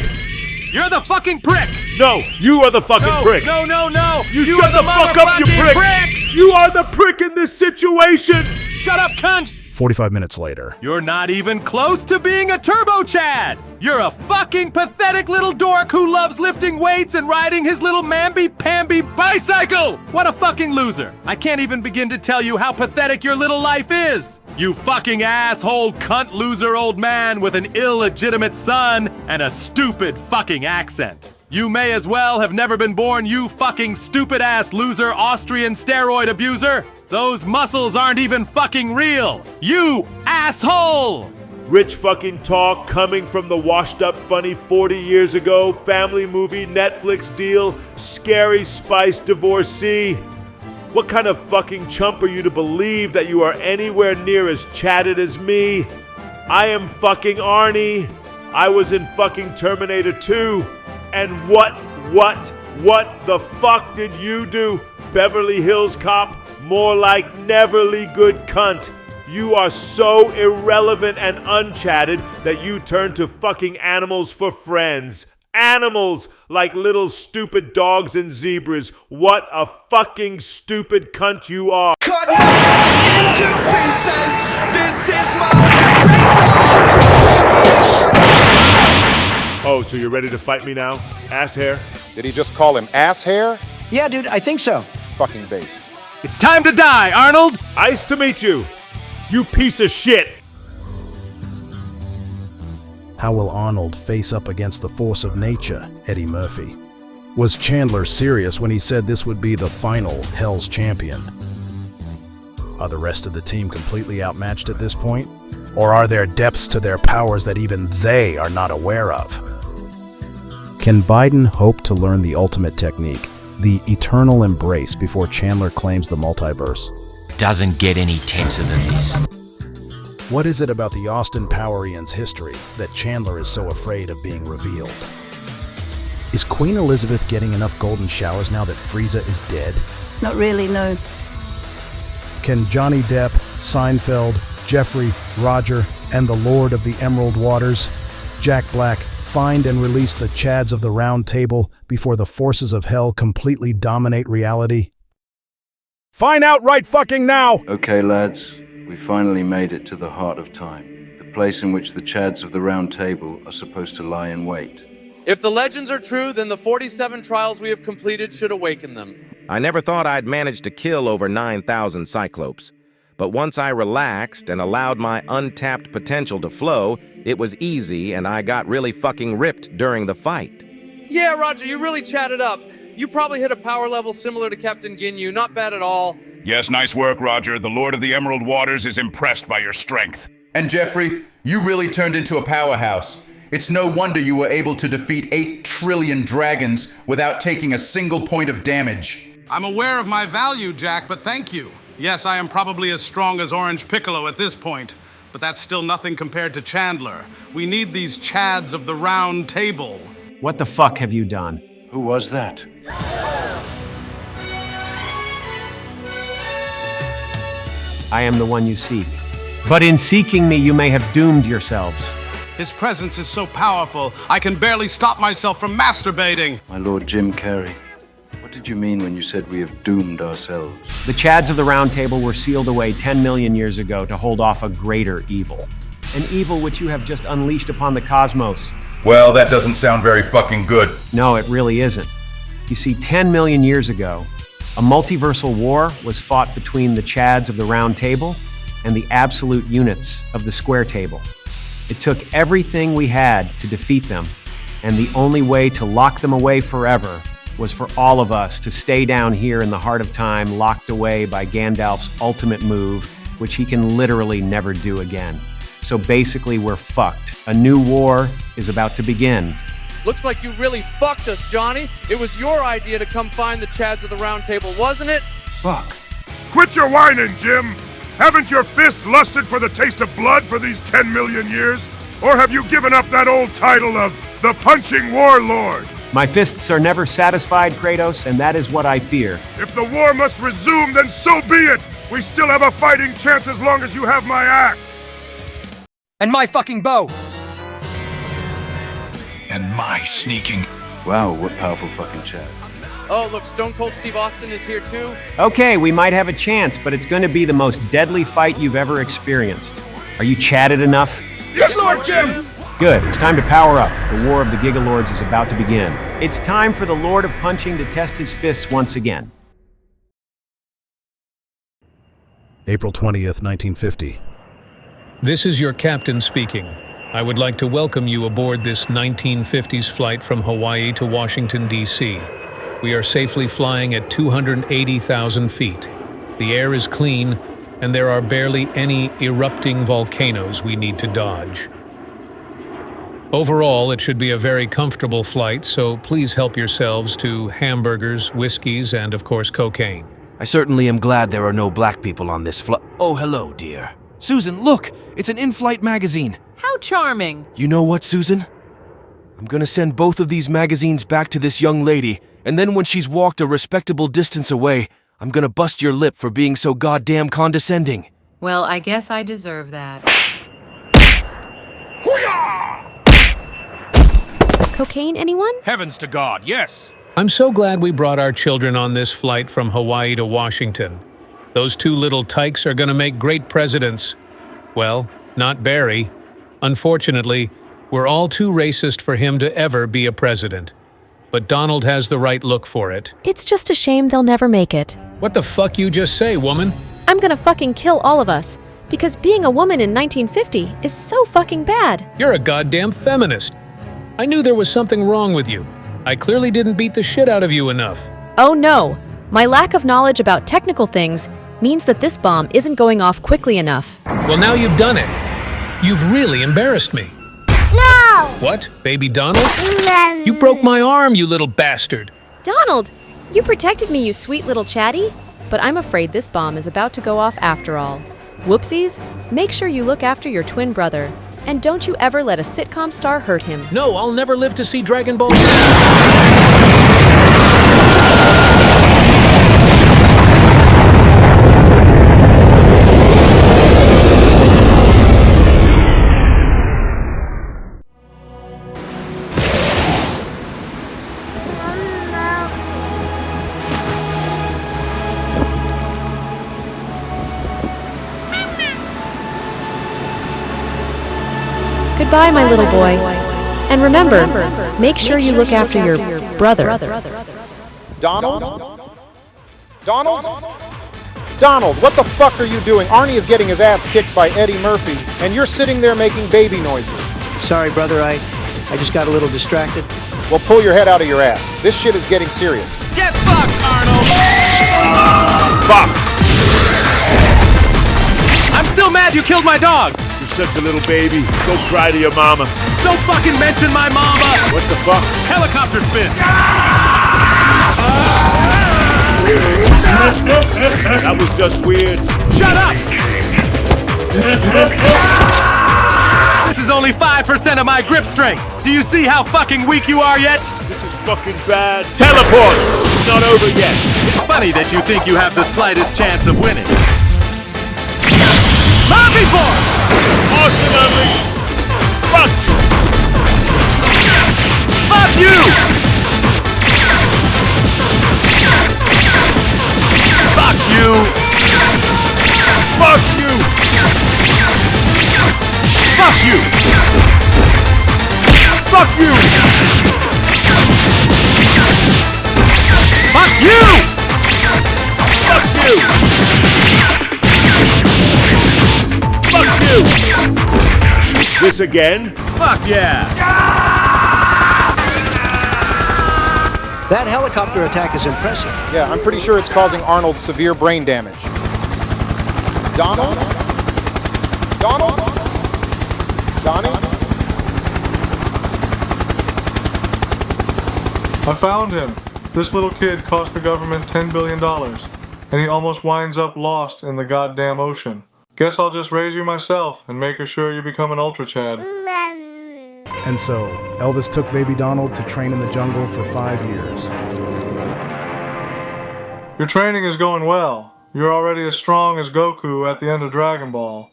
You're the fucking prick! No, you are the fucking prick! No! You shut the fuck up, you prick! You are the prick in this situation! Shut up, cunt! 45 minutes later. You're not even close to being a Turbo Chad! You're a fucking pathetic little dork who loves lifting weights and riding his little mamby-pamby bicycle! What a fucking loser! I can't even begin to tell you how pathetic your little life is! You fucking asshole cunt loser old man with an illegitimate son and a stupid fucking accent. You may as well have never been born, you fucking stupid ass loser Austrian steroid abuser! Those muscles aren't even fucking real! You asshole! Rich fucking talk coming from the washed up funny 40 years ago, family movie, Netflix deal, scary spice divorcee. What kind of fucking chump are you to believe that you are anywhere near as chatted as me? I am fucking Arnie. I was in fucking Terminator 2. And what the fuck did you do? Beverly Hills Cop? More like Neverly Good Cunt. You are so irrelevant and unchatted that you turn to fucking animals for friends. Animals like little stupid dogs and zebras. What a fucking stupid cunt you are. Cut me into pieces. This is my Oh, so you're ready to fight me now? Ass hair? Did he just call him ass hair? Yeah, dude, I think so. Fucking based. It's time to die, Arnold! Nice to meet you, you piece of shit! How will Arnold face up against the force of nature, Eddie Murphy? Was Chandler serious when he said this would be the final Hell's Champion? Are the rest of the team completely outmatched at this point? Or are there depths to their powers that even they are not aware of? Can Biden hope to learn the ultimate technique, the eternal embrace, before Chandler claims the multiverse? Doesn't get any tenser than this. What is it about the Austin Powerians' history that Chandler is so afraid of being revealed? Is Queen Elizabeth getting enough golden showers now that Frieza is dead? Not really, no. Can Johnny Depp, Seinfeld, Jeffrey, Roger, and the Lord of the Emerald Waters, Jack Black, find and release the Chads of the Round Table before the forces of hell completely dominate reality? Find out right fucking now! Okay, lads. We finally made it to the heart of time, the place in which the Chads of the Round Table are supposed to lie in wait. If the legends are true, then the 47 trials we have completed should awaken them. I never thought I'd manage to kill over 9,000 Cyclopes. But once I relaxed and allowed my untapped potential to flow, it was easy and I got really fucking ripped during the fight. Yeah, Roger, you really chatted up. You probably hit a power level similar to Captain Ginyu, not bad at all. Yes, nice work, Roger. The Lord of the Emerald Waters is impressed by your strength. And Jeffrey, you really turned into a powerhouse. It's no wonder you were able to defeat 8 trillion dragons without taking a single point of damage. I'm aware of my value, Jack, but thank you. Yes, I am probably as strong as Orange Piccolo at this point, but that's still nothing compared to Chandler. We need these Chads of the Round Table. What the fuck have you done? Who was that? I am the one you seek. But in seeking me, you may have doomed yourselves. His presence is so powerful, I can barely stop myself from masturbating. My Lord Jim Carrey, what did you mean when you said we have doomed ourselves? The Chads of the Round Table were sealed away 10 million years ago to hold off a greater evil. An evil which you have just unleashed upon the cosmos. Well, that doesn't sound very fucking good. No, it really isn't. You see, 10 million years ago, a multiversal war was fought between the Chads of the Round Table and the absolute units of the Square Table. It took everything we had to defeat them, and the only way to lock them away forever was for all of us to stay down here in the heart of time, locked away by Gandalf's ultimate move, which he can literally never do again. So basically, we're fucked. A new war is about to begin. Looks like you really fucked us, Johnny. It was your idea to come find the Chads of the Round Table, wasn't it? Fuck. Quit your whining, Jim! Haven't your fists lusted for the taste of blood for these 10 million years? Or have you given up that old title of the Punching Warlord? My fists are never satisfied, Kratos, and that is what I fear. If the war must resume, then so be it! We still have a fighting chance as long as you have my axe! And my fucking bow! And my sneaking... Wow, what powerful fucking chads. Oh, look, Stone Cold Steve Austin is here too. Okay, we might have a chance, but it's going to be the most deadly fight you've ever experienced. Are you chatted enough? Yes, Lord Jim! Good, it's time to power up. The War of the Gigalords is about to begin. It's time for the Lord of Punching to test his fists once again. April 20th, 1950. This is your captain speaking. I would like to welcome you aboard this 1950s flight from Hawaii to Washington, D.C. We are safely flying at 280,000 feet. The air is clean, and there are barely any erupting volcanoes we need to dodge. Overall, it should be a very comfortable flight, so please help yourselves to hamburgers, whiskeys, and of course cocaine. I certainly am glad there are no black people on this flight. Oh, hello, dear. Susan, look! It's an in-flight magazine. How charming. You know what, Susan? I'm gonna send both of these magazines back to this young lady, and then when she's walked a respectable distance away, I'm gonna bust your lip for being so goddamn condescending. Well, I guess I deserve that. Cocaine, anyone? Heavens to God, yes! I'm so glad we brought our children on this flight from Hawaii to Washington. Those two little tykes are gonna make great presidents. Well, not Barry. Unfortunately, we're all too racist for him to ever be a president. But Donald has the right look for it. It's just a shame they'll never make it. What the fuck you just say, woman? I'm gonna fucking kill all of us. Because being a woman in 1950 is so fucking bad. You're a goddamn feminist. I knew there was something wrong with you. I clearly didn't beat the shit out of you enough. Oh no. My lack of knowledge about technical things means that this bomb isn't going off quickly enough. Well, now you've done it. You've really embarrassed me. No! What, baby Donald? You broke my arm, you little bastard. Donald! You protected me, you sweet little chatty. But I'm afraid this bomb is about to go off after all. Whoopsies, make sure you look after your twin brother. And don't you ever let a sitcom star hurt him. No, I'll never live to see Dragon Ball Z. Goodbye, my little boy. And remember, make sure you look after your brother. Donald? Donald? Donald, what the fuck are you doing? Arnie is getting his ass kicked by Eddie Murphy, and you're sitting there making baby noises. Sorry, brother, I just got a little distracted. Well, pull your head out of your ass. This shit is getting serious. Get fucked, Arnold! Fuck! I'm still mad you killed my dog! You're such a little baby. Go cry to your mama. Don't fucking mention my mama! What the fuck? Helicopter spin! That was just weird. Shut up! This is only 5% of my grip strength. Do you see how fucking weak you are yet? This is fucking bad. Teleport! It's not over yet. It's funny that you think you have the slightest chance of winning. Lobby boy! Austin unleashed! Fuck! Fuck you! Fuck you! Fuck you! Fuck you! Fuck you! Fuck you! Fuck you! Fuck you! This again? Fuck yeah! That helicopter attack is impressive. Yeah, I'm pretty sure it's causing Arnold severe brain damage. Donald? Donald? Donnie? I found him. This little kid cost the government $10 billion, and he almost winds up lost in the goddamn ocean. Guess I'll just raise you myself and make sure you become an Ultra Chad. And so, Elvis took baby Donald to train in the jungle for 5 years. Your training is going well. You're already as strong as Goku at the end of Dragon Ball.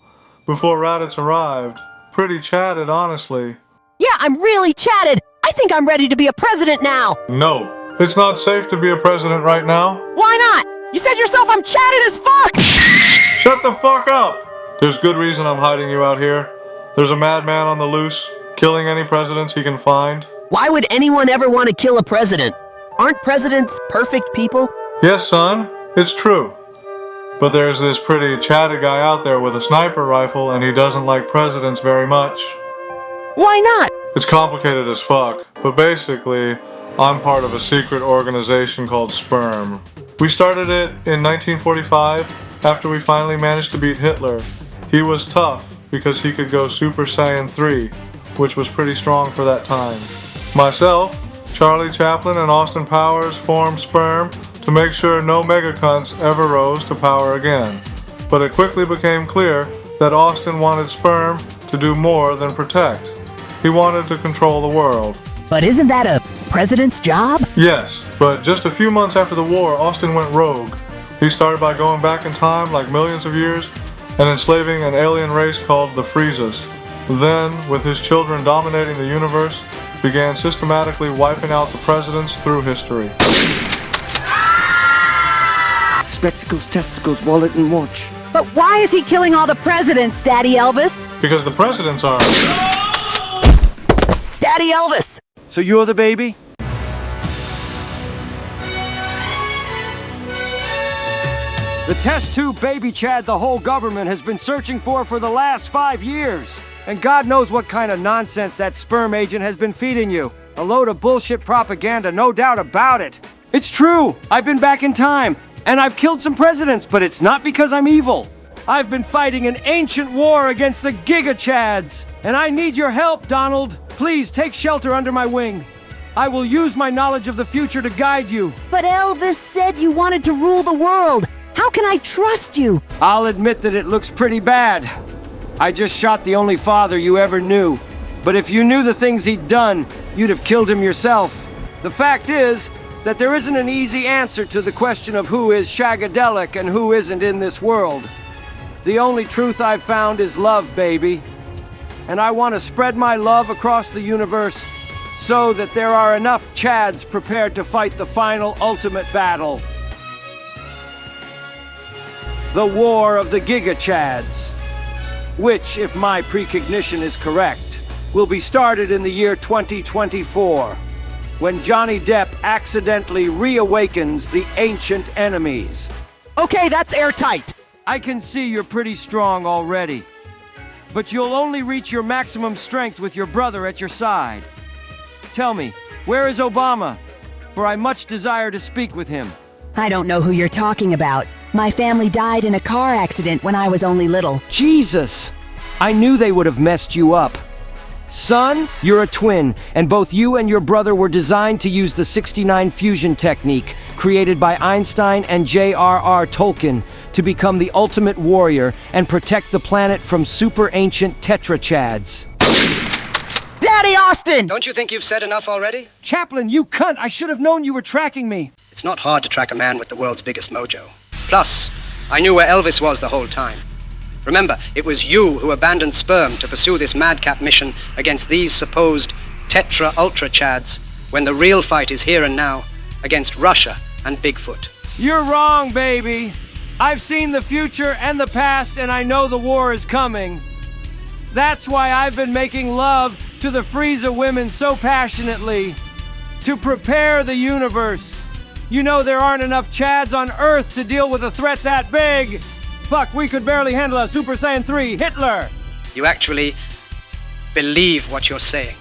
Before Raditz arrived. Pretty chatted, honestly. Yeah, I'm really chatted. I think I'm ready to be a president now. No, it's not safe to be a president right now. Why not? You said yourself I'm chatted as fuck! Shut the fuck up! There's good reason I'm hiding you out here. There's a madman on the loose, killing any presidents he can find. Why would anyone ever want to kill a president? Aren't presidents perfect people? Yes, son, it's true. But there's this pretty chatted guy out there with a sniper rifle, and he doesn't like presidents very much. Why not? It's complicated as fuck, but basically, I'm part of a secret organization called Sperm. We started it in 1945 after we finally managed to beat Hitler. He was tough because he could go Super Saiyan 3, which was pretty strong for that time. Myself, Charlie Chaplin, and Austin Powers formed Sperm to make sure no megacunts ever rose to power again. But it quickly became clear that Austin wanted Sperm to do more than protect. He wanted to control the world. But isn't that a president's job? Yes, but just a few months after the war, Austin went rogue. He started by going back in time like millions of years and enslaving an alien race called the Freezes. Then, with his children dominating the universe, began systematically wiping out the presidents through history. Spectacles, testicles, wallet, and watch. But why is he killing all the presidents, Daddy Elvis? Because the presidents are... Daddy Elvis! So you're the baby? The test tube baby Chad the whole government has been searching for the last 5 years. And God knows what kind of nonsense that sperm agent has been feeding you. A load of bullshit propaganda, no doubt about it. It's true, I've been back in time, and I've killed some presidents, but it's not because I'm evil. I've been fighting an ancient war against the Giga Chads, and I need your help, Donald. Please take shelter under my wing. I will use my knowledge of the future to guide you. But Elvis said you wanted to rule the world. How can I trust you? I'll admit that it looks pretty bad. I just shot the only father you ever knew. But if you knew the things he'd done, you'd have killed him yourself. The fact is that there isn't an easy answer to the question of who is shagadelic and who isn't in this world. The only truth I've found is love, baby. And I want to spread my love across the universe so that there are enough Chads prepared to fight the final ultimate battle. The War of the Giga Chads, which, if my precognition is correct, will be started in the year 2024, when Johnny Depp accidentally reawakens the ancient enemies. Okay, that's airtight. I can see you're pretty strong already, but you'll only reach your maximum strength with your brother at your side. Tell me, where is Obama? For I much desire to speak with him. I don't know who you're talking about. My family died in a car accident when I was only little. Jesus! I knew they would have messed you up. Son, you're a twin, and both you and your brother were designed to use the 69 fusion technique created by Einstein and J.R.R. Tolkien to become the ultimate warrior and protect the planet from super ancient Tetrachads. Daddy Austin! Don't you think you've said enough already? Chaplin, you cunt! I should have known you were tracking me. It's not hard to track a man with the world's biggest mojo. Plus, I knew where Elvis was the whole time. Remember, it was you who abandoned Sperm to pursue this madcap mission against these supposed Tetra-Ultra Chads, when the real fight is here and now, against Russia and Bigfoot. You're wrong, baby. I've seen the future and the past, and I know the war is coming. That's why I've been making love to the Frieza women so passionately. To prepare the universe. You know there aren't enough Chads on Earth to deal with a threat that big. Fuck, we could barely handle a Super Saiyan 3 Hitler. You actually believe what you're saying.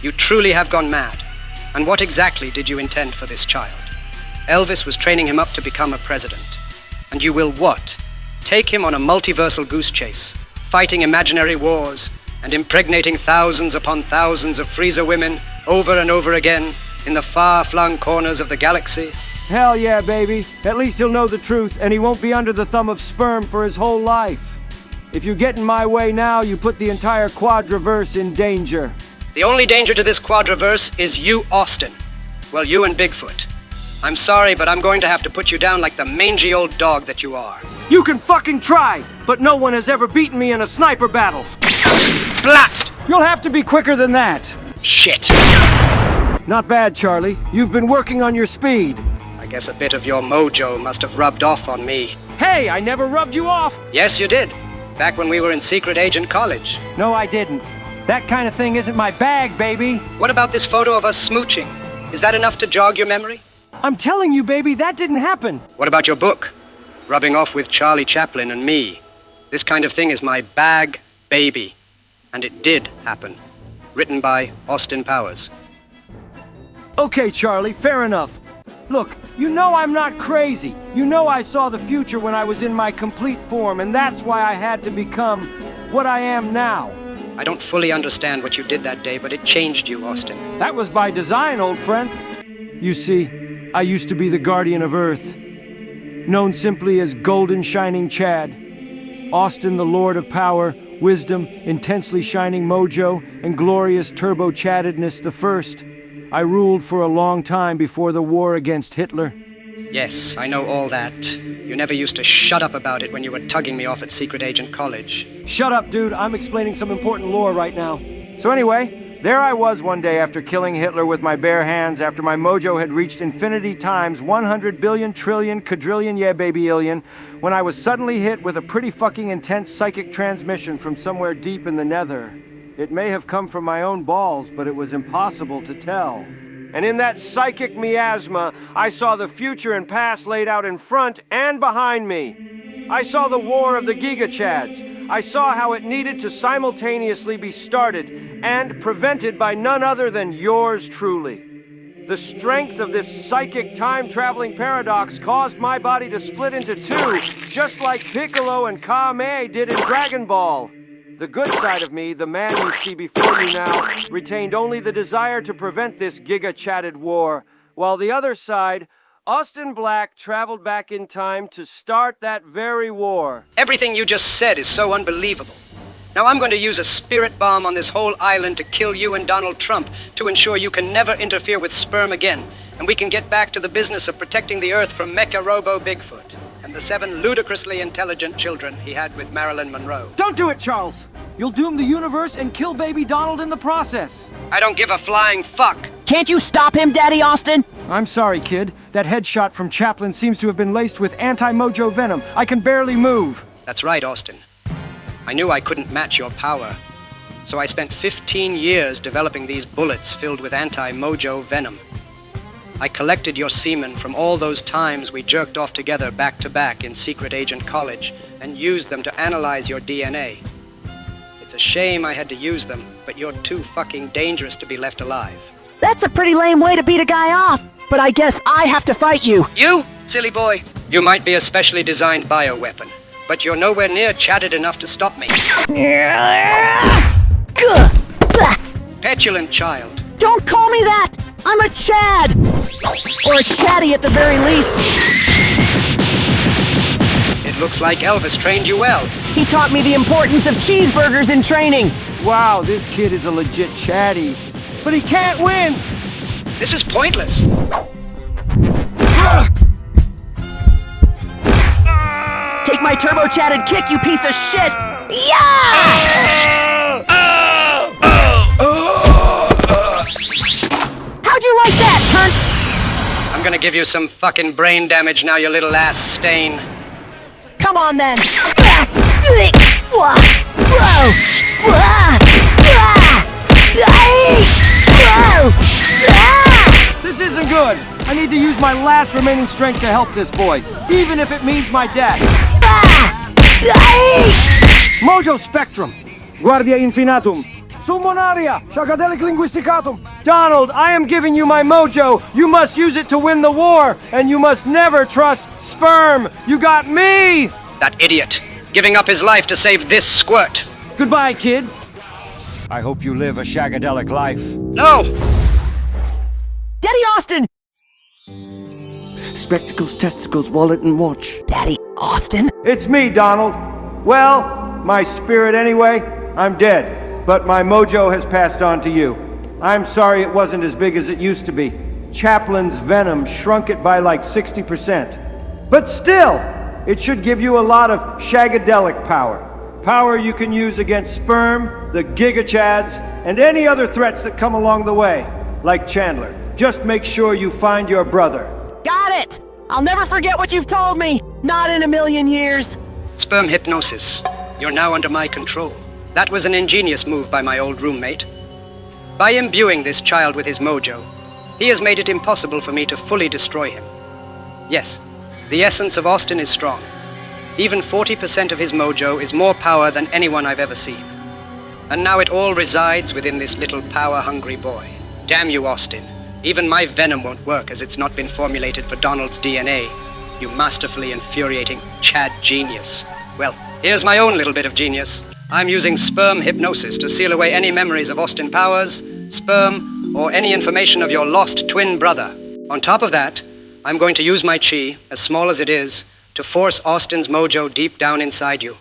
You truly have gone mad. And what exactly did you intend for this child? Elvis was training him up to become a president. And you will what? Take him on a multiversal goose chase, fighting imaginary wars, and impregnating thousands upon thousands of Frieza women over and over again in the far-flung corners of the galaxy? Hell yeah, baby. At least he'll know the truth, and he won't be under the thumb of Sperm for his whole life. If you get in my way now, you put the entire Quadriverse in danger. The only danger to this quadriverse is you, Austin. Well, you and Bigfoot. I'm sorry, but I'm going to have to put you down like the mangy old dog that you are. You can fucking try, but no one has ever beaten me in a sniper battle. Blast! You'll have to be quicker than that. Shit. Not bad, Charlie. You've been working on your speed. I guess a bit of your mojo must have rubbed off on me. Hey, I never rubbed you off. Yes, you did. Back when we were in secret agent college. No, I didn't. That kind of thing isn't my bag, baby. What about this photo of us smooching? Is that enough to jog your memory? I'm telling you, baby, that didn't happen. What about your book? Rubbing off with Charlie Chaplin and me. This kind of thing is my bag, baby. And it did happen. Written by Austin Powers. Okay, Charlie, fair enough. Look, you know I'm not crazy. You know I saw the future when I was in my complete form, and that's why I had to become what I am now. I don't fully understand what you did that day, but it changed you, Austin. That was by design, old friend. You see, I used to be the guardian of Earth, known simply as Golden Shining Chad. Austin, the Lord of Power, Wisdom, Intensely Shining Mojo, and Glorious Turbo Chaddedness the First. I ruled for a long time before the war against Hitler. Yes, I know all that. You never used to shut up about it when you were tugging me off at Secret Agent College. Shut up, dude. I'm explaining some important lore right now. So anyway, there I was one day after killing Hitler with my bare hands after my mojo had reached infinity times 100 billion trillion quadrillion yeah baby illion, when I was suddenly hit with a pretty fucking intense psychic transmission from somewhere deep in the nether. It may have come from my own balls, but it was impossible to tell. And in that psychic miasma, I saw the future and past laid out in front and behind me. I saw the war of the Giga Chads. I saw how it needed to simultaneously be started and prevented by none other than yours truly. The strength of this psychic time-traveling paradox caused my body to split into two, just like Piccolo and Kame did in Dragon Ball. The good side of me, the man you see before you now, retained only the desire to prevent this giga-chatted war, while the other side, Austin Black, traveled back in time to start that very war. Everything you just said is so unbelievable. Now I'm going to use a spirit bomb on this whole island to kill you and Donald Trump to ensure you can never interfere with sperm again, and we can get back to the business of protecting the Earth from Mecha Robo Bigfoot and the 7 ludicrously intelligent children he had with Marilyn Monroe. Don't do it, Charles! You'll doom the universe and kill baby Donald in the process. I don't give a flying fuck. Can't you stop him, Daddy Austin? I'm sorry, kid. That headshot from Chaplin seems to have been laced with anti-mojo venom. I can barely move. That's right, Austin. I knew I couldn't match your power, so I spent 15 years developing these bullets filled with anti-mojo venom. I collected your semen from all those times we jerked off together back to back in Secret Agent College and used them to analyze your DNA. It's a shame I had to use them, but you're too fucking dangerous to be left alive. That's a pretty lame way to beat a guy off, but I guess I have to fight you. You, silly boy? You might be a specially designed bioweapon, but you're nowhere near chatted enough to stop me. Petulant child. Don't call me that! I'm a Chad! Or a Chatty at the very least. It looks like Elvis trained you well. He taught me the importance of cheeseburgers in training. Wow, this kid is a legit Chatty. But he can't win! This is pointless. Take my turbo-chatted kick, you piece of shit! Yeah! How'd you like that, cunt? I'm gonna give you some fucking brain damage now, you little ass stain. Come on, then. This isn't good. I need to use my last remaining strength to help this boy, even if it means my death. Mojo Spectrum. Guardia Infinitum. Summonaria. Shagadelic Linguisticatum. Donald, I am giving you my mojo. You must use it to win the war, and you must never trust sperm. You got me! That idiot, giving up his life to save this squirt. Goodbye, kid. I hope you live a shagadelic life. No! Daddy Austin! Spectacles, testicles, wallet, and watch. Daddy Austin? It's me, Donald. Well, my spirit anyway. I'm dead, but my mojo has passed on to you. I'm sorry it wasn't as big as it used to be. Chaplin's venom shrunk it by like 60%. But still, it should give you a lot of shagadelic power. Power you can use against Sperm, the Giga-Chads, and any other threats that come along the way, like Chandler. Just make sure you find your brother. Got it! I'll never forget what you've told me! Not in a million years! Sperm hypnosis. You're now under my control. That was an ingenious move by my old roommate. By imbuing this child with his mojo, he has made it impossible for me to fully destroy him. Yes, the essence of Austin is strong. Even 40% of his mojo is more power than anyone I've ever seen. And now it all resides within this little power-hungry boy. Damn you, Austin. Even my venom won't work, as it's not been formulated for Donald's DNA. You masterfully infuriating Chad genius. Well, here's my own little bit of genius. I'm using sperm hypnosis to seal away any memories of Austin Powers, Sperm, or any information of your lost twin brother. On top of that, I'm going to use my chi, as small as it is, to force Austin's mojo deep down inside you,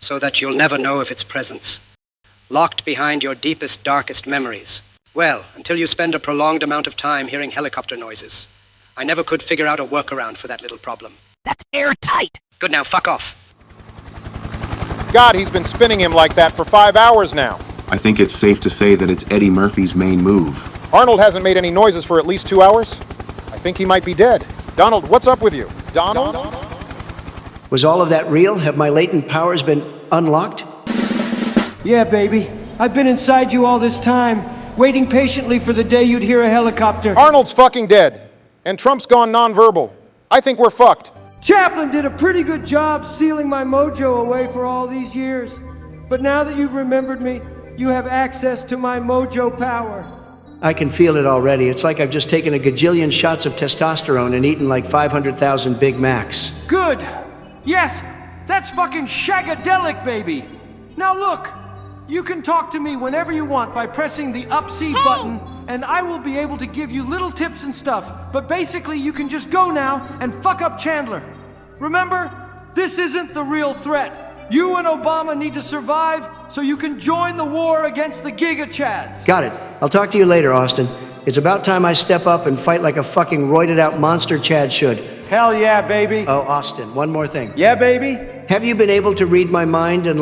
so that you'll never know of its presence. Locked behind your deepest, darkest memories. Well, until you spend a prolonged amount of time hearing helicopter noises. I never could figure out a workaround for that little problem. That's airtight! Good, now fuck off. God, he's been spinning him like that for 5 hours now. I think it's safe to say that it's Eddie Murphy's main move. Arnold hasn't made any noises for at least 2 hours. I think he might be dead. Donald, what's up with you? Donald? Was all of that real? Have my latent powers been unlocked? Yeah, baby. I've been inside you all this time, waiting patiently for the day you'd hear a helicopter. Arnold's fucking dead, and Trump's gone nonverbal. I think we're fucked. Chaplin did a pretty good job sealing my mojo away for all these years. But now that you've remembered me, you have access to my mojo power. I can feel it already. It's like I've just taken a gajillion shots of testosterone and eaten like 500,000 Big Macs. Good. Yes, that's fucking shagadelic, baby. Now look, you can talk to me whenever you want by pressing the up C button, and I will be able to give you little tips and stuff. But basically, you can just go now and fuck up Chandler. Remember, this isn't the real threat. You and Obama need to survive so you can join the war against the Giga-Chads. Got it. I'll talk to you later, Austin. It's about time I step up and fight like a fucking roided-out monster Chad should. Hell yeah, baby. Oh, Austin, one more thing. Yeah, baby? Have you been able to read my mind and,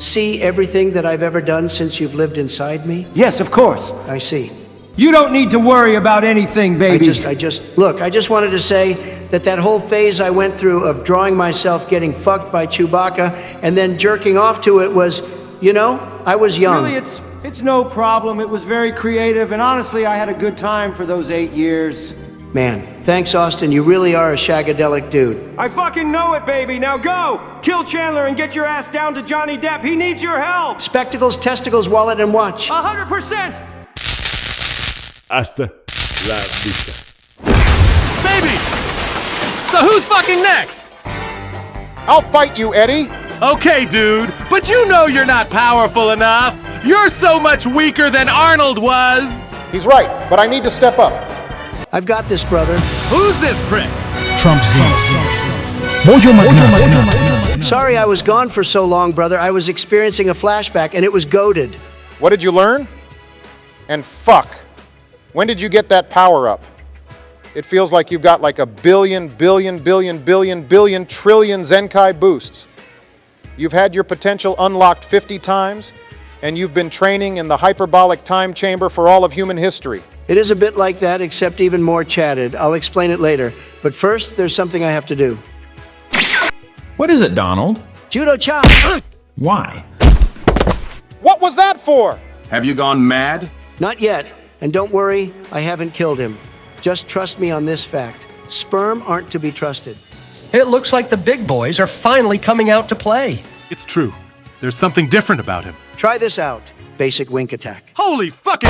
see everything that I've ever done since you've lived inside me? Yes, of course. I see. You don't need to worry about anything, baby. I just wanted to say that whole phase I went through of drawing myself getting fucked by Chewbacca and then jerking off to it was, I was young. Really, it's no problem. It was very creative, and honestly, I had a good time for those 8 years. Man, thanks, Austin. You really are a shagadelic dude. I fucking know it, baby. Now go! Kill Chandler and get your ass down to Johnny Depp. He needs your help! Spectacles, testicles, wallet, and watch. 100%! Hasta la vista. Baby! So who's fucking next? I'll fight you, Eddie. Okay, dude, but you know you're not powerful enough. You're so much weaker than Arnold was. He's right, but I need to step up. I've got this, brother. Who's this prick? Trump Mojo Magnate. Sorry I was gone for so long, brother. I was experiencing a flashback, and it was goated. What did you learn? And fuck. When did you get that power up? It feels like you've got like a billion trillion Zenkai boosts. You've had your potential unlocked 50 times, and you've been training in the hyperbolic time chamber for all of human history. It is a bit like that, except even more chatted. I'll explain it later. But first, there's something I have to do. What is it, Donald? Judo chop! Why? What was that for? Have you gone mad? Not yet. And don't worry, I haven't killed him. Just trust me on this fact. Sperm aren't to be trusted. It looks like the big boys are finally coming out to play. It's true. There's something different about him. Try this out. Basic wink attack. Holy fucking...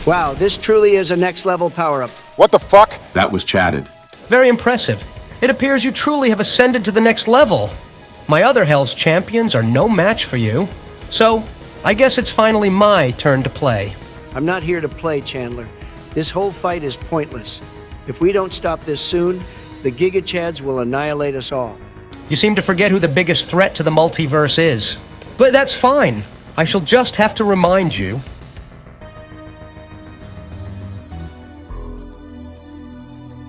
Wow, this truly is a next-level power-up. What the fuck? That was chatted. Very impressive. It appears you truly have ascended to the next level. My other Hell's champions are no match for you. So, I guess it's finally my turn to play. I'm not here to play, Chandler. This whole fight is pointless. If we don't stop this soon, the Giga-Chads will annihilate us all. You seem to forget who the biggest threat to the multiverse is. But that's fine. I shall just have to remind you.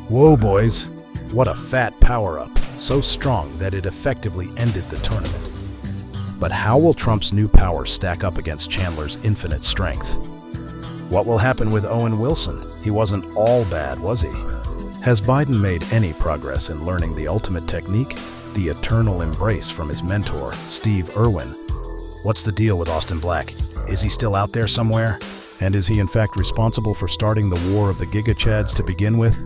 Whoa, boys. What a fat power-up. So strong that it effectively ended the tournament. But how will Trump's new power stack up against Chandler's infinite strength? What will happen with Owen Wilson? He wasn't all bad, was he? Has Biden made any progress in learning the ultimate technique? The eternal embrace from his mentor, Steve Irwin. What's the deal with Austin Black? Is he still out there somewhere? And is he in fact responsible for starting the war of the Giga Chads to begin with?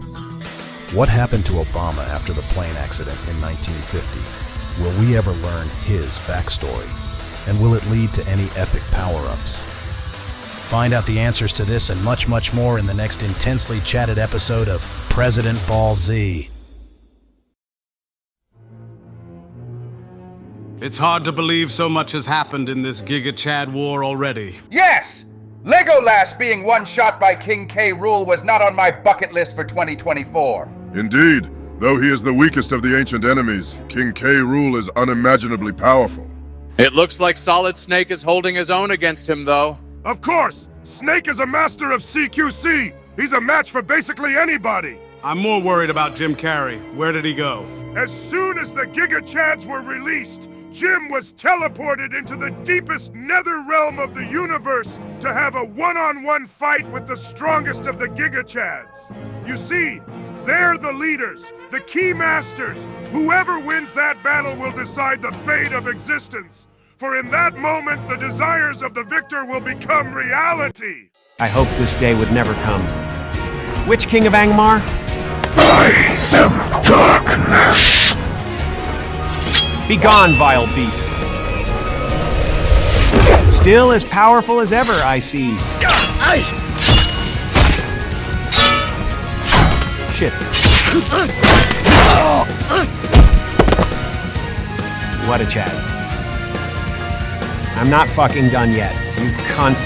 What happened to Obama after the plane accident in 1950? Will we ever learn his backstory? And will it lead to any epic power-ups? Find out the answers to this and much, much more in the next intensely chatted episode of President Ball Z. It's hard to believe so much has happened in this Giga Chad war already. Yes! Legolas being one shot by King K. Rool was not on my bucket list for 2024. Indeed. Though he is the weakest of the ancient enemies, King K. Rool is unimaginably powerful. It looks like Solid Snake is holding his own against him, though. Of course! Snake is a master of CQC! He's a match for basically anybody! I'm more worried about Jim Carrey. Where did he go? As soon as the Giga Chads were released, Jim was teleported into the deepest nether realm of the universe to have a one-on-one fight with the strongest of the Giga Chads. You see, they're the leaders, the key masters. Whoever wins that battle will decide the fate of existence. For in that moment, the desires of the victor will become reality. I hoped this day would never come. Which king of Angmar? I am darkness. Begone, vile beast. Still as powerful as ever, I see. Shit. What a chat. I'm not fucking done yet, you cunt.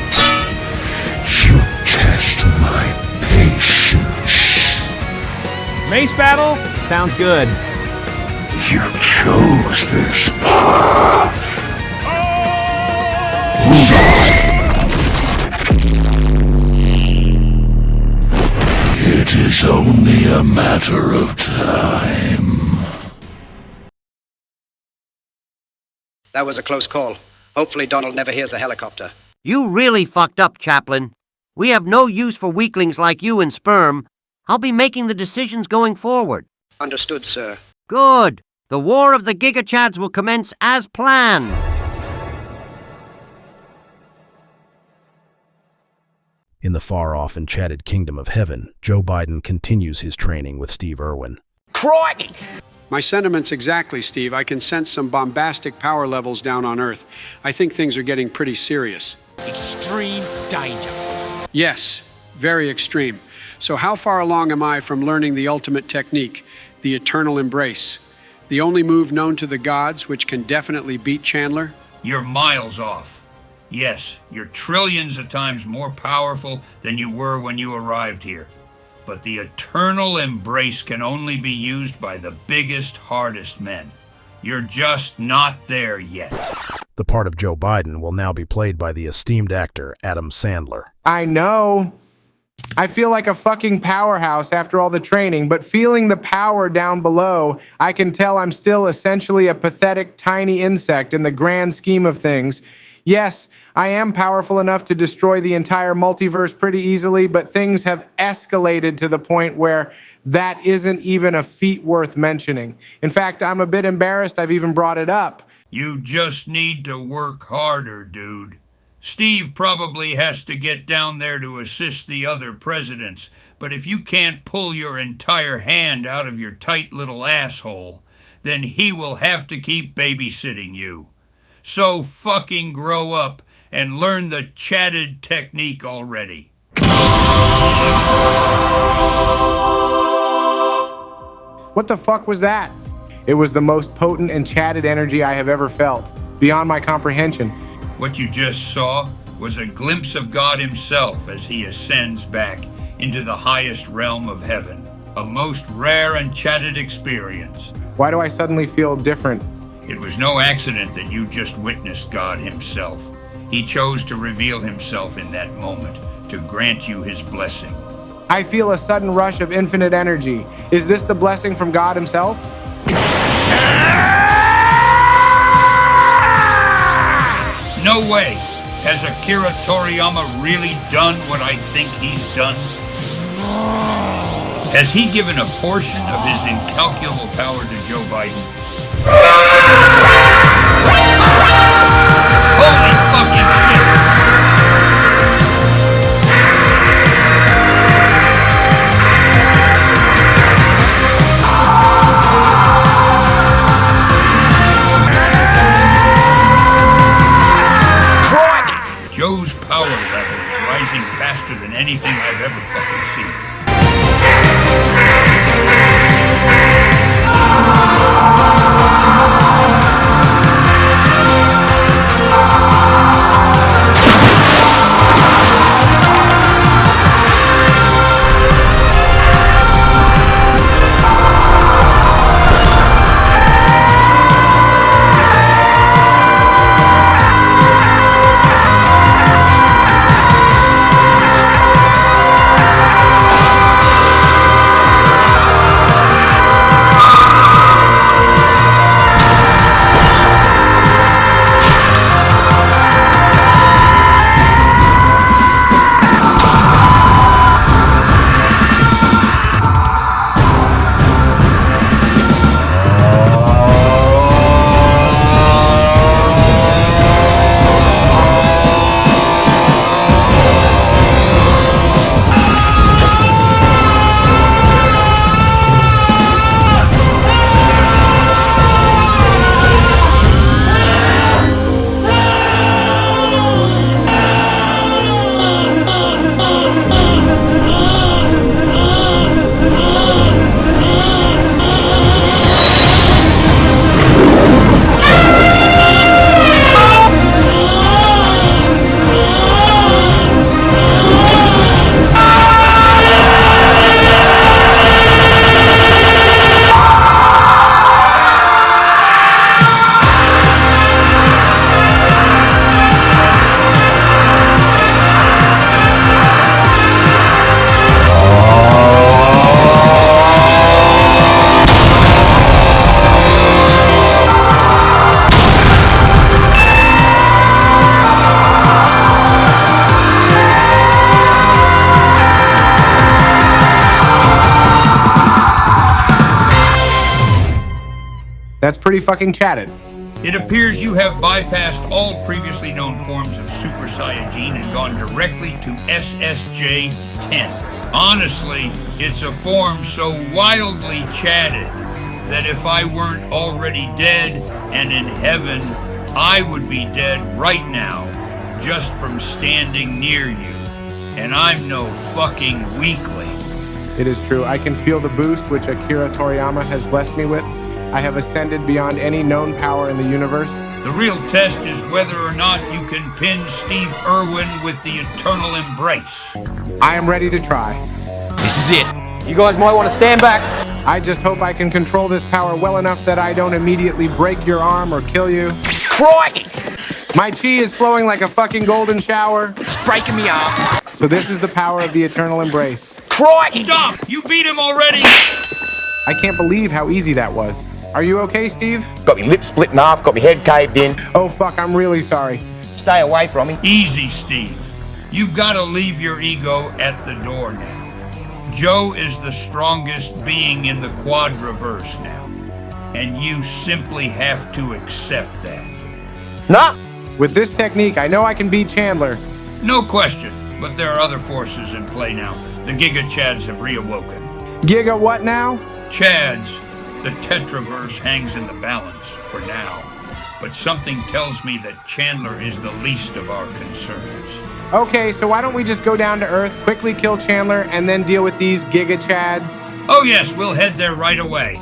You test my patience. Mace battle? Sounds good. You chose this path. It is only a matter of time. That was a close call. Hopefully Donald never hears a helicopter. You really fucked up, Chaplain. We have no use for weaklings like you and Sperm. I'll be making the decisions going forward. Understood, sir. Good. The War of the Giga Chads will commence as planned. In the far-off and chatted kingdom of heaven, Joe Biden continues his training with Steve Irwin. Crikey! My sentiments exactly, Steve. I can sense some bombastic power levels down on Earth. I think things are getting pretty serious. Extreme danger. Yes, very extreme. So how far along am I from learning the ultimate technique, the eternal embrace? The only move known to the gods which can definitely beat Chandler? You're miles off. Yes, you're trillions of times more powerful than you were when you arrived here. But the eternal embrace can only be used by the biggest, hardest men. You're just not there yet. The part of Joe Biden will now be played by the esteemed actor Adam Sandler. I know. I feel like a fucking powerhouse after all the training, but feeling the power down below, I can tell I'm still essentially a pathetic tiny insect in the grand scheme of things. Yes, I am powerful enough to destroy the entire multiverse pretty easily, but things have escalated to the point where that isn't even a feat worth mentioning. In fact, I'm a bit embarrassed I've even brought it up. You just need to work harder, dude. Steve probably has to get down there to assist the other presidents, but if you can't pull your entire hand out of your tight little asshole, then he will have to keep babysitting you. So fucking grow up and learn the chatted technique already. What the fuck was that? It was the most potent and chatted energy I have ever felt, beyond my comprehension. What you just saw was a glimpse of God himself as he ascends back into the highest realm of heaven. A most rare and chatted experience. Why do I suddenly feel different? It was no accident that you just witnessed God himself. He chose to reveal himself in that moment, to grant you his blessing. I feel a sudden rush of infinite energy. Is this the blessing from God himself? No way! Has Akira Toriyama really done what I think he's done? Has he given a portion of his incalculable power to Joe Biden? Holy fucking shit! Joe's power level is rising faster than anything I've ever fucking seen. That's pretty fucking chatted. It appears you have bypassed all previously known forms of Super Saiyajin and gone directly to SSJ-10. Honestly, it's a form so wildly chatted that if I weren't already dead and in heaven, I would be dead right now, just from standing near you. And I'm no fucking weakling. It is true. I can feel the boost which Akira Toriyama has blessed me with. I have ascended beyond any known power in the universe. The real test is whether or not you can pin Steve Irwin with the eternal embrace. I am ready to try. This is it. You guys might want to stand back. I just hope I can control this power well enough that I don't immediately break your arm or kill you. Crikey! My chi is flowing like a fucking golden shower. It's breaking me arm. So this is the power of the eternal embrace. Crikey! Stop! You beat him already! I can't believe how easy that was. Are you okay, Steve? Got me lip split in half, got me head caved in. Oh fuck, I'm really sorry. Stay away from me. Easy, Steve. You've got to leave your ego at the door now. Joe is the strongest being in the Quadriverse now. And you simply have to accept that. Nah! With this technique, I know I can beat Chandler. No question, but there are other forces in play now. The Giga Chads have reawoken. Giga what now? Chads. The Tetraverse hangs in the balance for now. But something tells me that Chandler is the least of our concerns. Okay, so why don't we just go down to Earth, quickly kill Chandler, and then deal with these Giga Chads? Oh yes, we'll head there right away.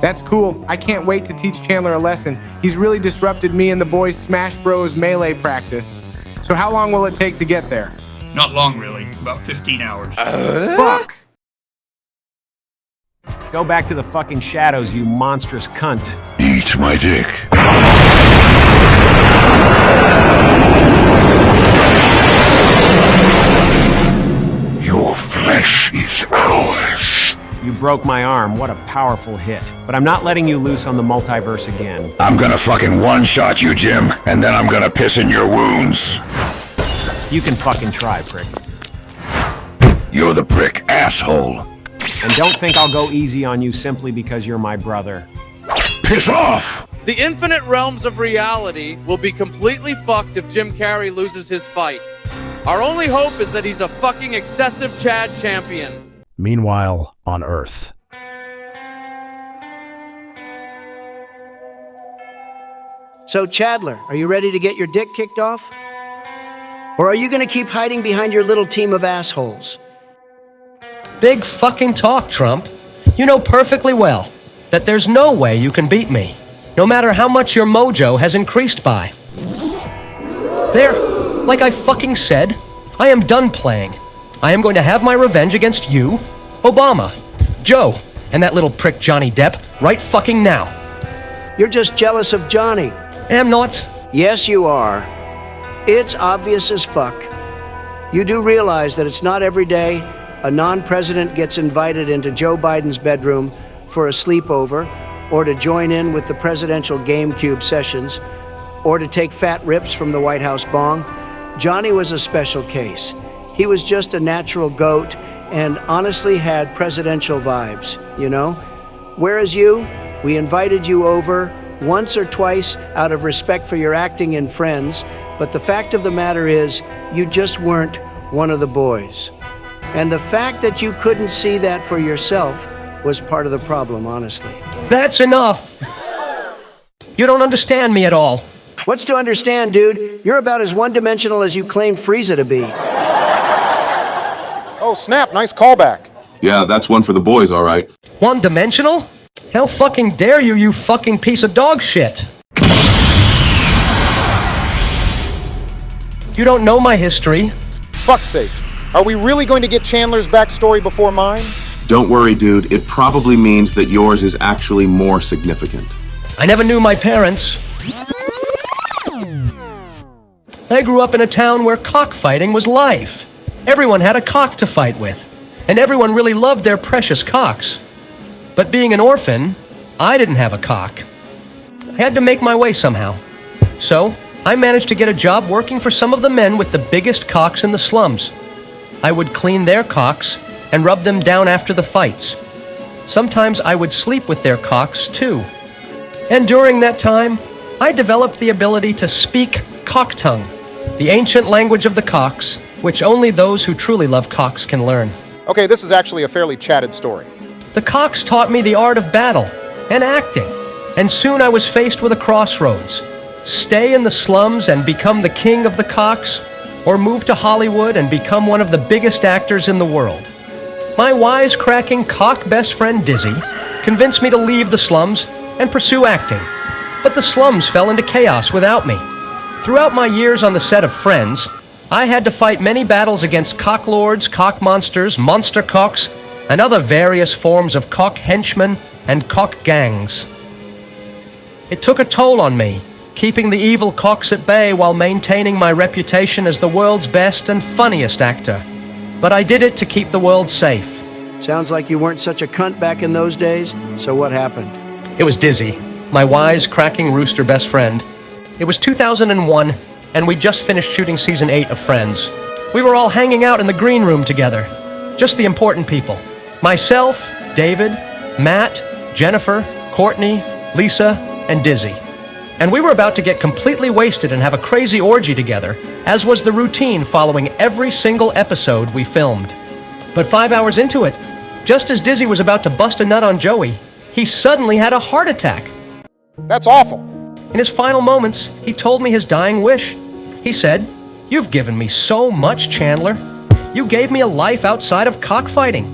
That's cool. I can't wait to teach Chandler a lesson. He's really disrupted me and the boys' Smash Bros. Melee practice. So how long will it take to get there? Not long, really. About 15 hours. Fuck! Go back to the fucking shadows, you monstrous cunt. Eat my dick. flesh is ours. You broke my arm, what a powerful hit. But I'm not letting you loose on the multiverse again. I'm gonna fucking one-shot you, Jim, and then I'm gonna piss in your wounds. You can fucking try, prick. You're the prick, asshole. And don't think I'll go easy on you simply because you're my brother. Piss off! The infinite realms of reality will be completely fucked if Jim Carrey loses his fight. Our only hope is that he's a fucking excessive Chad champion. Meanwhile, on Earth. So, Chandler, are you ready to get your dick kicked off? Or are you going to keep hiding behind your little team of assholes? Big fucking talk, Trump. You know perfectly well that there's no way you can beat me, no matter how much your mojo has increased by. There, like I fucking said, I am done playing. I am going to have my revenge against you, Obama, Joe, and that little prick Johnny Depp right fucking now. You're just jealous of Johnny. Am not. Yes, you are. It's obvious as fuck. You do realize that it's not every day a non-president gets invited into Joe Biden's bedroom for a sleepover, or to join in with the presidential GameCube sessions, or to take fat rips from the White House bong. Johnny was a special case. He was just a natural goat and honestly had presidential vibes, you know? Whereas you, we invited you over once or twice out of respect for your acting in Friends, but the fact of the matter is, you just weren't one of the boys. And the fact that you couldn't see that for yourself was part of the problem, honestly. That's enough. You don't understand me at all. What's to understand, dude? You're about as one-dimensional as you claim Frieza to be. Oh, snap, nice callback. Yeah, that's one for the boys, all right. One-dimensional? How fucking dare you, you fucking piece of dog shit! You don't know my history. Fuck's sake. Are we really going to get Chandler's backstory before mine? Don't worry, dude. It probably means that yours is actually more significant. I never knew my parents. I grew up in a town where cockfighting was life. Everyone had a cock to fight with, and everyone really loved their precious cocks. But being an orphan, I didn't have a cock. I had to make my way somehow. So, I managed to get a job working for some of the men with the biggest cocks in the slums. I would clean their cocks and rub them down after the fights. Sometimes I would sleep with their cocks, too. And during that time, I developed the ability to speak cock tongue, the ancient language of the cocks, which only those who truly love cocks can learn. Okay, this is actually a fairly chatted story. The cocks taught me the art of battle and acting, and soon I was faced with a crossroads. Stay in the slums and become the king of the cocks, or move to Hollywood and become one of the biggest actors in the world. My wisecracking cock best friend Dizzy convinced me to leave the slums and pursue acting, but the slums fell into chaos without me. Throughout my years on the set of Friends, I had to fight many battles against cock lords, cock monsters, monster cocks, and other various forms of cock henchmen and cock gangs. It took a toll on me, keeping the evil cocks at bay while maintaining my reputation as the world's best and funniest actor. But I did it to keep the world safe. Sounds like you weren't such a cunt back in those days, so what happened? It was Dizzy, my wise-cracking rooster best friend. It was 2001, and we'd just finished shooting season 8 of Friends. We were all hanging out in the green room together, just the important people. Myself, David, Matt, Jennifer, Courtney, Lisa, and Dizzy. And we were about to get completely wasted and have a crazy orgy together, as was the routine following every single episode we filmed. But 5 hours into it, just as Dizzy was about to bust a nut on Joey, he suddenly had a heart attack. That's awful. In his final moments, he told me his dying wish. He said, "You've given me so much, Chandler. You gave me a life outside of cockfighting.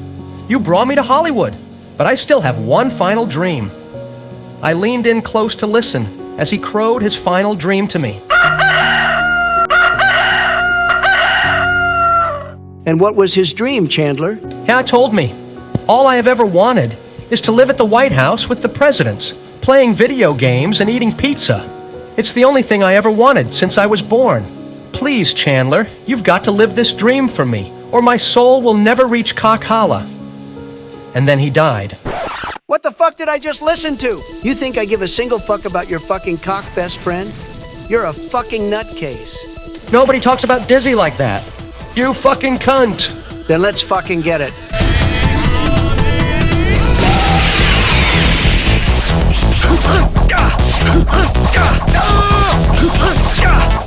You brought me to Hollywood, but I still have one final dream." I leaned in close to listen as he crowed his final dream to me. And what was his dream, Chandler? Yeah, told me. All I have ever wanted is to live at the White House with the presidents, playing video games and eating pizza. It's the only thing I ever wanted since I was born. Please, Chandler, you've got to live this dream for me, or my soul will never reach Kakhala. And then he died. What the fuck did I just listen to? You think I give a single fuck about your fucking cock best friend? You're a fucking nutcase. Nobody talks about Dizzy like that. You fucking cunt. Then let's fucking get it.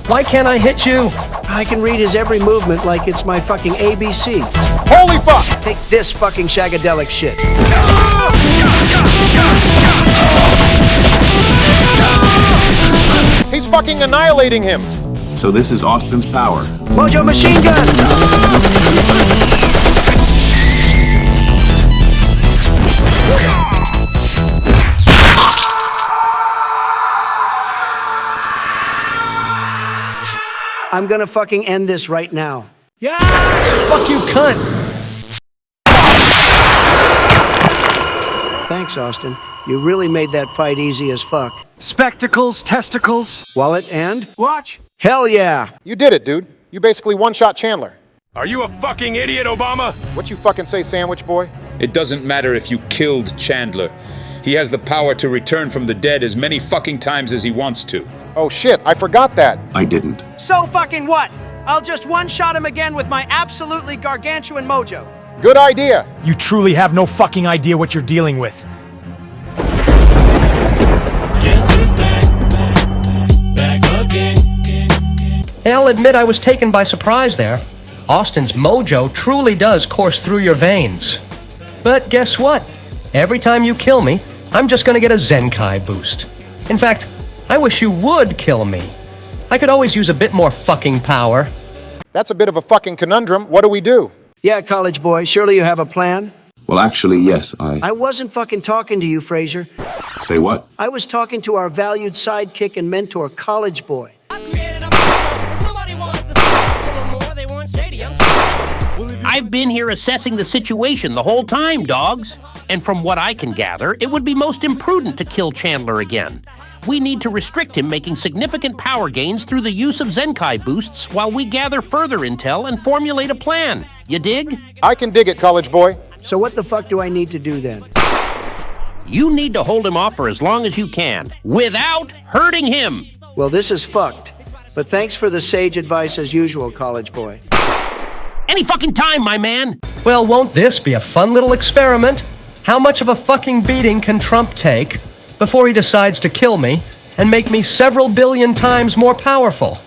Why can't I hit you? I can read his every movement like it's my fucking ABC. Holy fuck! Take this fucking shagadelic shit. He's fucking annihilating him. So this is Austin's power. Mojo machine gun! I'm gonna fucking end this right now. Yeah! Fuck you, cunt! Thanks, Austin. You really made that fight easy as fuck. Spectacles, testicles. Wallet and? Watch. Hell yeah! You did it, dude. You basically one-shot Chandler. Are you a fucking idiot, Obama? What you fucking say, sandwich boy? It doesn't matter if you killed Chandler. He has the power to return from the dead as many fucking times as he wants to. Oh shit, I forgot that. I didn't. So fucking what? I'll just one-shot him again with my absolutely gargantuan mojo. Good idea. You truly have no fucking idea what you're dealing with. Guess who's back? Back again. I'll admit I was taken by surprise there. Austin's mojo truly does course through your veins. But guess what? Every time you kill me, I'm just gonna get a Zenkai boost. In fact, I wish you would kill me. I could always use a bit more fucking power. That's a bit of a fucking conundrum. What do we do? Yeah, college boy, surely you have a plan? Well, actually, yes, I wasn't fucking talking to you, Fraser. Say what? I was talking to our valued sidekick and mentor, college boy. I've been here assessing the situation the whole time, dogs. And from what I can gather, it would be most imprudent to kill Chandler again. We need to restrict him making significant power gains through the use of Zenkai boosts while we gather further intel and formulate a plan. You dig? I can dig it, college boy. So what the fuck do I need to do then? You need to hold him off for as long as you can, without hurting him. Well, this is fucked. But thanks for the sage advice as usual, college boy. Any fucking time, my man. Well, won't this be a fun little experiment? How much of a fucking beating can Trump take before he decides to kill me and make me several billion times more powerful?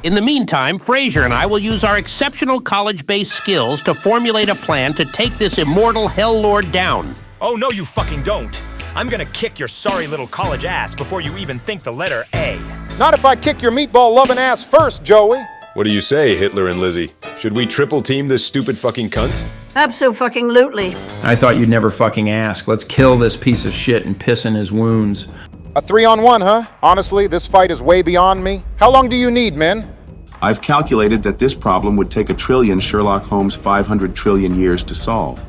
In the meantime, Fraser and I will use our exceptional college-based skills to formulate a plan to take this immortal hell lord down. Oh, no, you fucking don't. I'm gonna kick your sorry little college ass before you even think the letter A. Not if I kick your meatball-loving ass first, Joey. What do you say, Hitler and Lizzie? Should we triple team this stupid fucking cunt? Abso-fucking-lutely. I thought you'd never fucking ask. Let's kill this piece of shit and piss in his wounds. A 3-on-1, huh? Honestly, this fight is way beyond me. How long do you need, men? I've calculated that this problem would take 1 trillion Sherlock Holmes 500 trillion years to solve.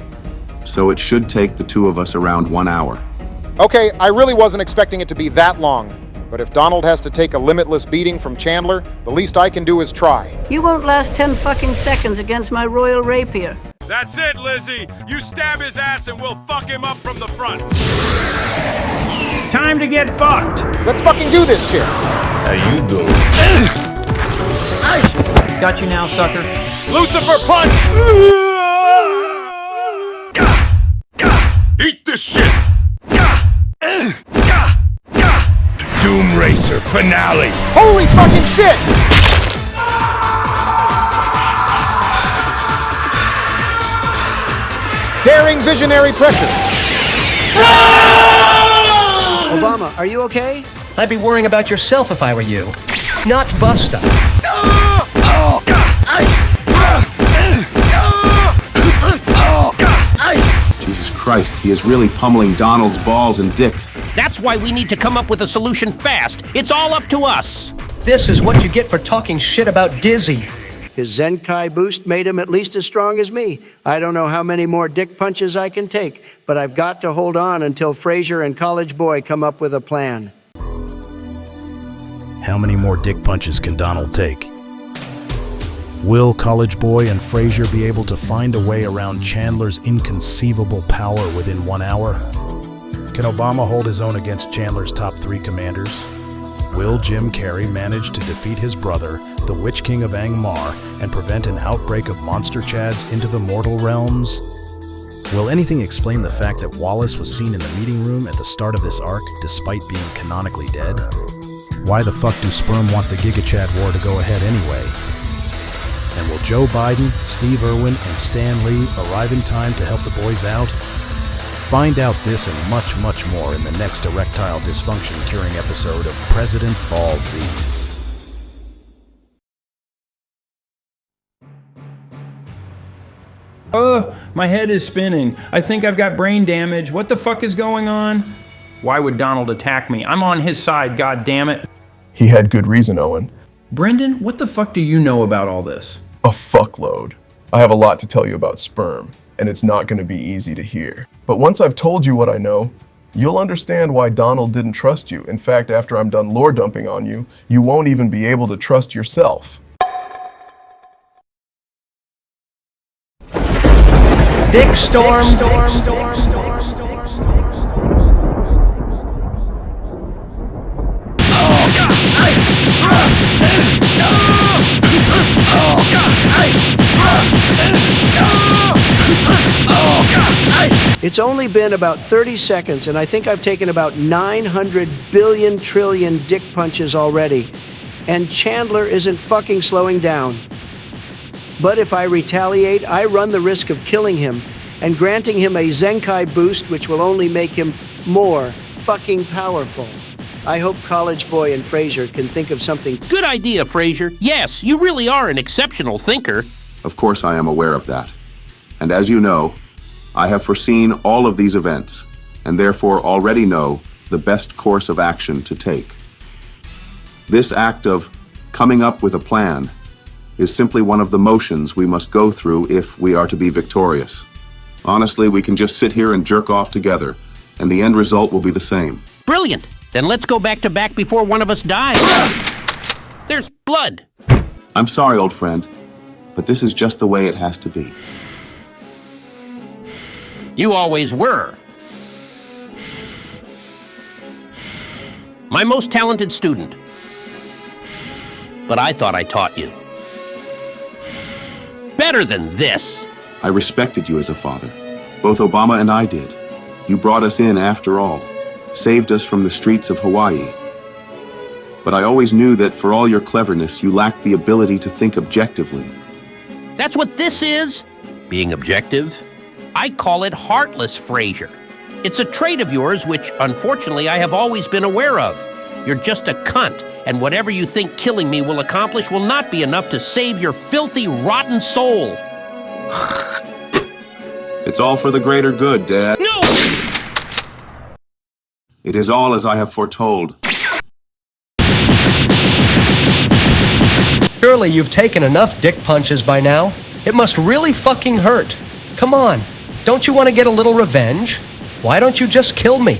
So it should take the two of us around 1 hour. Okay, I really wasn't expecting it to be that long. But if Donald has to take a limitless beating from Chandler, the least I can do is try. You won't last 10 fucking seconds against my royal rapier. That's it, Lizzie. You stab his ass and we'll fuck him up from the front. Time to get fucked. Let's fucking do this shit. How you doing? Got you now, sucker. Lucifer punch! Eat this shit! Doom Racer finale! Holy fucking shit! Daring visionary pressure. Obama, are you okay? I'd be worrying about yourself if I were you, not Busta. Jesus Christ, he is really pummeling Donald's balls and dick. That's why we need to come up with a solution fast. It's all up to us. This is what you get for talking shit about Dizzy. His Zenkai boost made him at least as strong as me. I don't know how many more dick punches I can take, but I've got to hold on until Fraser and College Boy come up with a plan. How many more dick punches can Donald take? Will College Boy and Frazier be able to find a way around Chandler's inconceivable power within 1 hour? Can Obama hold his own against Chandler's top 3 commanders? Will Jim Carrey manage to defeat his brother, the Witch King of Angmar, and prevent an outbreak of monster chads into the mortal realms? Will anything explain the fact that Wallace was seen in the meeting room at the start of this arc, despite being canonically dead? Why the fuck do Sperm want the Giga Chad war to go ahead anyway? And will Joe Biden, Steve Irwin, and Stan Lee arrive in time to help the boys out? Find out this and much, much more in the next erectile dysfunction curing episode of President Ball Z. My head is spinning. I think I've got brain damage. What the fuck is going on? Why would Donald attack me? I'm on his side, god damn it. He had good reason, Owen. Brendan, what the fuck do you know about all this? A fuckload. I have a lot to tell you about sperm, and it's not going to be easy to hear. But once I've told you what I know, you'll understand why Donald didn't trust you. In fact, after I'm done lore dumping on you, you won't even be able to trust yourself. Dick Storm. It's only been about 30 seconds, and I think I've taken about 900 billion trillion dick punches already. And Chandler isn't fucking slowing down. But if I retaliate, I run the risk of killing him and granting him a Zenkai boost, which will only make him more fucking powerful. I hope College Boy and Frazier can think of something. Good idea, Frazier. Yes, you really are an exceptional thinker. Of course I am aware of that. And as you know, I have foreseen all of these events, and therefore already know the best course of action to take. This act of coming up with a plan is simply one of the motions we must go through if we are to be victorious. Honestly, we can just sit here and jerk off together, and the end result will be the same. Brilliant. Then let's go back to back before one of us dies. There's blood. I'm sorry, old friend, but this is just the way it has to be. You always were. My most talented student. But I thought I taught you. Better than this. I respected you as a father. Both Obama and I did. You brought us in after all, saved us from the streets of Hawaii. But I always knew that for all your cleverness, you lacked the ability to think objectively. That's what this is? Being objective? I call it heartless, Frazier. It's a trait of yours which, unfortunately, I have always been aware of. You're just a cunt, and whatever you think killing me will accomplish will not be enough to save your filthy, rotten soul. It's all for the greater good, Dad. No! It is all as I have foretold. Surely you've taken enough dick punches by now. It must really fucking hurt. Come on, don't you want to get a little revenge? Why don't you just kill me?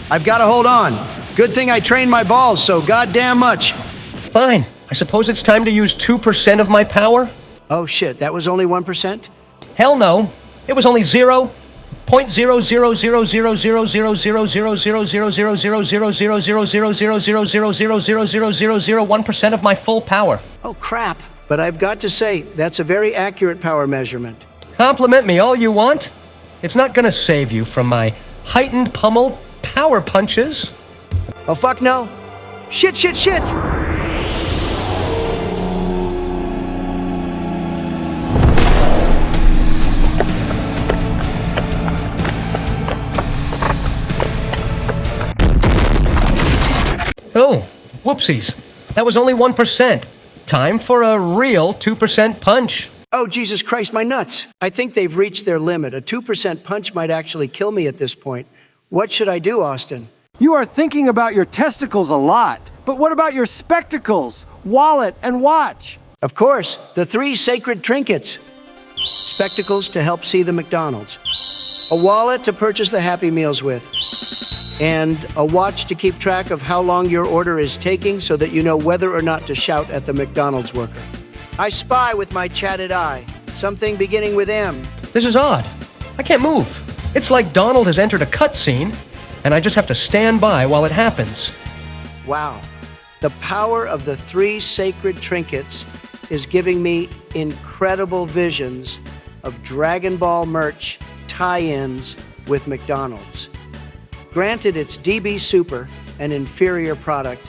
I've got to hold on. Good thing I trained my balls so goddamn much. Fine. I suppose it's time to use 2% of my power? Oh shit, that was only 1%? Hell no. It was only 0.000000000000000000000000000000001% of my full power. Oh crap. But I've got to say, that's a very accurate power measurement. Compliment me all you want. It's not gonna save you from my heightened pummel power punches. Oh fuck no. Shit, shit, shit! Oh, whoopsies. That was only 1%. Time for a real 2% punch. Oh, Jesus Christ, my nuts. I think they've reached their limit. A 2% punch might actually kill me at this point. What should I do, Austin? You are thinking about your testicles a lot. But what about your spectacles, wallet, and watch? Of course, the 3 sacred trinkets. Spectacles to help see the McDonald's. A wallet to purchase the Happy Meals with. And a watch to keep track of how long your order is taking so that you know whether or not to shout at the McDonald's worker. I spy with my chatted eye. Something beginning with M. This is odd. I can't move. It's like Donald has entered a cutscene, and I just have to stand by while it happens. Wow. The power of the 3 sacred trinkets is giving me incredible visions of Dragon Ball merch tie-ins with McDonald's. Granted, it's DB Super, an inferior product,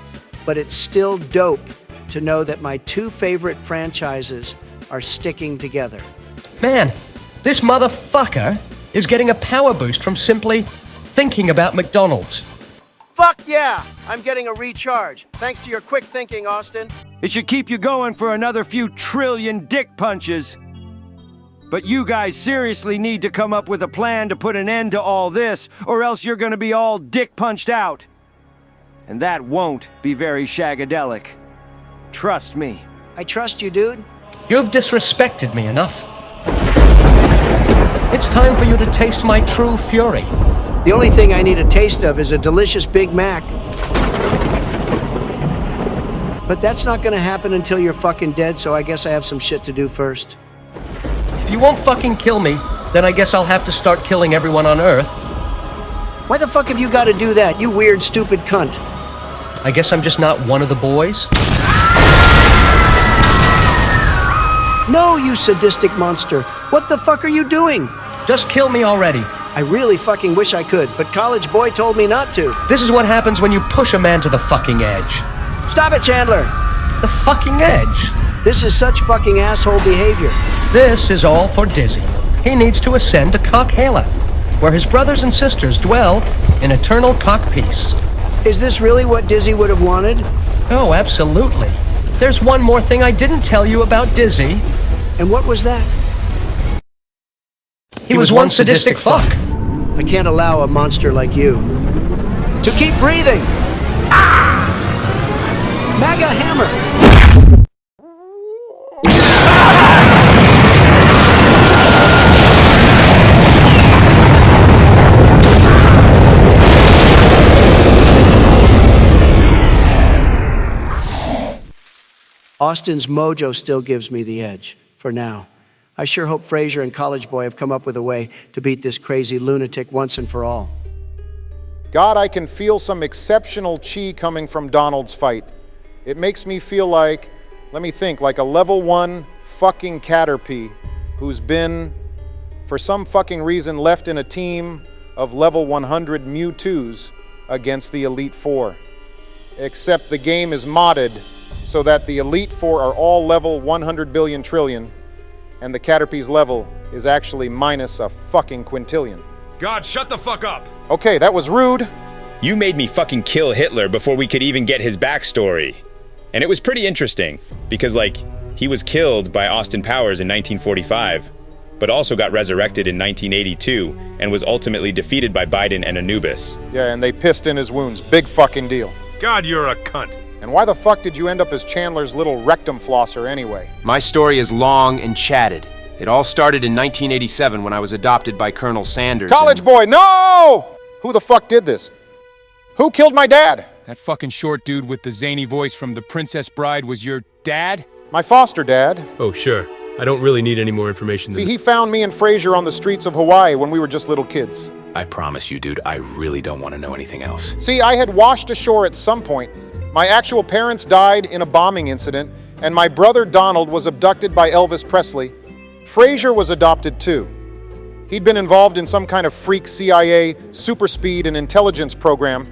but it's still dope to know that my 2 favorite franchises are sticking together. Man, this motherfucker is getting a power boost from simply thinking about McDonald's. Fuck yeah! I'm getting a recharge. Thanks to your quick thinking, Austin. It should keep you going for another few trillion dick punches. But you guys seriously need to come up with a plan to put an end to all this, or else you're gonna be all dick punched out. And that won't be very shagadelic. Trust me. I trust you, dude. You've disrespected me enough. It's time for you to taste my true fury. The only thing I need a taste of is a delicious Big Mac. But that's not gonna happen until you're fucking dead, so I guess I have some shit to do first. If you won't fucking kill me, then I guess I'll have to start killing everyone on Earth. Why the fuck have you got to do that, you weird, stupid cunt? I guess I'm just not one of the boys. No, you sadistic monster. What the fuck are you doing? Just kill me already. I really fucking wish I could, but college boy told me not to. This is what happens when you push a man to the fucking edge. Stop it, Chandler! The fucking edge? This is such fucking asshole behavior. This is all for Dizzy. He needs to ascend to Cockhala, where his brothers and sisters dwell in eternal cock peace. Is this really what Dizzy would have wanted? Oh, absolutely. There's one more thing I didn't tell you about Dizzy. And what was that? He was one sadistic fuck. I can't allow a monster like you to keep breathing. Ah! MAGA hammer. Austin's mojo still gives me the edge, for now. I sure hope Frazier and College Boy have come up with a way to beat this crazy lunatic once and for all. God, I can feel some exceptional chi coming from Donald's fight. It makes me feel like, let me think, like a level 1 fucking Caterpie who's been, for some fucking reason, left in a team of level 100 Mewtwo's against the Elite Four. Except the game is modded so that the Elite Four are all level 100 billion trillion, and the Caterpie's level is actually minus a fucking quintillion. God, shut the fuck up! Okay, that was rude. You made me fucking kill Hitler before we could even get his backstory. And it was pretty interesting, because, like, he was killed by Austin Powers in 1945, but also got resurrected in 1982, and was ultimately defeated by Biden and Anubis. Yeah, and they pissed in his wounds. Big fucking deal. God, you're a cunt. And why the fuck did you end up as Chandler's little rectum flosser anyway? My story is long and chatted. It all started in 1987 when I was adopted by Colonel Sanders. College boy, no! Who the fuck did this? Who killed my dad? That fucking short dude with the zany voice from The Princess Bride was your dad? My foster dad. Oh, sure. I don't really need any more information than See, he found me and Frazier on the streets of Hawaii when we were just little kids. I promise you, dude, I really don't want to know anything else. See, I had washed ashore at some point. My actual parents died in a bombing incident, and my brother Donald was abducted by Elvis Presley. Frazier was adopted too. He'd been involved in some kind of freak CIA super speed and intelligence program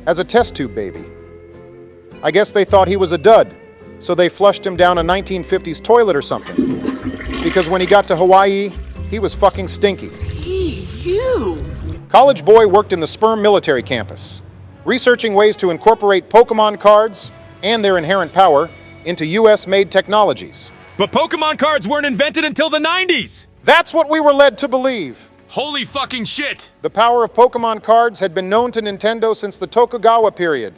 as a test tube baby. I guess they thought he was a dud, so they flushed him down a 1950s toilet or something. Because when he got to Hawaii, he was fucking stinky. You! College boy worked in the sperm military campus, researching ways to incorporate Pokemon cards and their inherent power into US-made technologies. But Pokemon cards weren't invented until the 90s! That's what we were led to believe. Holy fucking shit! The power of Pokemon cards had been known to Nintendo since the Tokugawa period.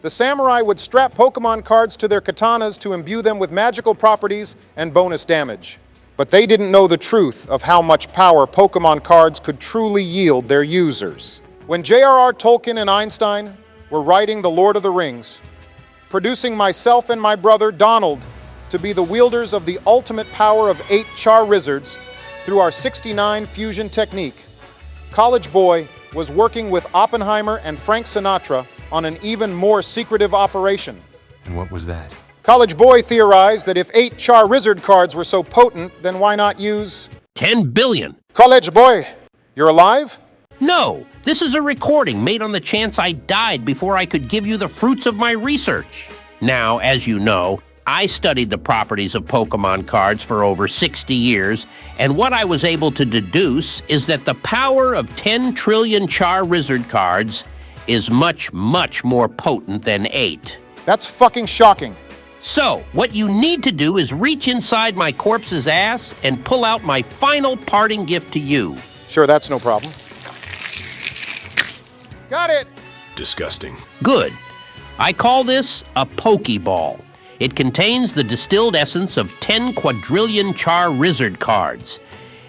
The samurai would strap Pokemon cards to their katanas to imbue them with magical properties and bonus damage. But they didn't know the truth of how much power Pokemon cards could truly yield their users. When J.R.R. Tolkien and Einstein were writing The Lord of the Rings, producing myself and my brother Donald to be the wielders of the ultimate power of 8 Char-Rizzards through our 69 fusion technique, College Boy was working with Oppenheimer and Frank Sinatra on an even more secretive operation. And what was that? College Boy theorized that if 8 Char-Rizzard cards were so potent, then why not use 10 billion. College Boy, you're alive? No, this is a recording made on the chance I died before I could give you the fruits of my research. Now, as you know, I studied the properties of Pokemon cards for over 60 years, and what I was able to deduce is that the power of 10 trillion Char-Rizzard cards is much, much more potent than 8. That's fucking shocking. So, what you need to do is reach inside my corpse's ass and pull out my final parting gift to you. Sure, that's no problem. Got it! Disgusting. Good. I call this a Pokeball. It contains the distilled essence of 10 quadrillion Char-Rizzard cards.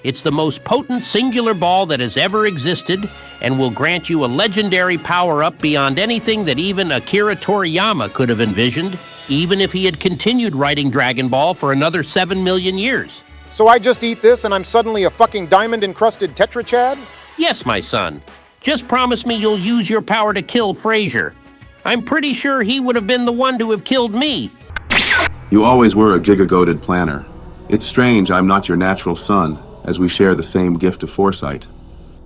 It's the most potent singular ball that has ever existed and will grant you a legendary power-up beyond anything that even Akira Toriyama could have envisioned, even if he had continued writing Dragon Ball for another 7 million years. So I just eat this and I'm suddenly a fucking diamond-encrusted Tetra Chad? Yes, my son. Just promise me you'll use your power to kill Frazier. I'm pretty sure he would have been the one to have killed me. You always were a giga-goated planner. It's strange I'm not your natural son, as we share the same gift of foresight.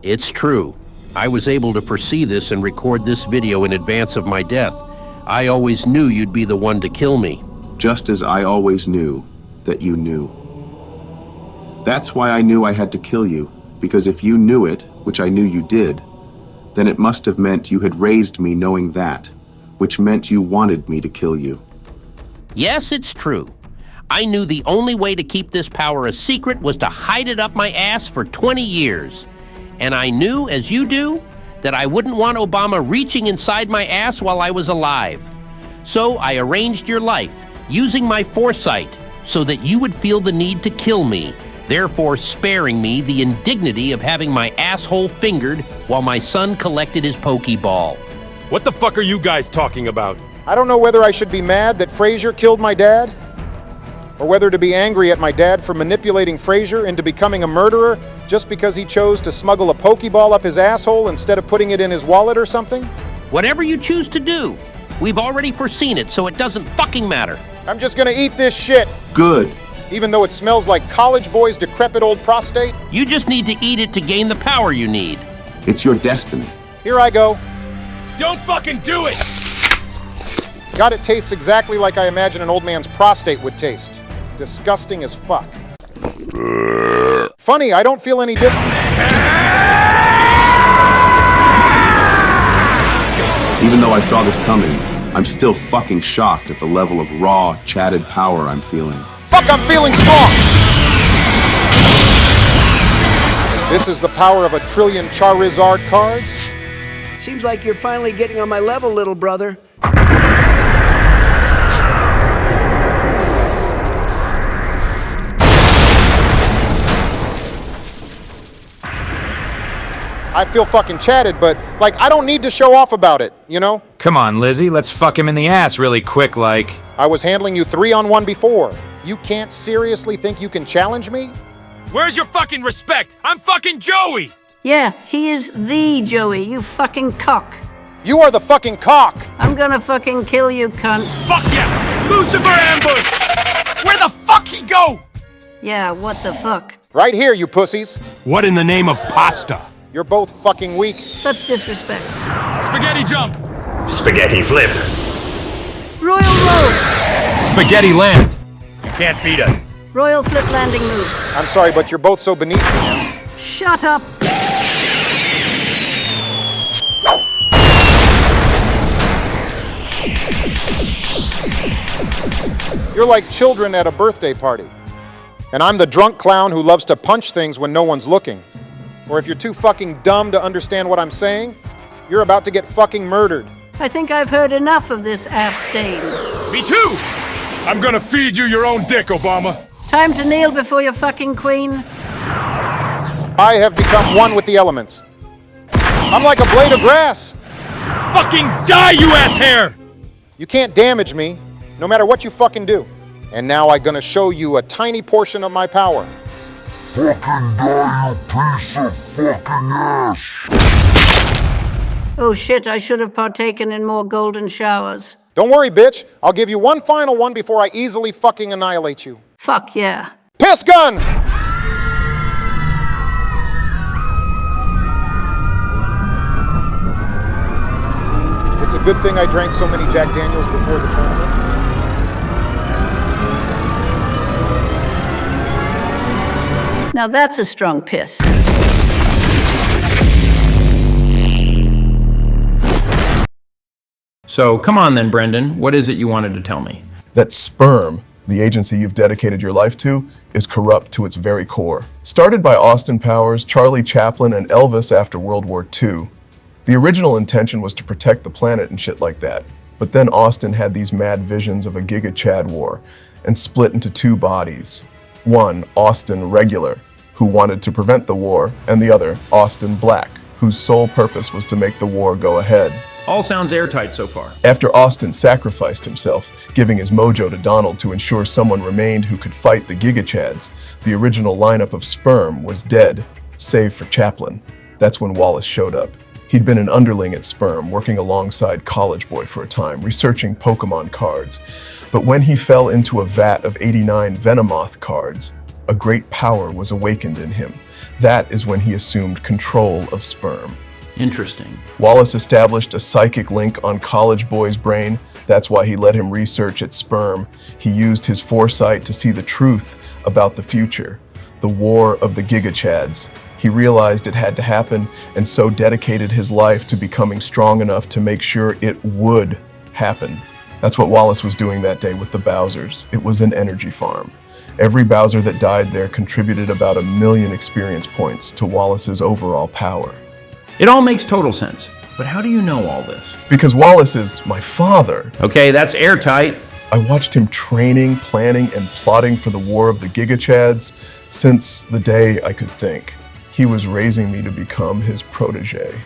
It's true. I was able to foresee this and record this video in advance of my death. I always knew you'd be the one to kill me. Just as I always knew that you knew. That's why I knew I had to kill you, because if you knew it, which I knew you did, then it must have meant you had raised me knowing that, which meant you wanted me to kill you. Yes, it's true. I knew the only way to keep this power a secret was to hide it up my ass for 20 years. And I knew, as you do, that I wouldn't want Obama reaching inside my ass while I was alive. So I arranged your life, using my foresight, so that you would feel the need to kill me, therefore sparing me the indignity of having my asshole fingered while my son collected his Pokeball. What the fuck are you guys talking about? I don't know whether I should be mad that Frazier killed my dad, or whether to be angry at my dad for manipulating Frazier into becoming a murderer just because he chose to smuggle a Pokeball up his asshole instead of putting it in his wallet or something. Whatever you choose to do, we've already foreseen it, so it doesn't fucking matter. I'm just gonna eat this shit. Good. Even though it smells like College Boy's decrepit old prostate. You just need to eat it to gain the power you need. It's your destiny. Here I go. Don't fucking do it! God, it tastes exactly like I imagine an old man's prostate would taste. Disgusting as fuck. Funny, I don't feel any different. Even though I saw this coming, I'm still fucking shocked at the level of raw, chatted power I'm feeling. Fuck, I'm feeling strong! This is the power of 1 trillion Charizard cards? Seems like you're finally getting on my level, little brother. I feel fucking chatted, but, like, I don't need to show off about it, you know? Come on, Lizzie, let's fuck him in the ass really quick, like. I was handling you 3-on-1 before. You can't seriously think you can challenge me? Where's your fucking respect? I'm fucking Joey! Yeah, he is the Joey, you fucking cock. You are the fucking cock! I'm gonna fucking kill you, cunt. Fuck yeah! Lucifer ambush! Where the fuck he go? Yeah, what the fuck? Right here, you pussies. What in the name of pasta? You're both fucking weak. Such disrespect. Spaghetti jump! Spaghetti flip. Royal roll! Spaghetti land! You can't beat us. Royal flip landing move. I'm sorry, but you're both so beneath me now. Shut up! You're like children at a birthday party. And I'm the drunk clown who loves to punch things when no one's looking. Or if you're too fucking dumb to understand what I'm saying, you're about to get fucking murdered. I think I've heard enough of this ass stain. Me too! I'm gonna feed you your own dick, Obama. Time to kneel before your fucking queen. I have become one with the elements. I'm like a blade of grass. Fucking die, you ass hair! You can't damage me, no matter what you fucking do. And now I'm gonna show you a tiny portion of my power. Fucking die, you piece of fucking ass! Oh shit, I should have partaken in more golden showers. Don't worry, bitch. I'll give you one final one before I easily fucking annihilate you. Fuck yeah. Piss gun! It's a good thing I drank so many Jack Daniels before the tournament. Now that's a strong piss. So come on then, Brendan. What is it you wanted to tell me? That sperm, the agency you've dedicated your life to, is corrupt to its very core. Started by Austin Powers, Charlie Chaplin, and Elvis after World War II, the original intention was to protect the planet and shit like that. But then Austin had these mad visions of a Giga Chad war and split into two bodies. One, Austin Regular, who wanted to prevent the war, and the other, Austin Black, whose sole purpose was to make the war go ahead. All sounds airtight so far. After Austin sacrificed himself, giving his mojo to Donald to ensure someone remained who could fight the Giga Chads, the original lineup of sperm was dead, save for Chaplin. That's when Wallace showed up. He'd been an underling at Sperm, working alongside College Boy for a time, researching Pokemon cards. But when he fell into a vat of 89 Venomoth cards, a great power was awakened in him. That is when he assumed control of Sperm. Interesting. Wallace established a psychic link on College Boy's brain. That's why he let him research at Sperm. He used his foresight to see the truth about the future, the war of the Giga Chads. He realized it had to happen and so dedicated his life to becoming strong enough to make sure it would happen. That's what Wallace was doing that day with the Bowsers. It was an energy farm. Every Bowser that died there contributed about 1 million experience points to Wallace's overall power. It all makes total sense. But how do you know all this? Because Wallace is my father. Okay, that's airtight. I watched him training, planning, and plotting for the war of the Giga Chads since the day I could think. He was raising me to become his protege.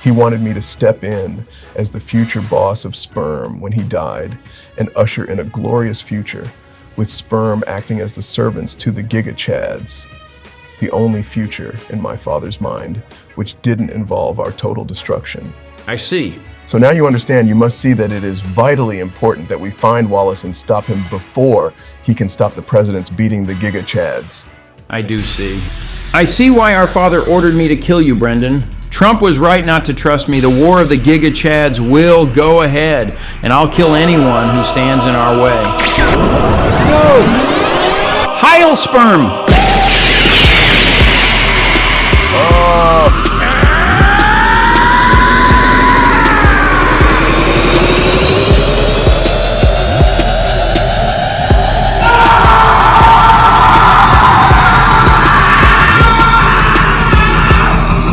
He wanted me to step in as the future boss of Sperm when he died and usher in a glorious future, with Sperm acting as the servants to the Giga Chads. The only future in my father's mind, which didn't involve our total destruction. I see. So now you understand, you must see that it is vitally important that we find Wallace and stop him before he can stop the presidents beating the Giga Chads. I do see. I see why our father ordered me to kill you, Brendan. Trump was right not to trust me. The war of the Giga Chads will go ahead, and I'll kill anyone who stands in our way. No! Heil Sperm!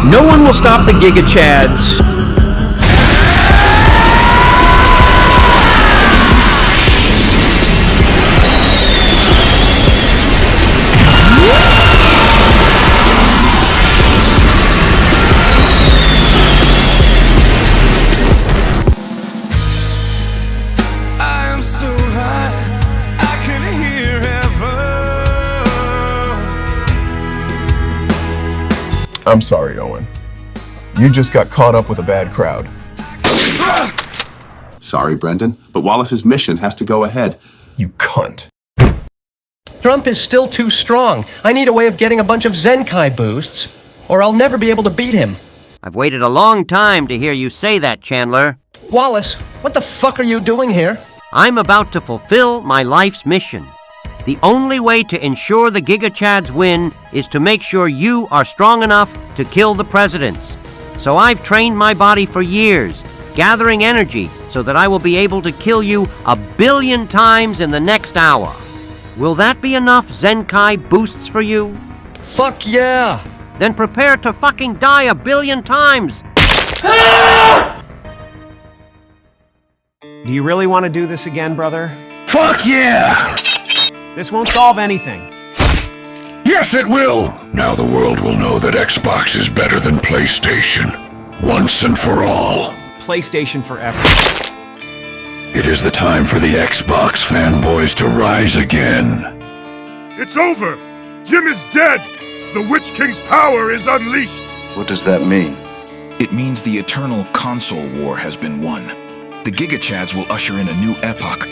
No one will stop the Giga Chads. I am so high, I can hear heaven. I'm sorry, Owen. You just got caught up with a bad crowd. Sorry, Brendan, but Wallace's mission has to go ahead. You cunt. Trump is still too strong. I need a way of getting a bunch of Zenkai boosts, or I'll never be able to beat him. I've waited a long time to hear you say that, Chandler. Wallace, what the fuck are you doing here? I'm about to fulfill my life's mission. The only way to ensure the Giga Chads win is to make sure you are strong enough to kill the presidents. So I've trained my body for years, gathering energy so that I will be able to kill you 1 billion times in the next hour. Will that be enough Zenkai boosts for you? Fuck yeah! Then prepare to fucking die 1 billion times! Do you really want to do this again, brother? Fuck yeah! This won't solve anything. Yes, it will! Now the world will know that Xbox is better than PlayStation. Once and for all. PlayStation forever. It is the time for the Xbox fanboys to rise again. It's over! Jim is dead! The Witch King's power is unleashed! What does that mean? It means the eternal console war has been won. The Giga Chads will usher in a new epoch.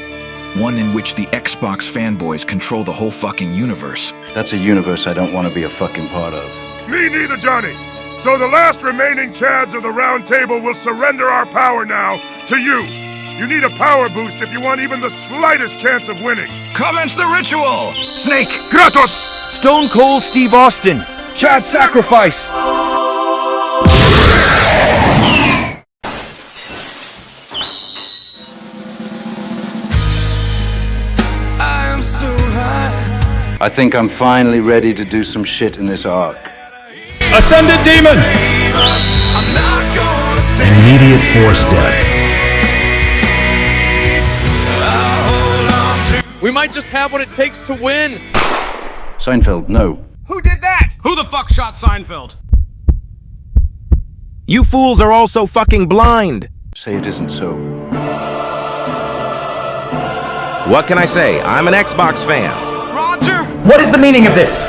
One in which the Xbox fanboys control the whole fucking universe. That's a universe I don't want to be a fucking part of. Me neither, Johnny! So the last remaining Chads of the Round Table will surrender our power now to you. You need a power boost if you want even the slightest chance of winning. Commence the ritual! Snake! Kratos! Stone Cold Steve Austin! Chad Sacrifice! I think I'm finally ready to do some shit in this arc. Ascended Demon! Immediate force death. We might just have what it takes to win. Seinfeld, no. Who did that? Who the fuck shot Seinfeld? You fools are all so fucking blind. Say it isn't so. What can I say? I'm an Xbox fan. Roger! What is the meaning of this?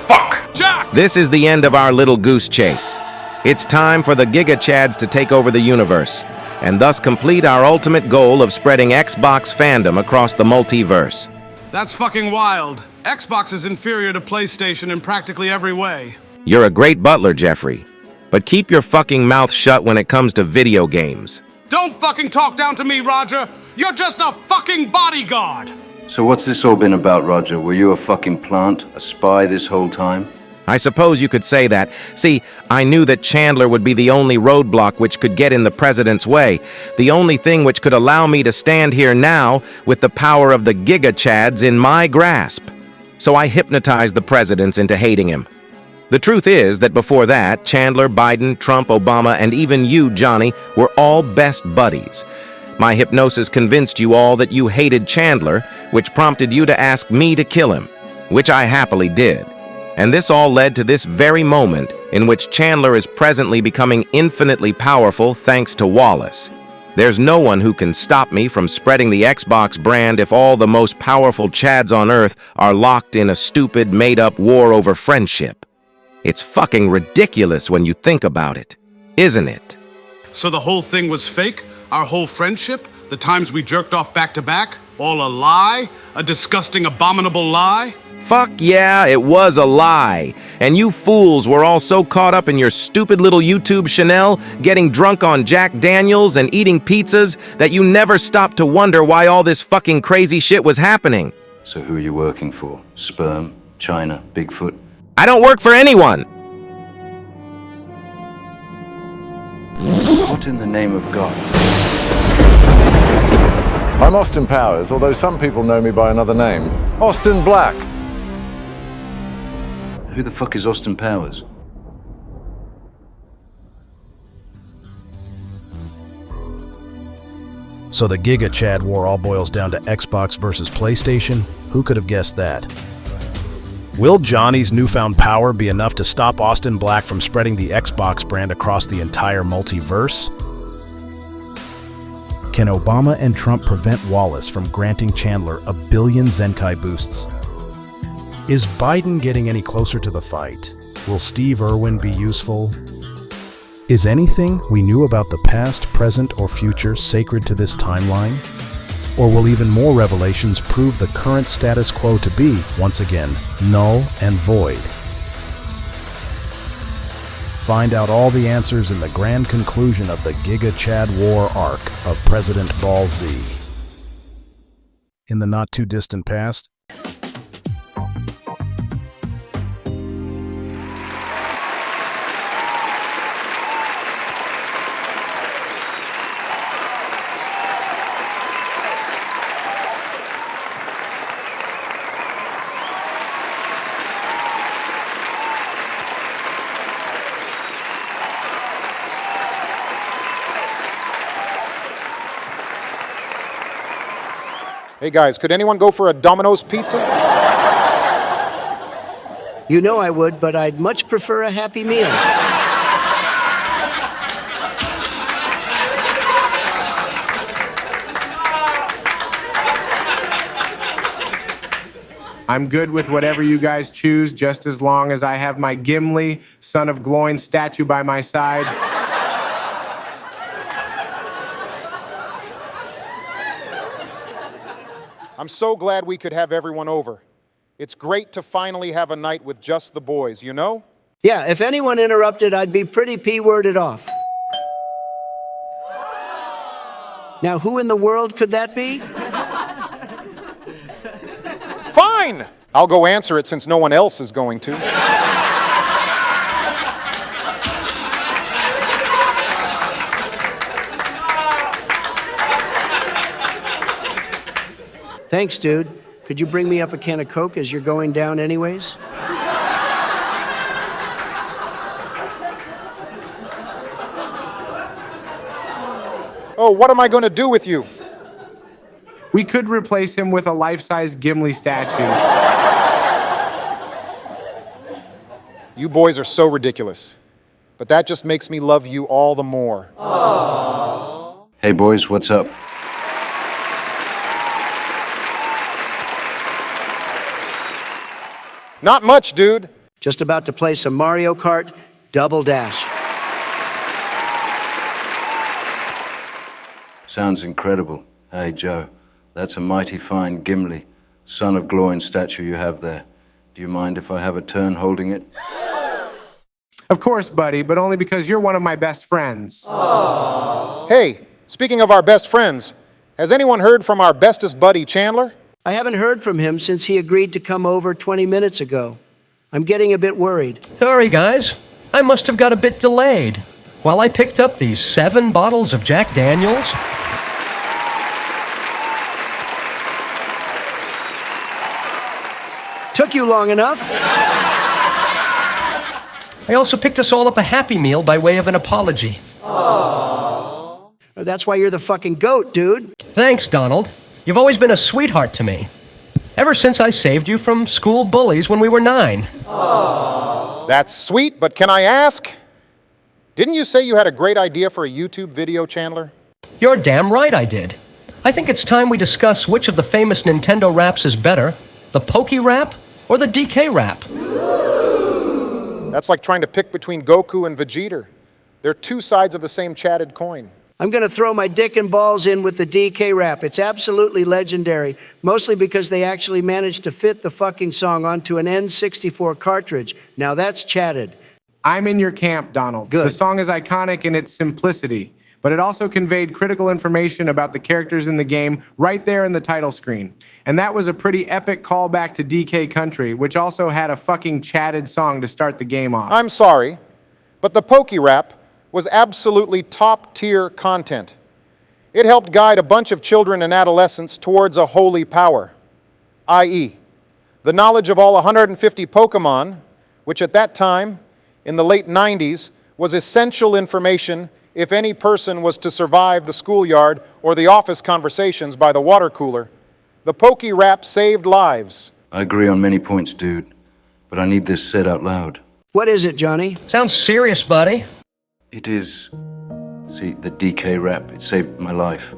Fuck! Jack! This is the end of our little goose chase. It's time for the Giga Chads to take over the universe, and thus complete our ultimate goal of spreading Xbox fandom across the multiverse. That's fucking wild. Xbox is inferior to PlayStation in practically every way. You're a great butler, Jeffrey, but keep your fucking mouth shut when it comes to video games. Don't fucking talk down to me, Roger! You're just a fucking bodyguard! So what's this all been about, Roger? Were you a fucking plant? A spy this whole time? I suppose you could say that. See, I knew that Chandler would be the only roadblock which could get in the president's way, the only thing which could allow me to stand here now with the power of the Giga Chads in my grasp. So I hypnotized the presidents into hating him. The truth is that before that, Chandler, Biden, Trump, Obama, and even you, Johnny, were all best buddies. My hypnosis convinced you all that you hated Chandler, which prompted you to ask me to kill him, which I happily did. And this all led to this very moment in which Chandler is presently becoming infinitely powerful thanks to Wallace. There's no one who can stop me from spreading the Xbox brand if all the most powerful Chads on Earth are locked in a stupid, made-up war over friendship. It's fucking ridiculous when you think about it, isn't it? So the whole thing was fake? Our whole friendship? The times we jerked off back to back? All a lie? A disgusting, abominable lie? Fuck yeah, it was a lie. And you fools were all so caught up in your stupid little YouTube Chanel, getting drunk on Jack Daniels and eating pizzas, that you never stopped to wonder why all this fucking crazy shit was happening. So who are you working for? Sperm? China? Bigfoot? I don't work for anyone! What in the name of God? I'm Austin Powers, although some people know me by another name. Austin Black. Who the fuck is Austin Powers? So the Giga Chad war all boils down to Xbox versus PlayStation? Who could have guessed that? Will Johnny's newfound power be enough to stop Austin Black from spreading the Xbox brand across the entire multiverse? Can Obama and Trump prevent Wallace from granting Chandler 1 billion Zenkai boosts? Is Biden getting any closer to the fight? Will Steve Irwin be useful? Is anything we knew about the past, present, or future sacred to this timeline? Or will even more revelations prove the current status quo to be, once again, null and void? Find out all the answers in the grand conclusion of the Giga Chad War arc of President Ball Z. In the not-too-distant past, Hey guys, could anyone go for a Domino's pizza? You know I would, but I'd much prefer a Happy Meal. I'm good with whatever you guys choose, just as long as I have my Gimli, son of Gloin statue by my side. I'm so glad we could have everyone over. It's great to finally have a night with just the boys, you know? Yeah, if anyone interrupted, I'd be pretty P-worded off. Now, who in the world could that be? Fine! I'll go answer it since no one else is going to. Thanks, dude. Could you bring me up a can of Coke as you're going down anyways? Oh, what am I going to do with you? We could replace him with a life-size Gimli statue. You boys are so ridiculous. But that just makes me love you all the more. Aww. Hey boys, what's up? Not much, dude. Just about to play some Mario Kart Double Dash. Sounds incredible. Hey Joe, that's a mighty fine Gimli, son of Gloin statue you have there. Do you mind if I have a turn holding it? Of course, buddy, but only because you're one of my best friends. Aww. Hey, speaking of our best friends, has anyone heard from our bestest buddy, Chandler? I haven't heard from him since he agreed to come over 20 minutes ago. I'm getting a bit worried. Sorry, guys. I must have got a bit delayed. While I picked up these 7 bottles of Jack Daniels. Took you long enough. I also picked us all up a Happy Meal by way of an apology. Aww. That's why you're the fucking goat, dude. Thanks, Donald. You've always been a sweetheart to me. Ever since I saved you from school bullies when we were 9. Aww. That's sweet, but can I ask? Didn't you say you had a great idea for a YouTube video, Chandler? You're damn right I did. I think it's time we discuss which of the famous Nintendo raps is better, the Pokey rap or the DK rap. That's like trying to pick between Goku and Vegeta. They're two sides of the same chatted coin. I'm going to throw my dick and balls in with the DK rap. It's absolutely legendary, mostly because they actually managed to fit the fucking song onto an N64 cartridge. Now that's chatted. I'm in your camp, Donald. Good. The song is iconic in its simplicity, but it also conveyed critical information about the characters in the game right there in the title screen. And that was a pretty epic callback to DK Country, which also had a fucking chatted song to start the game off. I'm sorry, but the Pokey rap was absolutely top-tier content. It helped guide a bunch of children and adolescents towards a holy power, i.e., the knowledge of all 150 Pokemon, which at that time, in the late 90s, was essential information if any person was to survive the schoolyard or the office conversations by the water cooler. The Pokey rap saved lives. I agree on many points, dude, but I need this said out loud. What is it, Johnny? Sounds serious, buddy. It is. See, the DK rap, it saved my life.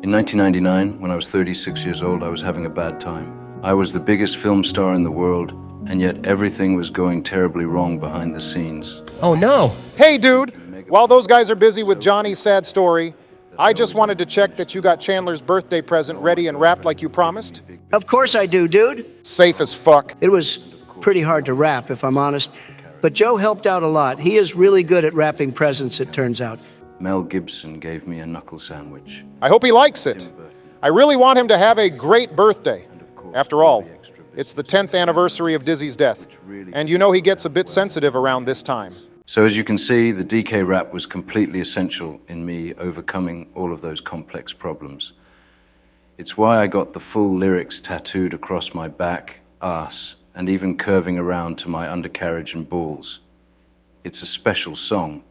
In 1999, when I was 36 years old, I was having a bad time. I was the biggest film star in the world, and yet everything was going terribly wrong behind the scenes. Oh no. Hey dude, while those guys are busy with Johnny's sad story, I just wanted to check that you got Chandler's birthday present ready and wrapped like you promised. Of course I do, dude. Safe as fuck. It was pretty hard to wrap, if I'm honest. But Joe helped out a lot. He is really good at wrapping presents, it turns out. Mel Gibson gave me a knuckle sandwich. I hope he likes it. I really want him to have a great birthday. After all, it's the 10th anniversary of Dizzy's death. And you know he gets a bit sensitive around this time. So as you can see, the DK rap was completely essential in me overcoming all of those complex problems. It's why I got the full lyrics tattooed across my back, ass, and even curving around to my undercarriage and balls. It's a special song.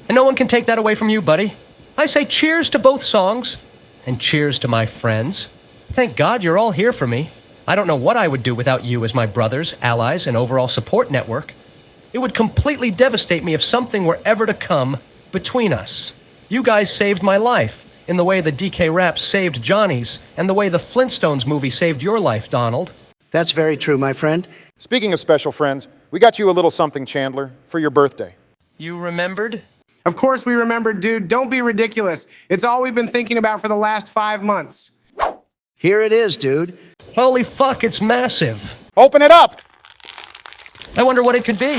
And no one can take that away from you, buddy. I say cheers to both songs, and cheers to my friends. Thank God you're all here for me. I don't know what I would do without you as my brothers, allies, and overall support network. It would completely devastate me if something were ever to come between us. You guys saved my life, in the way the DK rap saved Johnny's, and the way the Flintstones movie saved your life, Donald. That's very true, my friend. Speaking of special friends, we got you a little something, Chandler, for your birthday. You remembered? Of course we remembered, dude. Don't be ridiculous. It's all we've been thinking about for the last 5 months. Here it is, dude. Holy fuck, it's massive. Open it up! I wonder what it could be.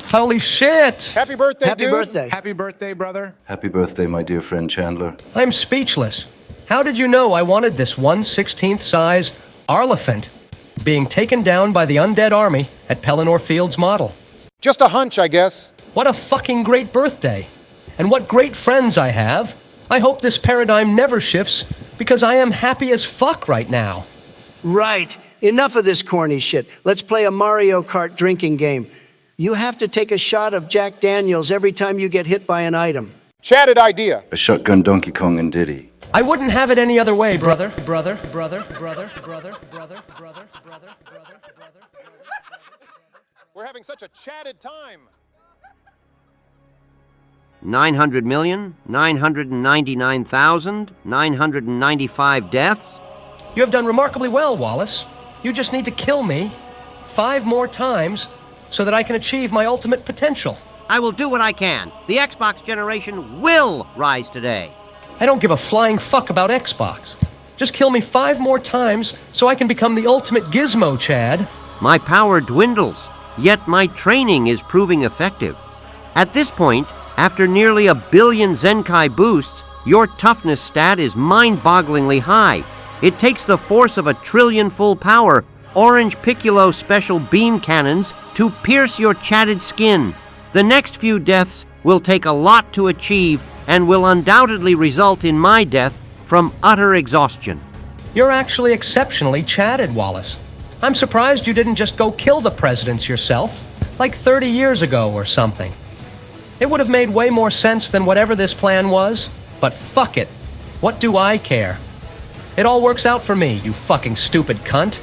Holy shit! Happy birthday, Happy dude. birthday. Happy birthday, brother. Happy birthday, my dear friend Chandler. I'm speechless. How did you know I wanted this 1/16th size Arlephant being taken down by the undead army at Pelennor Field's model? Just a hunch, I guess. What a fucking great birthday. And what great friends I have. I hope this paradigm never shifts because I am happy as fuck right now. Right. Enough of this corny shit. Let's play a Mario Kart drinking game. You have to take a shot of Jack Daniels every time you get hit by an item. Chatted idea. A shotgun Donkey Kong and Diddy. I wouldn't have it any other way, brother. We're having such a chatted time. 900,999,995 deaths? You have done remarkably well, Wallace. You just need to kill me 5 more times so that I can achieve my ultimate potential. I will do what I can. The Xbox generation will rise today. I don't give a flying fuck about Xbox. Just kill me 5 more times so I can become the ultimate gizmo, Chad. My power dwindles, yet my training is proving effective. At this point, after nearly 1 billion Zenkai boosts, your toughness stat is mind-bogglingly high. It takes the force of 1 trillion full power, Orange Piccolo special beam cannons to pierce your chatted skin. The next few deaths will take a lot to achieve and will undoubtedly result in my death from utter exhaustion. You're actually exceptionally chatted, Wallace. I'm surprised you didn't just go kill the presidents yourself, like 30 years ago or something. It would have made way more sense than whatever this plan was, but fuck it. What do I care? It all works out for me, you fucking stupid cunt.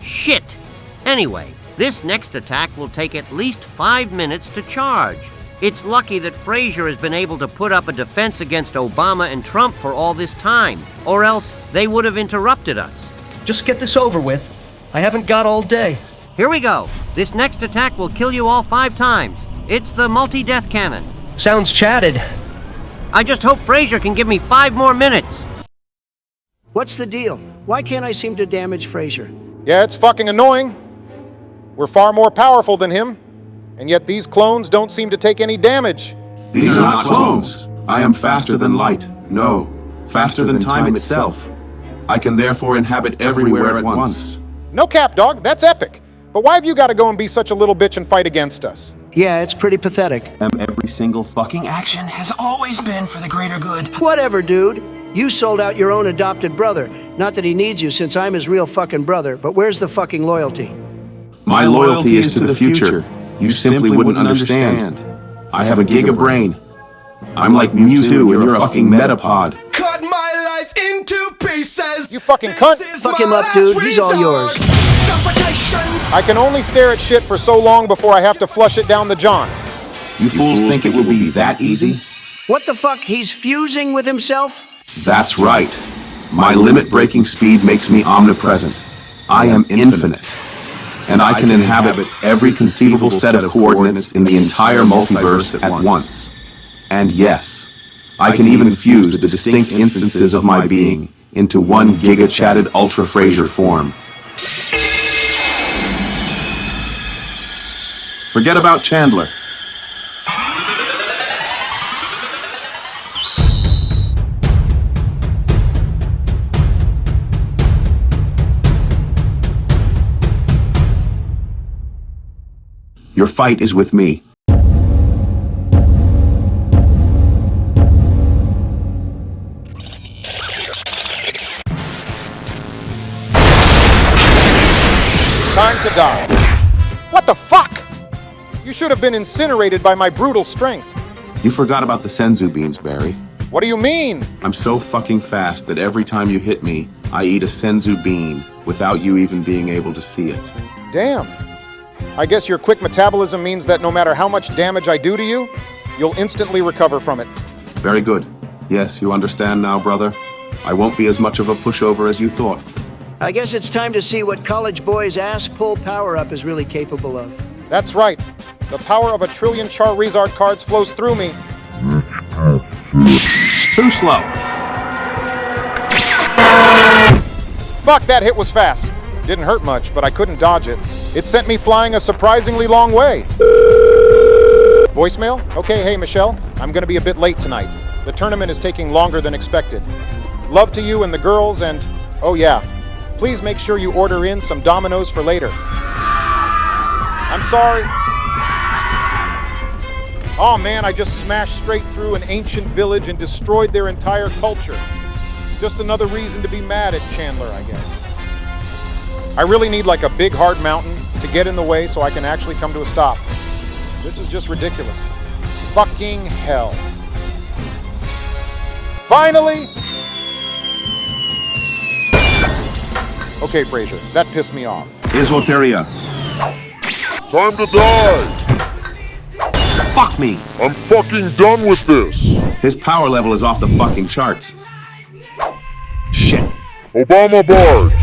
Shit! Anyway, this next attack will take at least 5 minutes to charge. It's lucky that Frazier has been able to put up a defense against Obama and Trump for all this time, or else they would have interrupted us. Just get this over with. I haven't got all day. Here we go. This next attack will kill you all 5 times. It's the multi-death cannon. Sounds chatted. I just hope Frazier can give me 5 more minutes. What's the deal? Why can't I seem to damage Frazier? Yeah, it's fucking annoying. We're far more powerful than him, and yet these clones don't seem to take any damage. These are not clones. I am faster than light. No, faster than time itself. I can therefore inhabit everywhere at once. No cap, dog. That's epic. But why have you got to go and be such a little bitch and fight against us? Yeah, it's pretty pathetic. Every single fucking Action has always been for the greater good. Whatever, dude. You sold out your own adopted brother. Not that he needs you since I'm his real fucking brother, but where's the fucking loyalty? My loyalty is to the future. You simply wouldn't understand. I have a giga brain. I'm like Mewtwo and you're a fucking metapod. Cut my life into pieces. You fucking cunt. Fuck him up, dude. He's all yours. Suffocation. I can only stare at shit for so long before I have to flush it down the john. You fools think it will be that easy? What the fuck? He's fusing with himself? That's right. My limit-breaking speed makes me omnipresent. I am infinite. And I can inhabit every conceivable set of coordinates in the entire multiverse at once. And yes, I can even fuse the distinct instances of my being into one giga-chatted Ultra Frazier form. Forget about Chandler. Your fight is with me. Time to die. What the fuck? You should have been incinerated by my brutal strength. You forgot about the Senzu beans, Barry. What do you mean? I'm so fucking fast that every time you hit me, I eat a Senzu bean without you even being able to see it. Damn. I guess your quick metabolism means that no matter how much damage I do to you, you'll instantly recover from it. Very good. Yes, you understand now, brother. I won't be as much of a pushover as you thought. I guess it's time to see what College Boy's ass-pull power-up is really capable of. That's right. The power of 1 trillion Charizard cards flows through me. Too slow. Fuck, that hit was fast. Didn't hurt much, but I couldn't dodge it. It sent me flying a surprisingly long way. Voicemail? Okay, hey Michelle, I'm gonna be a bit late tonight. The tournament is taking longer than expected. Love to you and the girls, and oh yeah, please make sure you order in some Dominoes for later. I'm sorry. Oh man, I just smashed straight through an ancient village and destroyed their entire culture. Just another reason to be mad at Chandler, I guess. I really need like a big hard mountain to get in the way so I can actually come to a stop. This is just ridiculous. Fucking hell. Finally! Okay, Fraser, that pissed me off. Isvotheria. Time to die! Fuck me! I'm fucking done with this! His power level is off the fucking charts. Shit. Obama barge!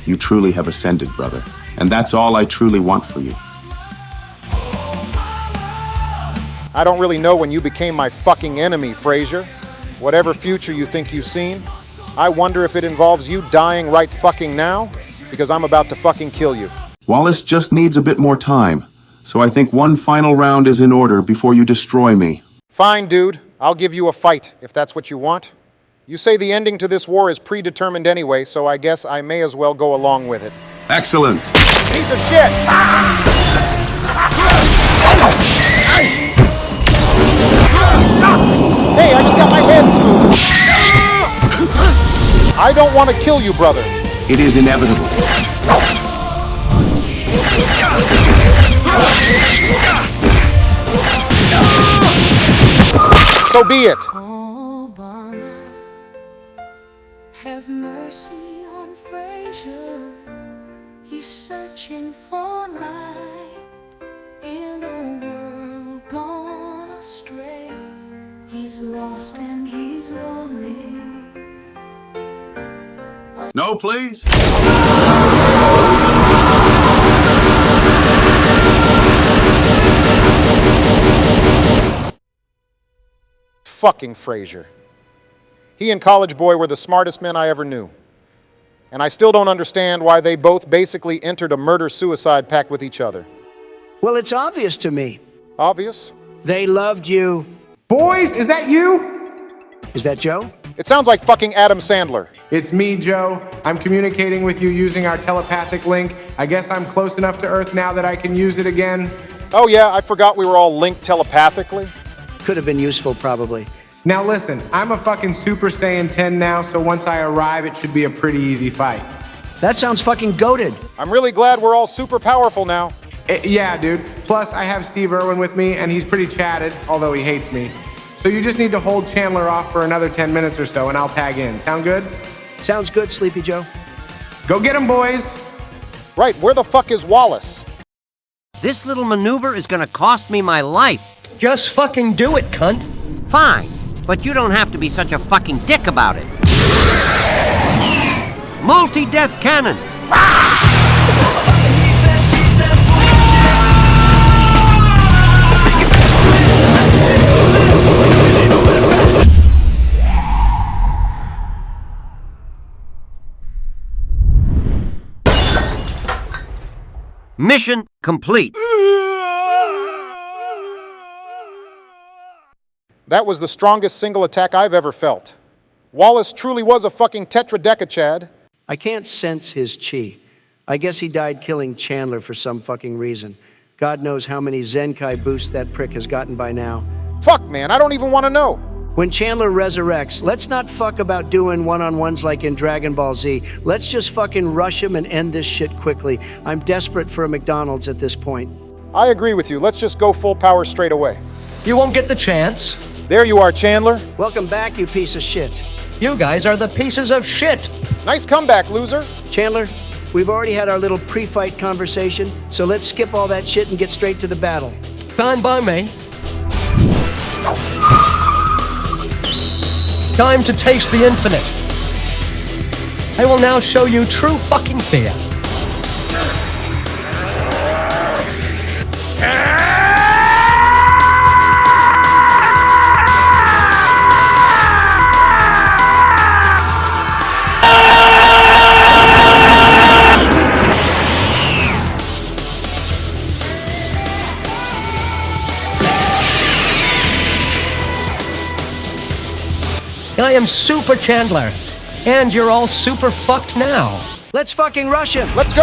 You truly have ascended, brother. And that's all I truly want for you. I don't really know when you became my fucking enemy, Fraser. Whatever future you think you've seen, I wonder if it involves you dying right fucking now, because I'm about to fucking kill you. Wallace just needs a bit more time, so I think one final round is in order before you destroy me. Fine, dude. I'll give you a fight, if that's what you want. You say the ending to this war is predetermined anyway, so I guess I may as well go along with it. Excellent. Piece of shit! Hey, I just got my head smoothed. I don't want to kill you, brother. It is inevitable. So be it. Obama, have mercy on Fraser. He's searching for light in a world gone astray. He's lost and he's lonely. No, please. Fucking Fraser. He and College Boy were the smartest men I ever knew. And I still don't understand why they both basically entered a murder-suicide pact with each other. Well, it's obvious to me. Obvious? They loved you. Boys, is that you? Is that Joe? It sounds like fucking Adam Sandler. It's me, Joe. I'm communicating with you using our telepathic link. I guess I'm close enough to Earth now that I can use it again. Oh yeah, I forgot we were all linked telepathically. Could have been useful, probably. Now listen, I'm a fucking Super Saiyan 10 now, so once I arrive, it should be a pretty easy fight. That sounds fucking goated. I'm really glad we're all super powerful now. Yeah, dude. Plus, I have Steve Irwin with me, and he's pretty chatted, although he hates me. So you just need to hold Chandler off for another 10 minutes or so, and I'll tag in. Sound good? Sounds good, Sleepy Joe. Go get him, boys! Right, where the fuck is Wallace? This little maneuver is gonna cost me my life. Just fucking do it, cunt. Fine, but you don't have to be such a fucking dick about it. Multi-death cannon. Mission complete. That was the strongest single attack I've ever felt. Wallace truly was a fucking tetradecachad. I can't sense his chi. I guess he died killing Chandler for some fucking reason. God knows how many Zenkai boosts that prick has gotten by now. Fuck, man, I don't even want to know. When Chandler resurrects, let's not fuck about doing one-on-ones like in Dragon Ball Z. Let's just fucking rush him and end this shit quickly. I'm desperate for a McDonald's at this point. I agree with you. Let's just go full power straight away. You won't get the chance. There you are, Chandler. Welcome back, you piece of shit. You guys are the pieces of shit. Nice comeback, loser. Chandler, we've already had our little pre-fight conversation, so let's skip all that shit and get straight to the battle. Fine by me. Time to taste the infinite. I will now show you true fucking fear. I am Super Chandler, and you're all super fucked now. Let's fucking rush him. Let's go.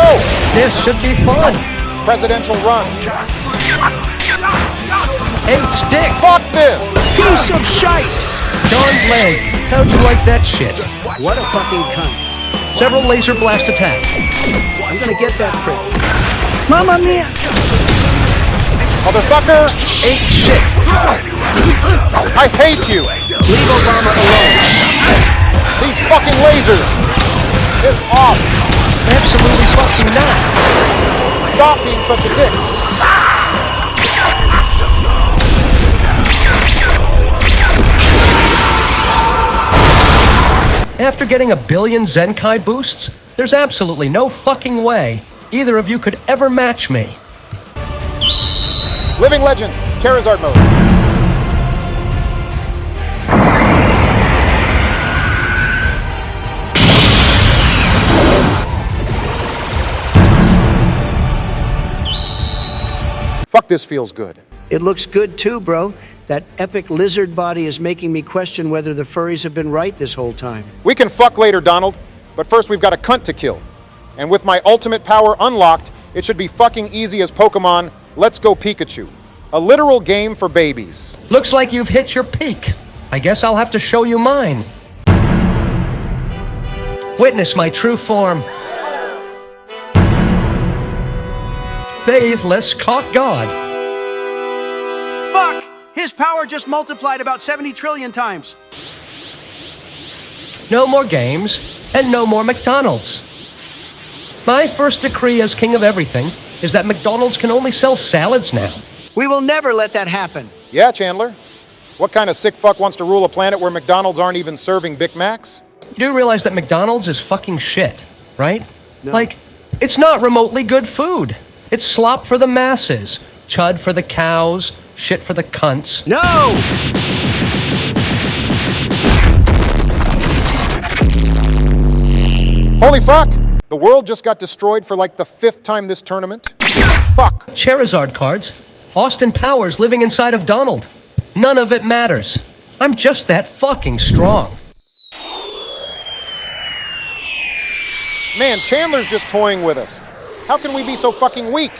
This should be fun. Presidential run. H-Dick. Fuck this. Piece of shite. John's leg. How'd you like that shit? What a fucking cunt. Several laser blast attacks. I'm gonna get that prick. Mamma mia. Motherfucker. Ain't shit. I hate you. Leave Obama alone. These fucking lasers. It's off. Absolutely fucking not. Stop being such a dick. After getting 1 billion Zenkai boosts, there's absolutely no fucking way either of you could ever match me. Living legend. Charizard mode. Fuck, this feels good. It looks good too, bro. That epic lizard body is making me question whether the furries have been right this whole time. We can fuck later, Donald, but first we've got a cunt to kill. And with my ultimate power unlocked, it should be fucking easy as Pokemon Let's Go Pikachu. A literal game for babies. Looks like you've hit your peak. I guess I'll have to show you mine. Witness my true form. Faithless cock god. Fuck! His power just multiplied about 70 trillion times. No more games, and no more McDonald's. My first decree as king of everything is that McDonald's can only sell salads now. We will never let that happen. Yeah, Chandler. What kind of sick fuck wants to rule a planet where McDonald's aren't even serving Big Macs? You do realize that McDonald's is fucking shit, right? No. Like, it's not remotely good food. It's slop for the masses, chud for the cows, shit for the cunts. No! Holy fuck! The world just got destroyed for like the 5th time this tournament. Fuck. Charizard cards. Austin Powers living inside of Donald. None of it matters. I'm just that fucking strong. Man, Chandler's just toying with us. How can we be so fucking weak?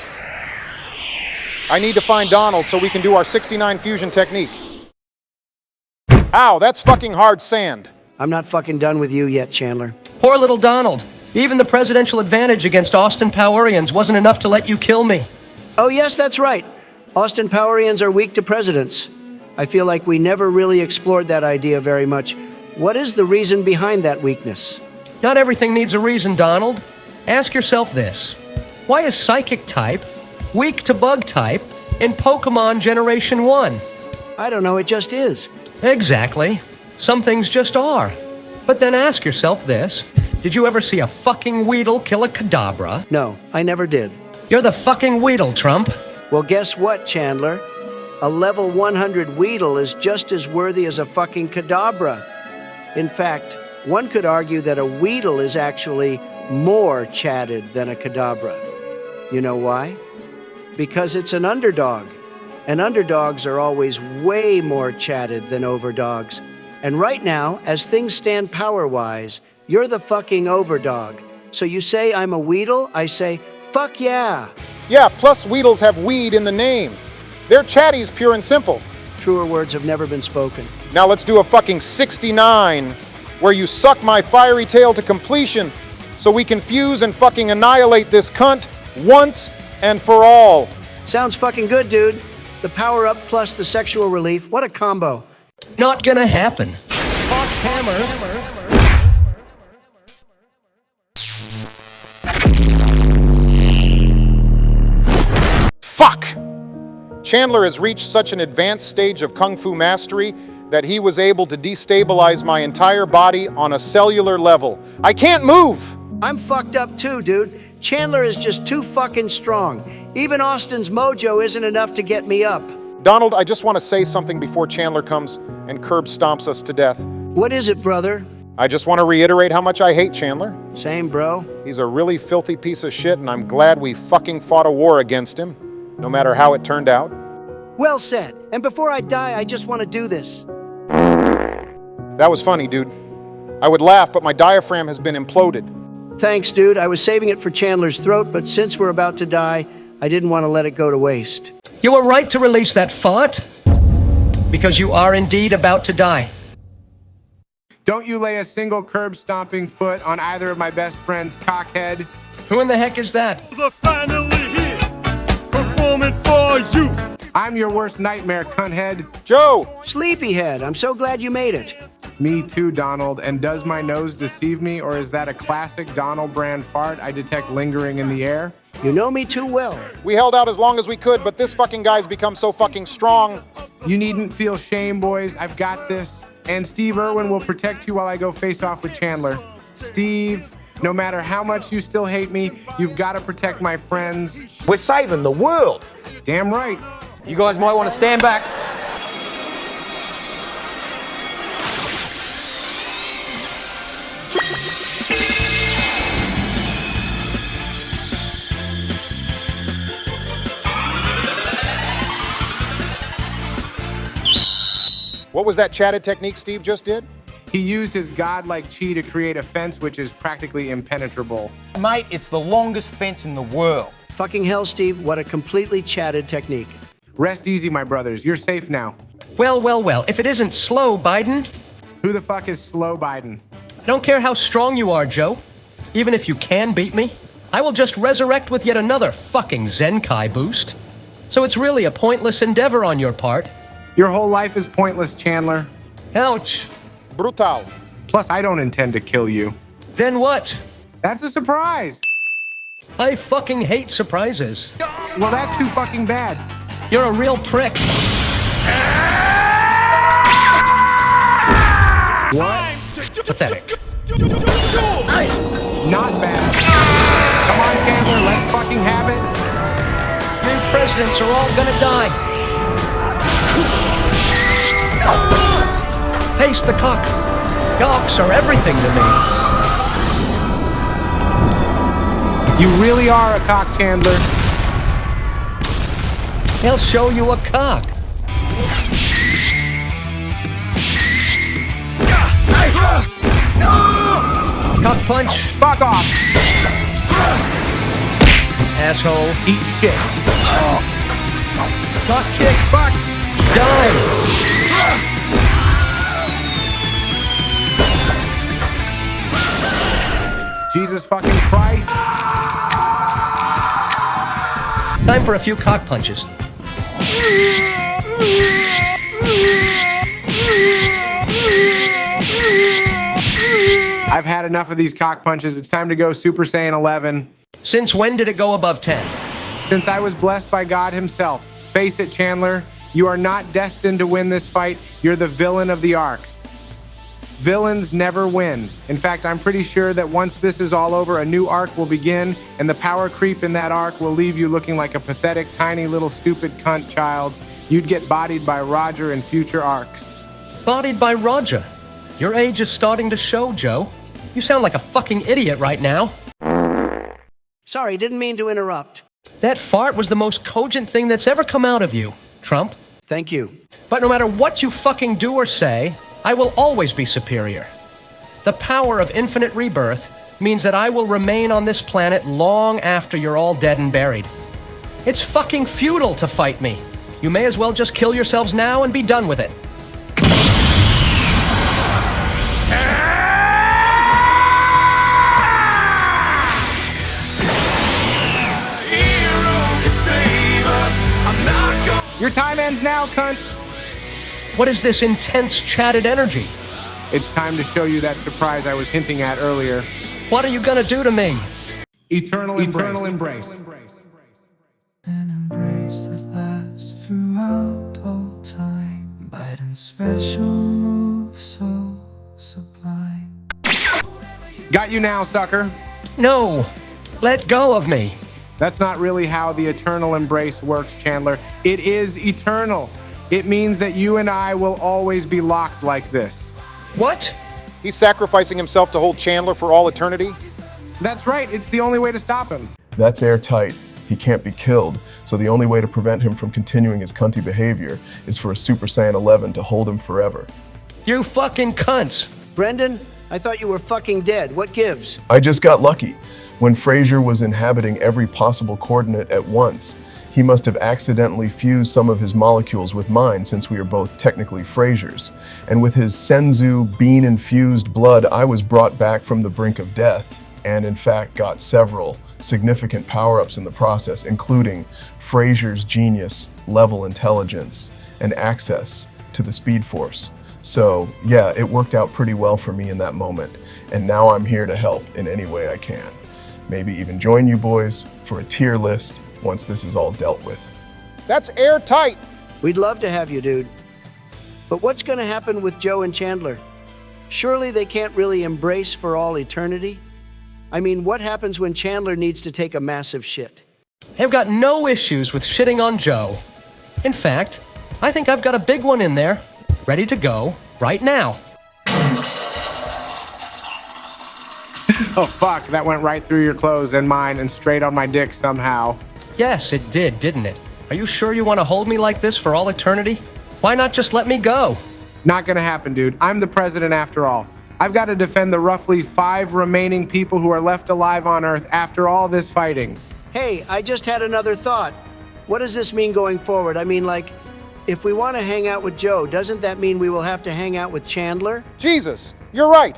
I need to find Donald so we can do our 69 fusion technique. Ow, that's fucking hard sand. I'm not fucking done with you yet, Chandler. Poor little Donald. Even the presidential advantage against Austin Powerians wasn't enough to let you kill me. Oh yes, that's right. Austin Powerians are weak to presidents. I feel like we never really explored that idea very much. What is the reason behind that weakness? Not everything needs a reason, Donald. Ask yourself this. Why is Psychic type weak to Bug type in Pokemon Generation 1? I don't know, it just is. Exactly. Some things just are. But then ask yourself this. Did you ever see a fucking Weedle kill a Kadabra? No, I never did. You're the fucking Weedle, Trump. Well, guess what, Chandler? A level 100 Weedle is just as worthy as a fucking Kadabra. In fact, one could argue that a Weedle is actually more chatted than a Kadabra. You know why? Because it's an underdog. And underdogs are always way more chatted than overdogs. And right now, as things stand power-wise, you're the fucking overdog. So you say I'm a Weedle, I say, fuck yeah. Yeah, plus Weedles have weed in the name. They're chatties, pure and simple. Truer words have never been spoken. Now let's do a fucking 69, where you suck my fiery tail to completion, so we can fuse and fucking annihilate this cunt once and for all. Sounds fucking good, dude. The power up plus the sexual relief, what a combo. Not gonna happen. Hawk hammer. Fuck! Chandler has reached such an advanced stage of kung fu mastery that he was able to destabilize my entire body on a cellular level. I can't move! I'm fucked up too, dude. Chandler is just too fucking strong. Even Austin's mojo isn't enough to get me up. Donald, I just want to say something before Chandler comes and curb stomps us to death. What is it, brother? I just want to reiterate how much I hate Chandler. Same, bro. He's a really filthy piece of shit, and I'm glad we fucking fought a war against him, no matter how it turned out. Well said. And before I die, I just want to do this. That was funny, dude. I would laugh, but my diaphragm has been imploded. Thanks, dude. I was saving it for Chandler's throat, but since we're about to die, I didn't want to let it go to waste. You were right to release that fart, because you are indeed about to die. Don't you lay a single curb-stomping foot on either of my best friends' cockhead. Who in the heck is that? Look, finally here, performing for you. I'm your worst nightmare, cunthead. Joe! Sleepyhead, I'm so glad you made it. Me too, Donald. And does my nose deceive me, or is that a classic Donald brand fart I detect lingering in the air? You know me too well. We held out as long as we could, but this fucking guy's become so fucking strong. You needn't feel shame, boys. I've got this. And Steve Irwin will protect you while I go face off with Chandler. Steve, no matter how much you still hate me, you've got to protect my friends. We're saving the world. Damn right. You guys might want to stand back. What was that chatted technique Steve just did? He used his godlike chi to create a fence which is practically impenetrable. Mate, it's the longest fence in the world. Fucking hell, Steve, what a completely chatted technique. Rest easy, my brothers. You're safe now. Well, well, well, if it isn't slow, Biden. Who the fuck is slow Biden? I don't care how strong you are, Joe. Even if you can beat me, I will just resurrect with yet another fucking Zenkai boost. So it's really a pointless endeavor on your part. Your whole life is pointless, Chandler. Ouch. Brutal. Plus, I don't intend to kill you. Then what? That's a surprise. I fucking hate surprises. Well, that's too fucking bad. You're a real prick. What? Pathetic. Not bad. Come on, Chandler, let's fucking have it. Your presidents are all gonna die. Taste the cock. Cocks are everything to me. You really are a cock, Chandler. They'll show you a cock. Cock punch. Fuck off. Asshole. Eat shit. Cock kick. Fuck. Die. Jesus fucking Christ. Time for a few cock punches. I've had enough of these cock punches. It's time to go Super Saiyan 11. Since when did it go above 10? Since I was blessed by God himself. Face it, Chandler. You are not destined to win this fight. You're the villain of the arc. Villains never win. In fact, I'm pretty sure that once this is all over, a new arc will begin, and the power creep in that arc will leave you looking like a pathetic, tiny, little, stupid cunt child. You'd get bodied by Roger in future arcs. Bodied by Roger? Your age is starting to show, Joe. You sound like a fucking idiot right now. Sorry, didn't mean to interrupt. That fart was the most cogent thing that's ever come out of you, Trump. Thank you. But no matter what you fucking do or say, I will always be superior. The power of infinite rebirth means that I will remain on this planet long after you're all dead and buried. It's fucking futile to fight me. You may as well just kill yourselves now and be done with it. Your time ends now, cunt. What is this intense chatted energy? It's time to show you that surprise I was hinting at earlier. What are you gonna do to me? Eternal embrace. An embrace that lasts throughout all time. Biden special move so sublime. Got you now, sucker. No, let go of me. That's not really how the eternal embrace works, Chandler. It is eternal. It means that you and I will always be locked like this. What? He's sacrificing himself to hold Chandler for all eternity? That's right. It's the only way to stop him. That's airtight. He can't be killed, so the only way to prevent him from continuing his cunty behavior is for a Super Saiyan 11 to hold him forever. You fucking cunts. Brendan, I thought you were fucking dead. What gives? I just got lucky. When Frazier was inhabiting every possible coordinate at once, he must have accidentally fused some of his molecules with mine, since we are both technically Frazier's. And with his Senzu bean-infused blood, I was brought back from the brink of death, and in fact got several significant power-ups in the process, including Frazier's genius, level intelligence, and access to the Speed Force. So yeah, it worked out pretty well for me in that moment, and now I'm here to help in any way I can. Maybe even join you boys for a tier list once this is all dealt with. That's airtight. We'd love to have you, dude. But what's going to happen with Joe and Chandler? Surely they can't really embrace for all eternity? I mean, what happens when Chandler needs to take a massive shit? I've got no issues with shitting on Joe. In fact, I think I've got a big one in there, ready to go right now. Oh fuck, that went right through your clothes and mine and straight on my dick somehow. Yes, it did, didn't it? Are you sure you want to hold me like this for all eternity? Why not just let me go? Not gonna happen, dude. I'm the president after all. I've got to defend the roughly 5 remaining people who are left alive on Earth after all this fighting. Hey, I just had another thought. What does this mean going forward? I mean, like, if we want to hang out with Joe, doesn't that mean we will have to hang out with Chandler? Jesus, you're right.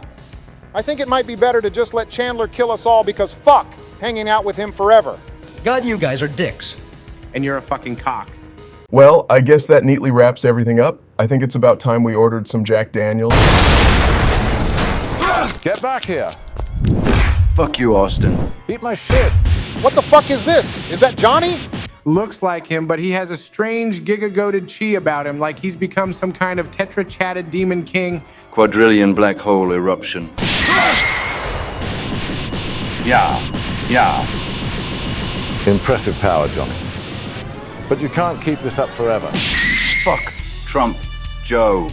I think it might be better to just let Chandler kill us all, because fuck hanging out with him forever. God, you guys are dicks. And you're a fucking cock. Well, I guess that neatly wraps everything up. I think it's about time we ordered some Jack Daniels. Get back here. Fuck you, Austin. Eat my shit. What the fuck is this? Is that Johnny? Looks like him, but he has a strange giga-goated chi about him, like he's become some kind of tetra-chatted demon king. Quadrillion black hole eruption. Yeah. Impressive power, Johnny. But you can't keep this up forever. Fuck. Trump. Joe.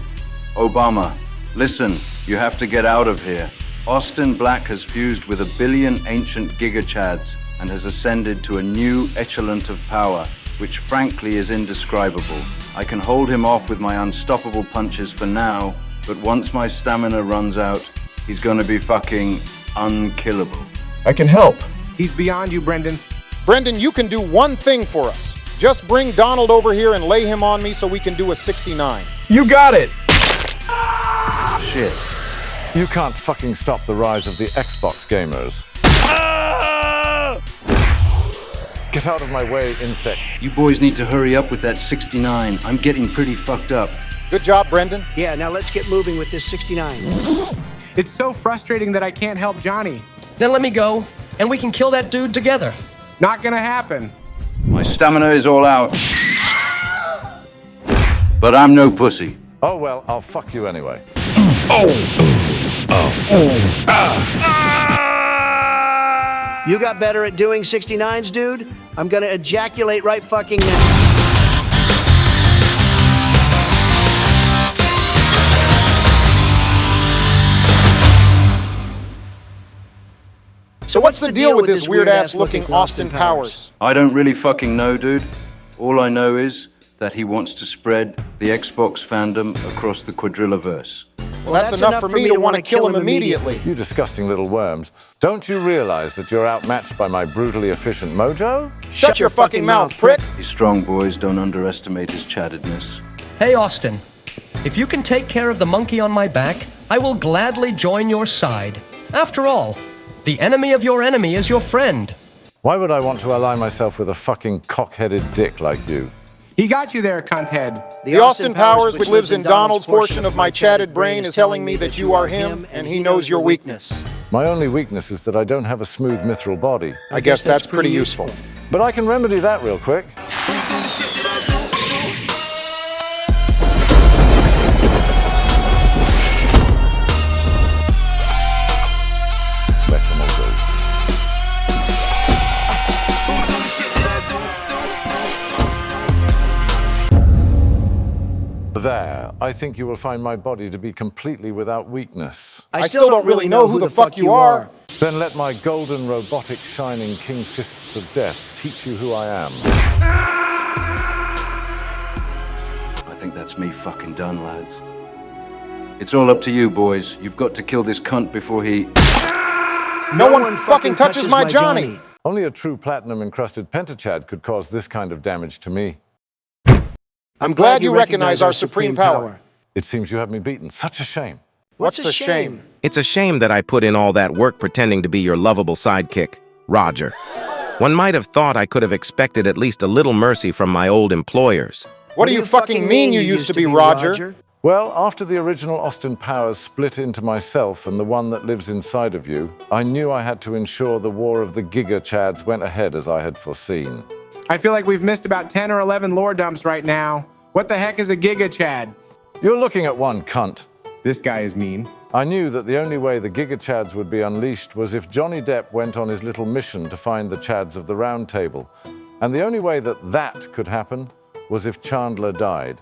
Obama. Listen, you have to get out of here. Austin Black has fused with 1 billion ancient gigachads and has ascended to a new echelon of power, which frankly is indescribable. I can hold him off with my unstoppable punches for now, but once my stamina runs out, he's gonna be fucking unkillable. I can help. He's beyond you, Brendan. Brendan, you can do one thing for us. Just bring Donald over here and lay him on me so we can do a 69. You got it! Shit. You can't fucking stop the rise of the Xbox gamers. Get out of my way, insect. You boys need to hurry up with that 69. I'm getting pretty fucked up. Good job, Brendan. Yeah, now let's get moving with this 69. It's so frustrating that I can't help Johnny. Then let me go, and we can kill that dude together. Not gonna happen. My stamina is all out. But I'm no pussy. Oh well, I'll fuck you anyway. You got better at doing 69s, dude? I'm gonna ejaculate right fucking now. So what's the deal with this weird-ass looking Austin Powers? I don't really fucking know, dude. All I know is that he wants to spread the Xbox fandom across the quadrillaverse. Well, that's enough for me to want to kill him immediately. You disgusting little worms. Don't you realize that you're outmatched by my brutally efficient mojo? Shut your fucking mouth, prick! He's strong, boys. Don't underestimate his chattedness. Hey, Austin. If you can take care of the monkey on my back, I will gladly join your side. After all, the enemy of your enemy is your friend. Why would I want to ally myself with a fucking cock-headed dick like you? He got you there, cunthead. The Austin Powers which lives in Donald's portion of my chatted brain is telling me that you are him, and he knows your weakness. My only weakness is that I don't have a smooth mithril body. I guess that's pretty useful. But I can remedy that real quick. I think you will find my body to be completely without weakness. I still don't really know who the fuck you are. Then let my golden, robotic, shining king fists of death teach you who I am. I think that's me fucking done, lads. It's all up to you, boys. You've got to kill this cunt before he... No one fucking touches my Johnny! Only a true platinum-encrusted pentachad could cause this kind of damage to me. I'm glad you recognize our supreme power. It seems you have me beaten. Such a shame. What's a shame? It's a shame that I put in all that work pretending to be your lovable sidekick, Roger. One might have thought I could have expected at least a little mercy from my old employers. What do you fucking mean you used to be Roger? Well, after the original Austin Powers split into myself and the one that lives inside of you, I knew I had to ensure the war of the Giga Chads went ahead as I had foreseen. I feel like we've missed about 10 or 11 lore dumps right now. What the heck is a Giga Chad? You're looking at one, cunt. This guy is mean. I knew that the only way the Giga Chads would be unleashed was if Johnny Depp went on his little mission to find the Chads of the Round Table. And the only way that that could happen was if Chandler died.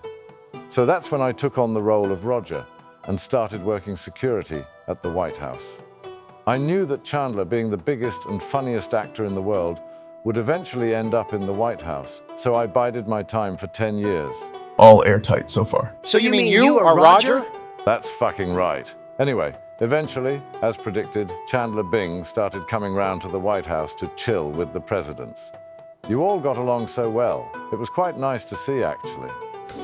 So that's when I took on the role of Roger and started working security at the White House. I knew that Chandler, being the biggest and funniest actor in the world, would eventually end up in the White House, so I bided my time for 10 years. All airtight so far. So you mean you are Roger? That's fucking right. Anyway, eventually, as predicted, Chandler Bing started coming round to the White House to chill with the presidents. You all got along so well. It was quite nice to see, actually.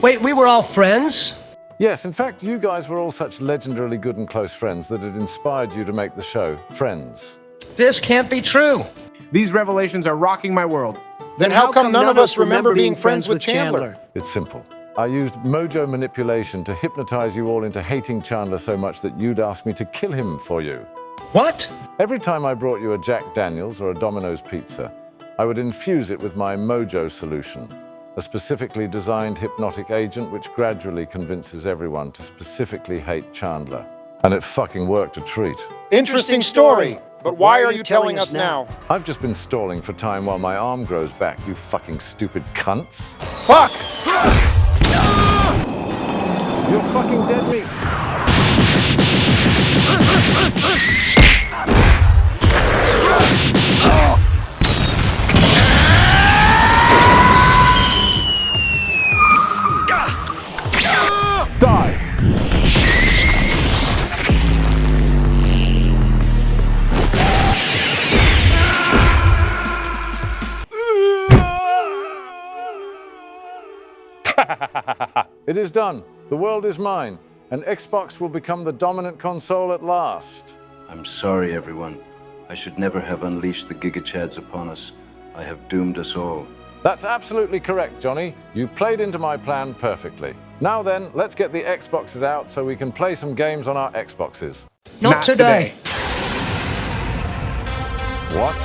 Wait, we were all friends? Yes, in fact, you guys were all such legendarily good and close friends that it inspired you to make the show Friends. This can't be true. These revelations are rocking my world. Then how come none of us remember being friends with Chandler? It's simple. I used mojo manipulation to hypnotize you all into hating Chandler so much that you'd ask me to kill him for you. What? Every time I brought you a Jack Daniels or a Domino's pizza, I would infuse it with my mojo solution, a specifically designed hypnotic agent which gradually convinces everyone to specifically hate Chandler. And it fucking worked a treat. Interesting story. But why are you telling us now? I've just been stalling for time while my arm grows back, you fucking stupid cunts. Fuck! You're fucking dead meat. Die! It is done. The world is mine, and Xbox will become the dominant console at last. I'm sorry, everyone. I should never have unleashed the Giga Chads upon us. I have doomed us all. That's absolutely correct, Johnny. You played into my plan perfectly. Now then, let's get the Xboxes out so we can play some games on our Xboxes. Not today. What?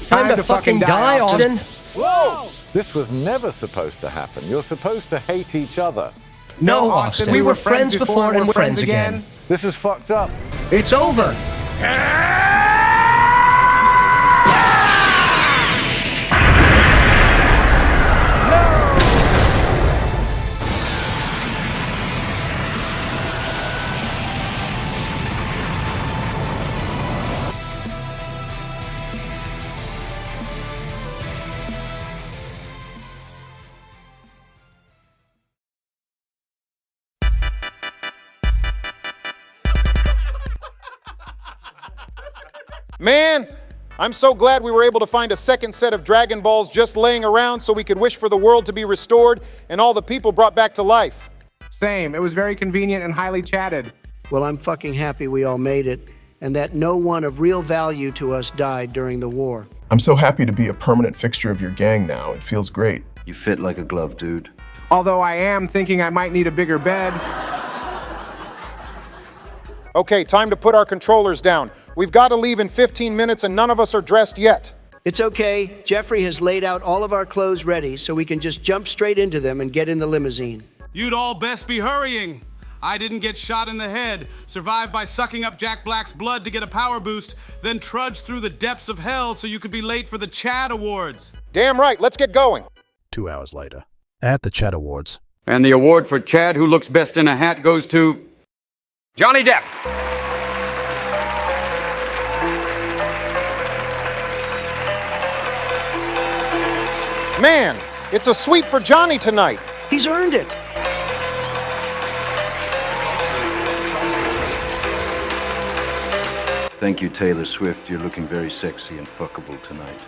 Time to fucking die, Austin. Whoa! This was never supposed to happen. You're supposed to hate each other. No, Austin. We were friends before and we're friends again. This is fucked up. It's over. Man, I'm so glad we were able to find a second set of Dragon Balls just laying around so we could wish for the world to be restored and all the people brought back to life. Same. It was very convenient and highly chatted. Well, I'm fucking happy we all made it, and that no one of real value to us died during the war. I'm so happy to be a permanent fixture of your gang now. It feels great. You fit like a glove, dude. Although I am thinking I might need a bigger bed. Okay, time to put our controllers down. We've got to leave in 15 minutes and none of us are dressed yet. It's okay. Jeffrey has laid out all of our clothes ready so we can just jump straight into them and get in the limousine. You'd all best be hurrying. I didn't get shot in the head, survived by sucking up Jack Black's blood to get a power boost, then trudged through the depths of hell so you could be late for the Chad Awards. Damn right, let's get going. 2 hours later, at the Chad Awards. And the award for Chad who looks best in a hat goes to Johnny Depp. Man, it's a sweep for Johnny tonight. He's earned it. Thank you, Taylor Swift. You're looking very sexy and fuckable tonight.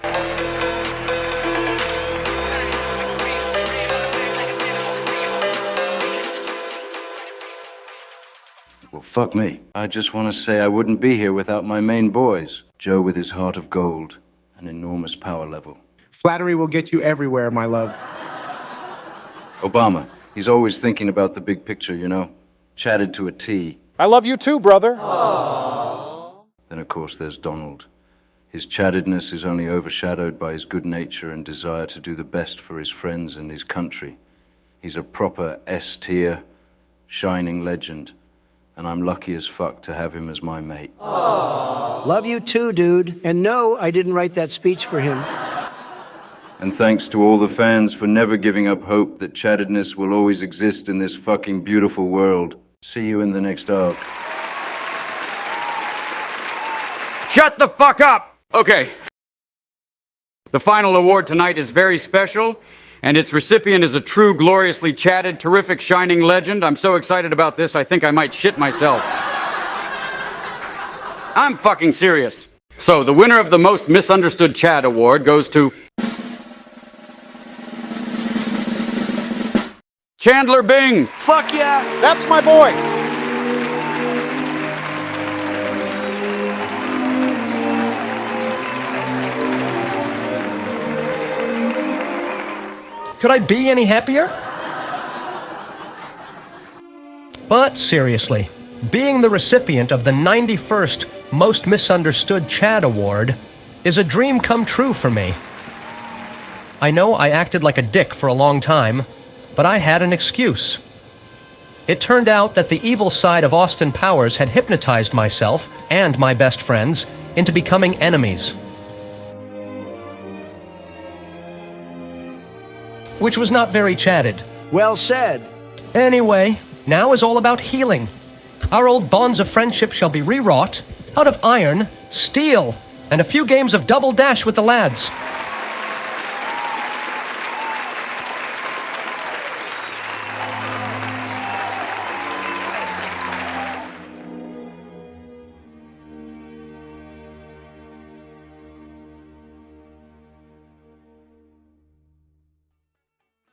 Well, fuck me. I just want to say I wouldn't be here without my main boys. Joe with his heart of gold, an enormous power level. Flattery will get you everywhere, my love. Obama, he's always thinking about the big picture, you know? Chatted to a T. I love you too, brother. Then, of course, there's Donald. His chattedness is only overshadowed by his good nature and desire to do the best for his friends and his country. He's a proper S-tier, shining legend, and I'm lucky as fuck to have him as my mate. Love you too, dude. And no, I didn't write that speech for him. And thanks to all the fans for never giving up hope that chattedness will always exist in this fucking beautiful world. See you in the next arc. Shut the fuck up! Okay. The final award tonight is very special, and its recipient is a true, gloriously chatted, terrific, shining legend. I'm so excited about this, I think I might shit myself. I'm fucking serious. So, the winner of the Most Misunderstood Chad Award goes to Chandler Bing! Fuck yeah! That's my boy! Could I be any happier? But seriously, being the recipient of the 91st Most Misunderstood Chad Award is a dream come true for me. I know I acted like a dick for a long time, but I had an excuse. It turned out that the evil side of Austin Powers had hypnotized myself and my best friends into becoming enemies. Which was not very chatted. Well said. Anyway, now is all about healing. Our old bonds of friendship shall be rewrought out of iron, steel, and a few games of double dash with the lads.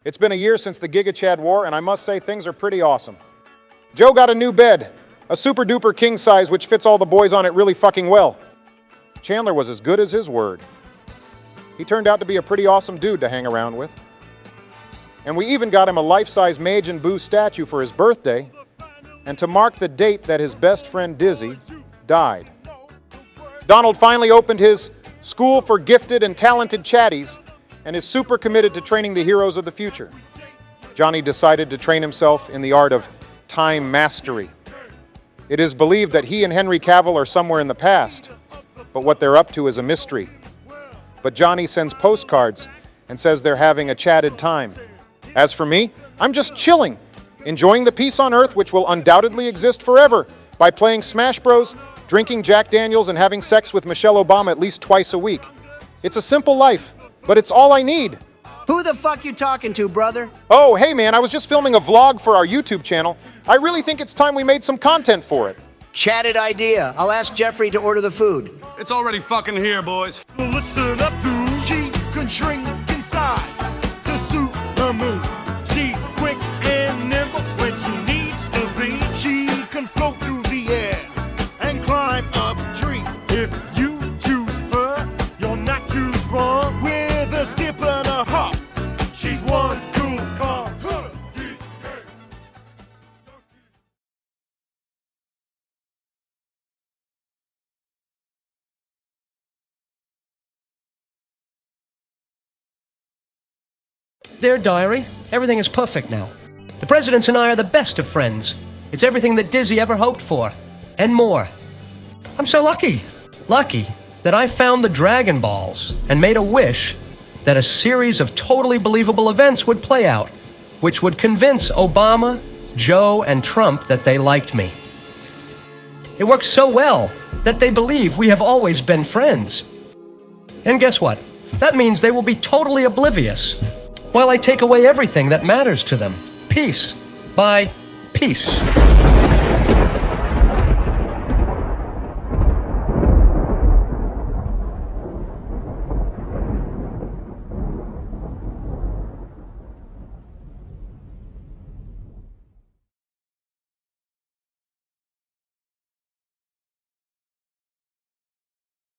It's been a year since the Giga Chad War, and I must say things are pretty awesome. Joe got a new bed, a super duper king size which fits all the boys on it really fucking well. Chandler was as good as his word. He turned out to be a pretty awesome dude to hang around with. And we even got him a life-size Majin Buu statue for his birthday, and to mark the date that his best friend Dizzy died. Donald finally opened his school for gifted and talented chatties and is super committed to training the heroes of the future. Johnny decided to train himself in the art of time mastery. It is believed that he and Henry Cavill are somewhere in the past, but what they're up to is a mystery. But Johnny sends postcards and says they're having a chatted time. As for me, I'm just chilling, enjoying the peace on Earth which will undoubtedly exist forever by playing Smash Bros, drinking Jack Daniels, and having sex with Michelle Obama at least twice a week. It's a simple life, but it's all I need. Who the fuck you talking to, brother? Oh, hey man, I was just filming a vlog for our YouTube channel. I really think it's time we made some content for it. Chatted idea. I'll ask Jeffrey to order the food. It's already fucking here, boys. Listen up, dude. She can shrink in size to suit her mood. She's quick and nimble when she needs to be. She can float through the air and climb up trees. If you choose her, you'll not choose wrong. With a skip and a hop, she's one cool car. Dear Diary, everything is perfect now. The Presidents and I are the best of friends. It's everything that Dizzy ever hoped for, and more. I'm so lucky that I found the Dragon Balls and made a wish that a series of totally believable events would play out, which would convince Obama, Joe, and Trump that they liked me. It works so well that they believe we have always been friends. And guess what? That means they will be totally oblivious while I take away everything that matters to them, piece by piece.